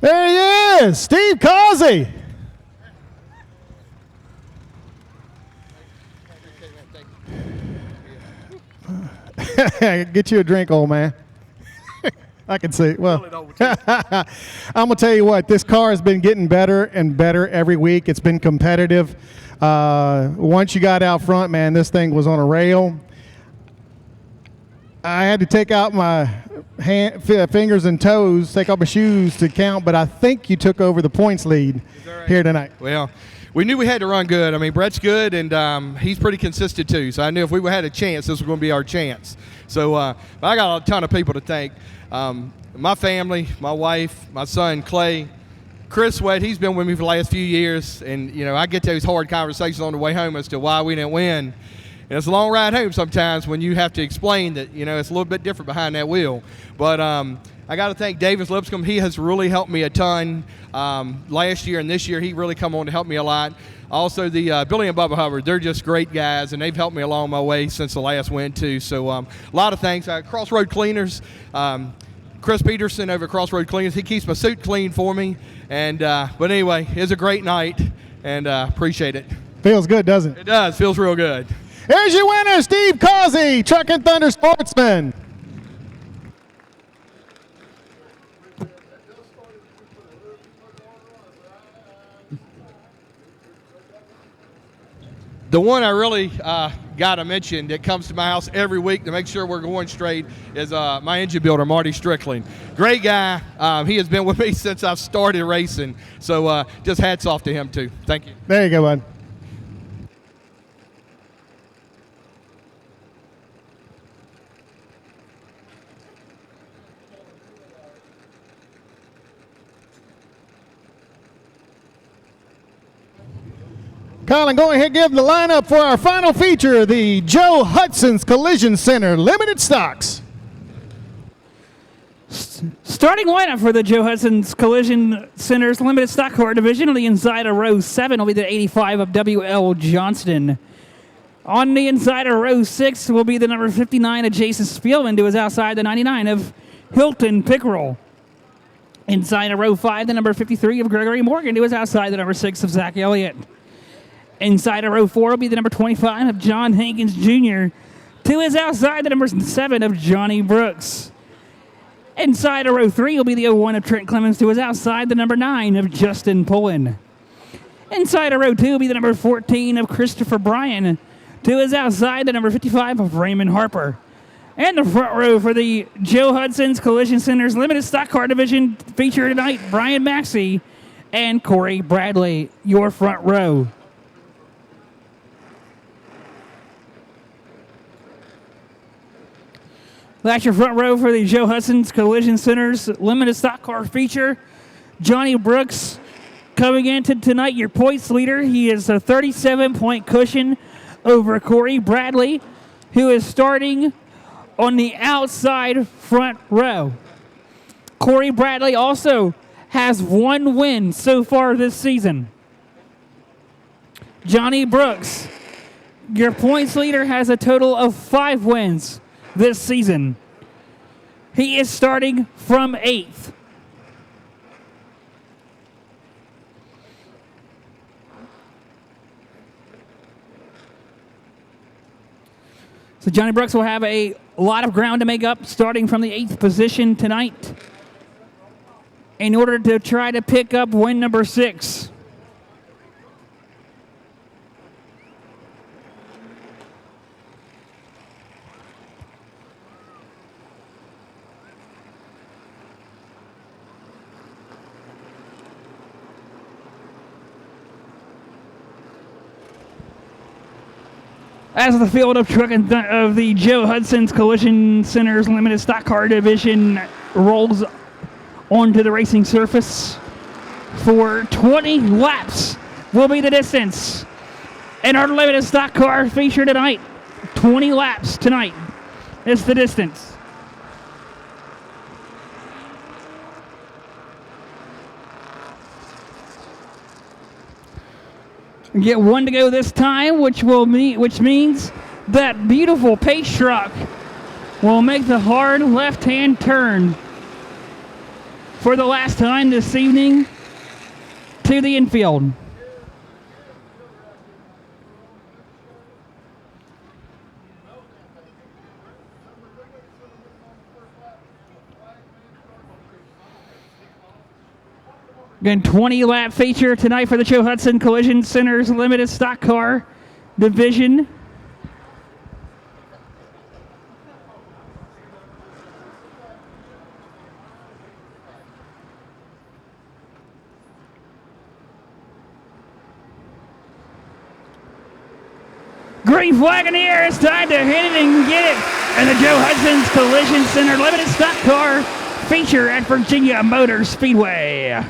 There he is, Steve Causey. Get you a drink, old man. I can see. Well, I'm going to tell you what, this car has been getting better and better every week. It's been competitive. Once you got out front, man, this thing was on a rail. I had to take out my fingers and toes, take off my shoes to count, but I think you took over the points lead here tonight. Well, we knew we had to run good. I mean, Brett's good, and he's pretty consistent too. So I knew if we had a chance, this was going to be our chance. So I got a ton of people to thank. My family, my wife, my son, Clay, Chris Sweat, he's been with me for the last few years. And, you know, I get those hard conversations on the way home as to why we didn't win. And it's a long ride home sometimes when you have to explain that, you know, it's a little bit different behind that wheel. But I got to thank Davis Lipscomb. He has really helped me a ton last year, and this year he really come on to help me a lot. Also, the Billy and Bubba Hubbard, they're just great guys, and they've helped me along my way since the last win, too. So a lot of thanks. Crossroad Cleaners, Chris Peterson over at Crossroad Cleaners, he keeps my suit clean for me. And but anyway, it's a great night, and appreciate it. Feels good, doesn't it? It does. Feels real good. Here's your winner, Steve Causey, Truckin Thunder Sportsman. The one I really got to mention that comes to my house every week to make sure we're going straight is my engine builder, Marty Strickland. Great guy. He has been with me since I started racing. So just hats off to him, too. Thank you. There you go, bud. Colin, go ahead and give the lineup for our final feature, the Joe Hudson's Collision Center Limited Stocks. Starting lineup for the Joe Hudson's Collision Center's Limited Stock Car Division. On the inside of row 7 will be the 85 of W.L. Johnston. On the inside of row 6 will be the number 59 of Jason Spielman, who is outside the 99 of Hilton Pickerel. Inside of row 5, the number 53 of Gregory Morgan, who is outside the number 6 of Zach Elliott. Inside of row 4 will be the number 25 of John Hankins Jr. 2 is outside the number 7 of Johnny Brooks. Inside of row 3 will be the 01 of Trent Clemens, 2 is outside the number 9 of Justin Pullen. Inside of row 2 will be the number 14 of Christopher Bryan, 2 is outside the number 55 of Raymond Harper. And the front row for the Joe Hudson's Collision Center's Limited Stock Car Division feature tonight, Brian Maxey and Corey Bradley, your front row. That's your front row for the Joe Hudson's Collision Center's limited stock car feature. Johnny Brooks coming into tonight, your points leader. He is a 37-point cushion over Corey Bradley, who is starting on the outside front row. Corey Bradley also has 1 win so far this season. Johnny Brooks, your points leader, has a total of 5 wins this season. He is starting from 8th. So Johnny Brooks will have a lot of ground to make up starting from the 8th position tonight in order to try to pick up win number 6. As the field of of the Joe Hudson's Collision Center's limited stock car division rolls onto the racing surface for 20 laps will be the distance. And our limited stock car feature tonight, 20 laps tonight is the distance. Get 1 to go this time, which means that beautiful pace truck will make the hard left-hand turn for the last time this evening to the infield. Again, 20-lap feature tonight for the Joe Hudson Collision Center's limited stock car division. Green flag in the air. It's time to hit it and get it. And the Joe Hudson's Collision Center limited stock car feature at Virginia Motor Speedway.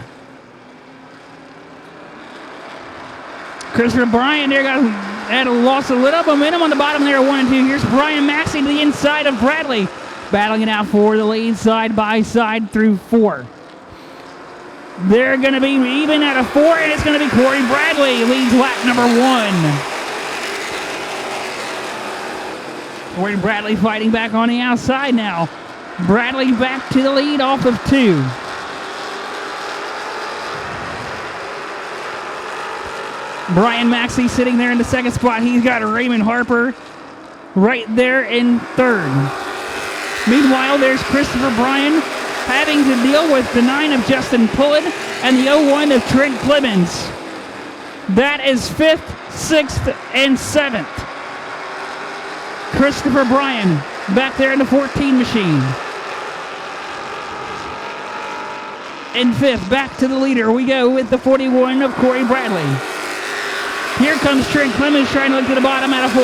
Christopher Bryan there had lost a little momentum on the bottom there, 1 and 2. Here's Brian Maxey to the inside of Bradley, battling it out for the lead side by side through 4. They're going to be even at a 4, and it's going to be Corey Bradley leads lap number 1. Corey Bradley fighting back on the outside now. Bradley back to the lead off of 2. Brian Maxey sitting there in the second spot. He's got Raymond Harper right there in 3rd. Meanwhile, there's Christopher Bryan having to deal with the 9 of Justin Pullen and the 01 of Trent Clemens. That is 5th, 6th, and 7th. Christopher Bryan back there in the 14 machine. In 5th, back to the leader we go with the 41 of Corey Bradley. Here comes Trent Clemens trying to look to the bottom out of 4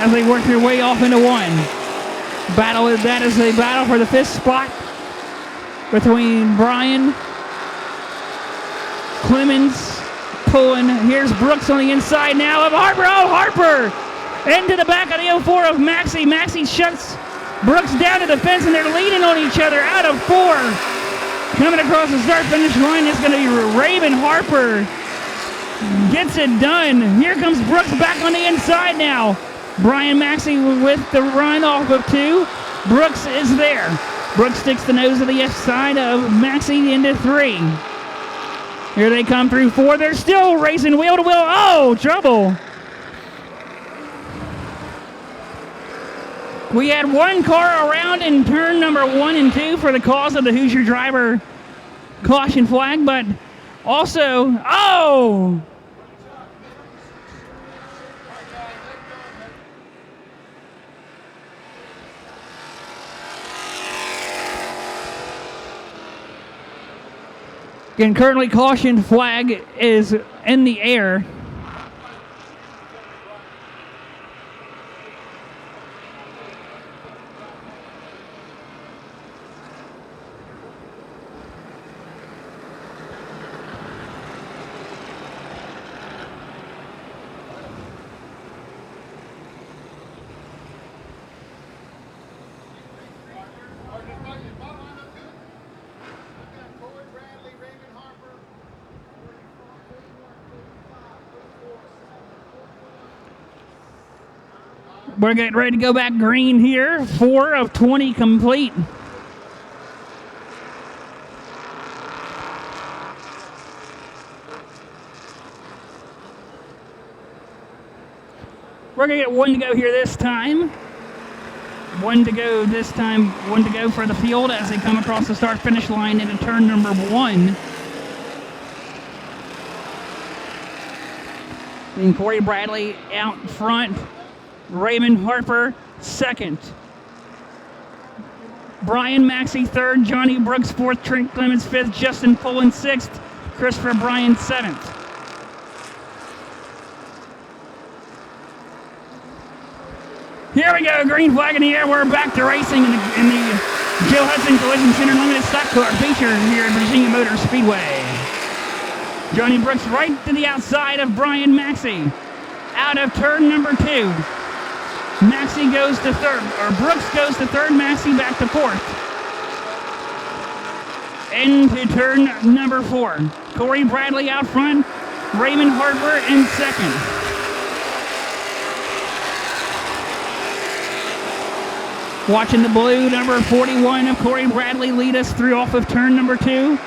as they work their way off into 1. That is a battle for the 5th spot between Bryan, Clemens, Pullen. Here's Brooks on the inside now of Harper. Oh, Harper! Into the back of the 04 of Maxey. Maxey shuts Brooks down to the fence, and they're leading on each other out of 4. Coming across the start-finish line is going to be Raymond Harper. Gets it done. Here comes Brooks back on the inside now. Brian Maxey with the run off of 2. Brooks is there. Brooks sticks the nose of the left side of Maxey into 3. Here they come through 4. They're still racing wheel to wheel. Oh, trouble. We had 1 car around in turn number 1 and 2 for the cause of the Hoosier driver caution flag, but also, oh! Again, currently caution flag is in the air. We're getting ready to go back green here. 4 of 20 complete. We're going to get 1 to go here this time. 1 to go this time. 1 to go for the field as they come across the start-finish line into turn number 1. And Corey Bradley out front. Raymond Harper second. Brian Maxey third. Johnny Brooks fourth. Trent Clemens fifth. Justin Pullen sixth. Christopher Bryan seventh. Here we go, green flag in the air. We're back to racing in the Joe Hudson Collision Center Limited Stock Car feature here at Virginia Motor Speedway. Johnny Brooks right to the outside of Brian Maxey. Out of turn number 2. Maxey goes to third, or Brooks goes to third, Maxey back to fourth. Into turn number 4. Corey Bradley out front, Raymond Harper in second. Watching the blue, number 41 of Corey Bradley lead us through off of turn number 2,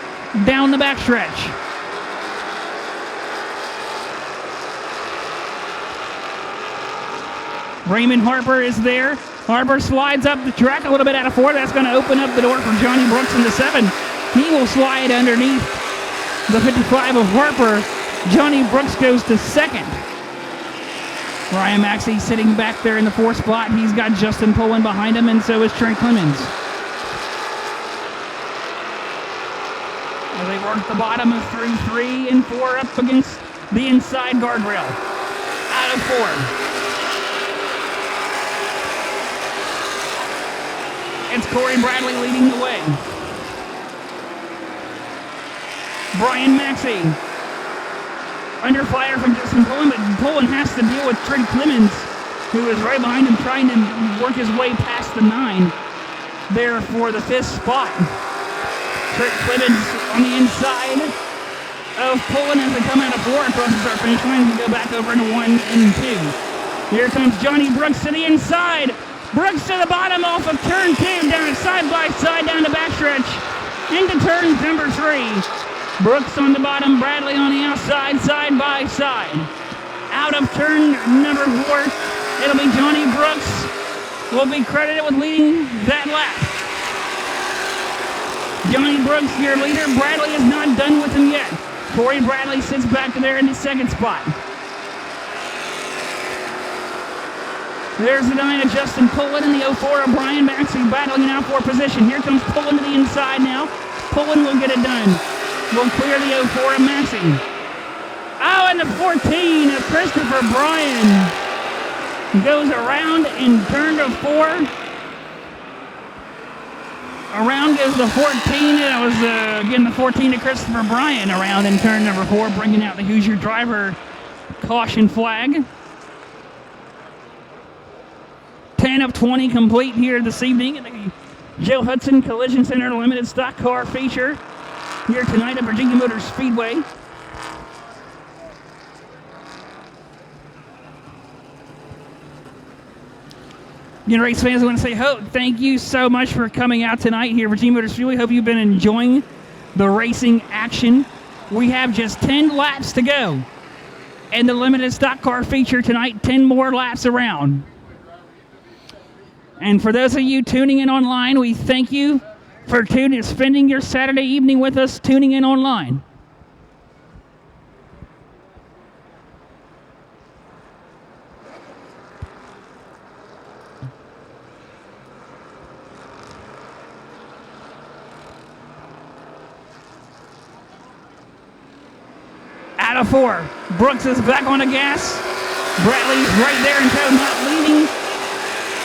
down the backstretch. Raymond Harper is there. Harper slides up the track a little bit out of 4. That's going to open up the door for Johnny Brooks in the 7. He will slide underneath the 55 of Harper. Johnny Brooks goes to second. Brian Maxey sitting back there in the 4th spot. He's got Justin Pullen behind him, and so is Trent Clemens. As they work the bottom of through 3 and 4 up against the inside guardrail. Out of 4. It's Corey Bradley leading the way. Brian Maxey under fire from Justin Pullen, but Pullen has to deal with Trent Clemens, who is right behind him trying to work his way past the 9 there for the 5th spot. Trent Clemens on the inside of Pullen as they come out of 4 across the start finish line and go back over into 1 and 2. Here comes Johnny Brooks to the inside. Brooks to the bottom off of turn 2, down side by side down the backstretch into turn number 3. Brooks on the bottom, Bradley on the outside, side by side. Out of turn number 4, it'll be Johnny Brooks will be credited with leading that lap. Johnny Brooks, your leader. Bradley is not done with him yet. Corey Bradley sits back there in the 2nd spot. There's the 9 of Justin Pullen and the 04 of Brian Maxey battling in out 4 position. Here comes Pullen to the inside now. Pullen will get it done. Will clear the 04 of Maxey. Oh, and the 14 of Christopher Bryan goes around in turn to 4. Around goes the 14. That was, again, the 14 of Christopher Bryan around in turn number 4, bringing out the Hoosier driver caution flag. 10 of 20 complete here this evening at the Joe Hudson Collision Center Limited Stock Car feature here tonight at Virginia Motor Speedway. Again, race fans, I want to say thank you so much for coming out tonight here at Virginia Motor Speedway. Hope you've been enjoying the racing action. We have just 10 laps to go in the limited stock car feature tonight, 10 more laps around. And for those of you tuning in online, we thank you for spending your Saturday evening with us, tuning in online. Out of 4, Brooks is back on the gas. Bradley's right there in tow, not leaving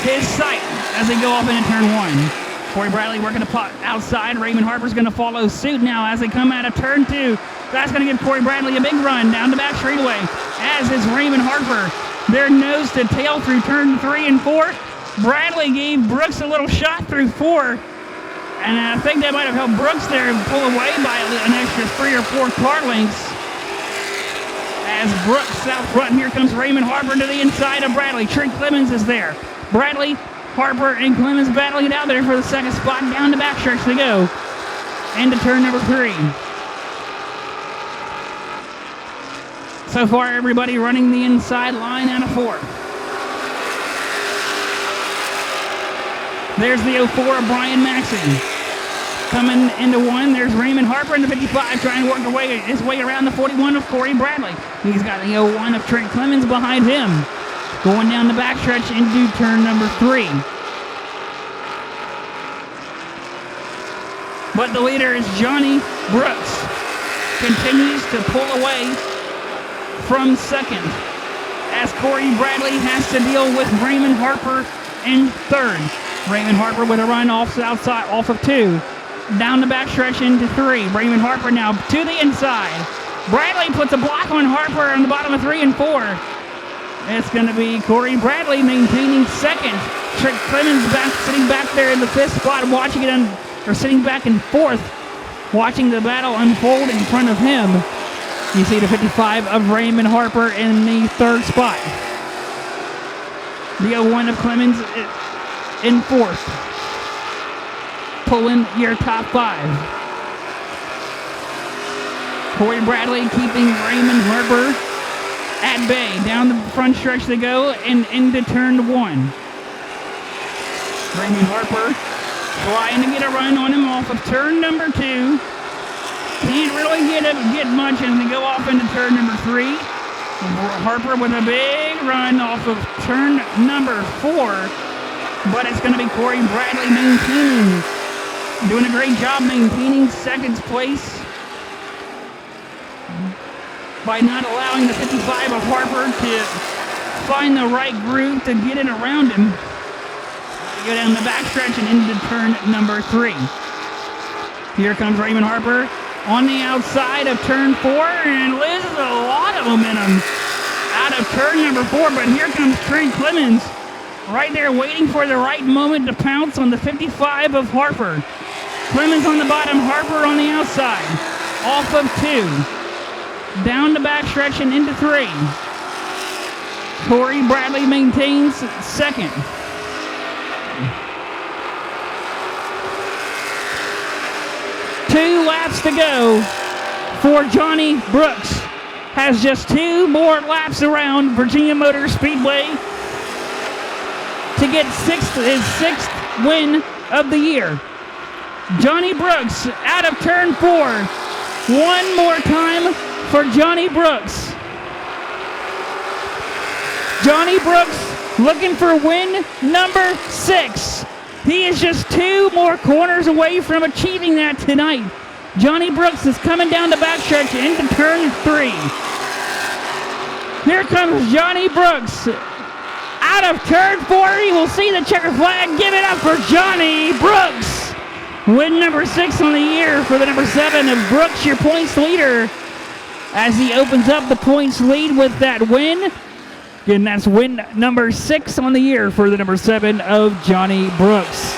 his sight as they go off into turn 1. Corey Bradley working the pot outside. Raymond Harper's going to follow suit now as they come out of turn 2. That's going to give Corey Bradley a big run down the back straightaway, as is Raymond Harper. Their nose to tail through turn 3 and 4. Bradley gave Brooks a little shot through 4, and I think that might have helped Brooks there pull away by an extra 3 or 4 car lengths, as as Brooks out front. Here comes Raymond Harper to the inside of Bradley. Trent Clemens is there. Bradley, Harper, and Clemens battling it out there for the second spot. Down the backstretch they go. Into turn number 3. So far, everybody running the inside line out of 4. There's the 04 of Brian Maxey. Coming into 1, there's Raymond Harper in the 55 trying to work his way around the 41 of Corey Bradley. He's got the 01 of Trent Clemens behind him. Going down the backstretch into turn number 3. But the leader is Johnny Brooks. Continues to pull away from second as Corey Bradley has to deal with Raymond Harper in third. Raymond Harper with a run off the outside, off of 2. Down the backstretch into 3. Raymond Harper now to the inside. Bradley puts a block on Harper on the bottom of 3 and 4. It's going to be Corey Bradley maintaining second. Trent Clemens sitting back there in the 5th spot, watching it sitting back in 4th, watching the battle unfold in front of him. You see the 55 of Raymond Harper in the 3rd spot. The 01 of Clemens in 4th. Pulling your top 5. Corey Bradley keeping Raymond Harper at bay. Down the front stretch they go and into turn 1. Raymond Harper trying to get a run on him off of turn number 2. Can't really get much as they go off into turn number 3. Harper with a big run off of turn number 4. But it's going to be Corey Bradley doing a great job maintaining second place by not allowing the 55 of Harper to find the right groove to get it around him. Go down the backstretch and into turn number 3. Here comes Raymond Harper on the outside of turn 4 and loses a lot of momentum out of turn number 4. But here comes Trent Clemens right there waiting for the right moment to pounce on the 55 of Harper. Clemens on the bottom, Harper on the outside. Off of 2. Down the backstretch and into 3. Corey Bradley maintains second. Two laps to go for Johnny Brooks. Has just 2 more laps around Virginia Motor Speedway to get his 6th win of the year. Johnny Brooks out of turn 4. One more time for Johnny Brooks. Johnny Brooks looking for win number 6. He is just 2 more corners away from achieving that tonight. Johnny Brooks is coming down the backstretch into turn 3. Here comes Johnny Brooks. Out of turn 4, he will see the checker flag. Give it up for Johnny Brooks. Win number 6 on the year for the number 7 of Brooks, your points leader, as he opens up the points lead with that win. And that's win number 6 on the year for the number 7 of Johnny Brooks.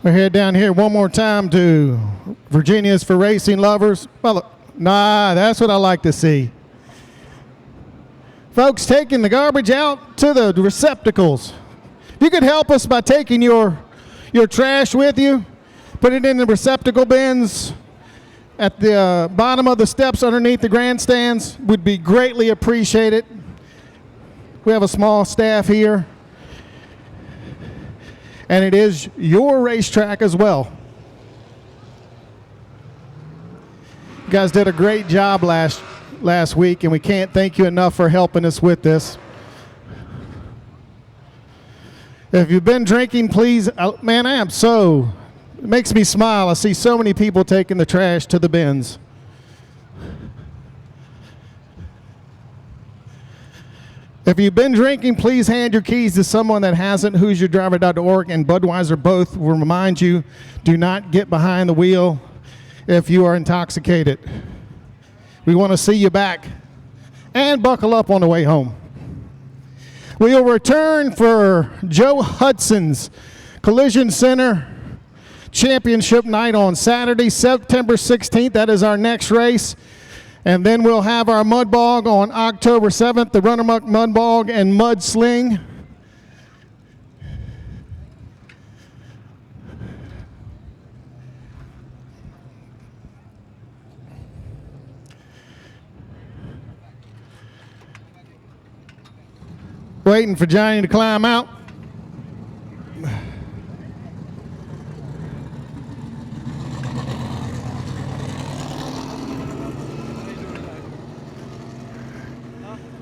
We'll head down here one more time to Virginia's for Racing Lovers. Well, nah, that's what I like to see. Folks taking the garbage out to the receptacles. If you could help us by taking your trash with you, put it in the receptacle bins at the bottom of the steps underneath the grandstands, would be greatly appreciated. We have a small staff here, and it is your racetrack as well. You guys did a great job last week, and we can't thank you enough for helping us with this. If you've been drinking, please, man, it makes me smile. I see so many people taking the trash to the bins. If you've been drinking, please hand your keys to someone that hasn't. HoosierDriver.org and Budweiser both will remind you, do not get behind the wheel if you are intoxicated. We want to see you back. And buckle up on the way home. We will return for Joe Hudson's Collision Center Championship night on Saturday, September 16th. That is our next race. And then we'll have our Mud Bog on October 7th, the Run Amok Mud Bog and Mud Sling. Waiting for Johnny to climb out.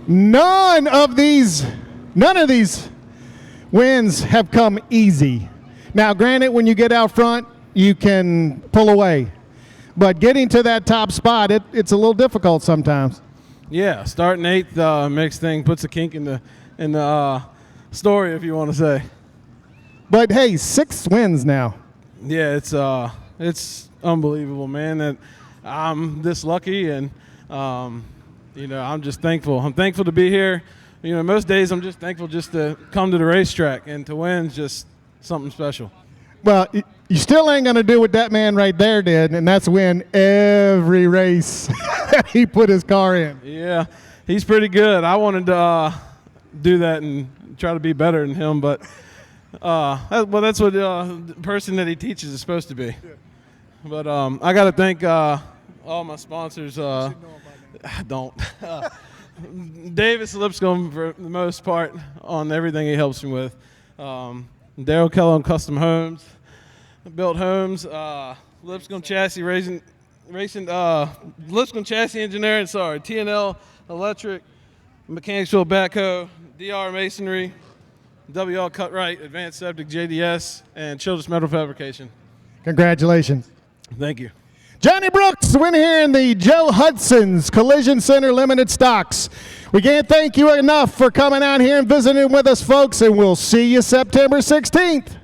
None of these wins have come easy. Now, granted, when you get out front, you can pull away. But getting to that top spot, it's a little difficult sometimes. Yeah, starting 8th mixed thing puts a kink in the story, if you want to say. But hey, 6 wins now. Yeah, it's unbelievable, man, that I'm this lucky, and I'm just thankful. I'm thankful to be here. Most days I'm just thankful just to come to the racetrack, and to win is just something special. Well, you still ain't going to do what that man right there did, and that's win every race that he put his car in. Yeah, he's pretty good. I wanted to do that and try to be better than him, but that's what the person that he teaches is supposed to be. But I got to thank all my sponsors. I don't. Davis Lipscomb for the most part on everything he helps me with. Daryl Keller on Custom Homes, Built Homes, Lipscomb Chassis Racing, Lipscomb Chassis Engineering, TNL Electric, Mechanicsville Backhoe, DR Masonry, WL Cutright, Advanced Septic JDS, and Children's Metal Fabrication. Congratulations. Thank you. Johnny Brooks win here in the Joe Hudson's Collision Center Limited Stocks. We can't thank you enough for coming out here and visiting with us, folks, and we'll see you September 16th.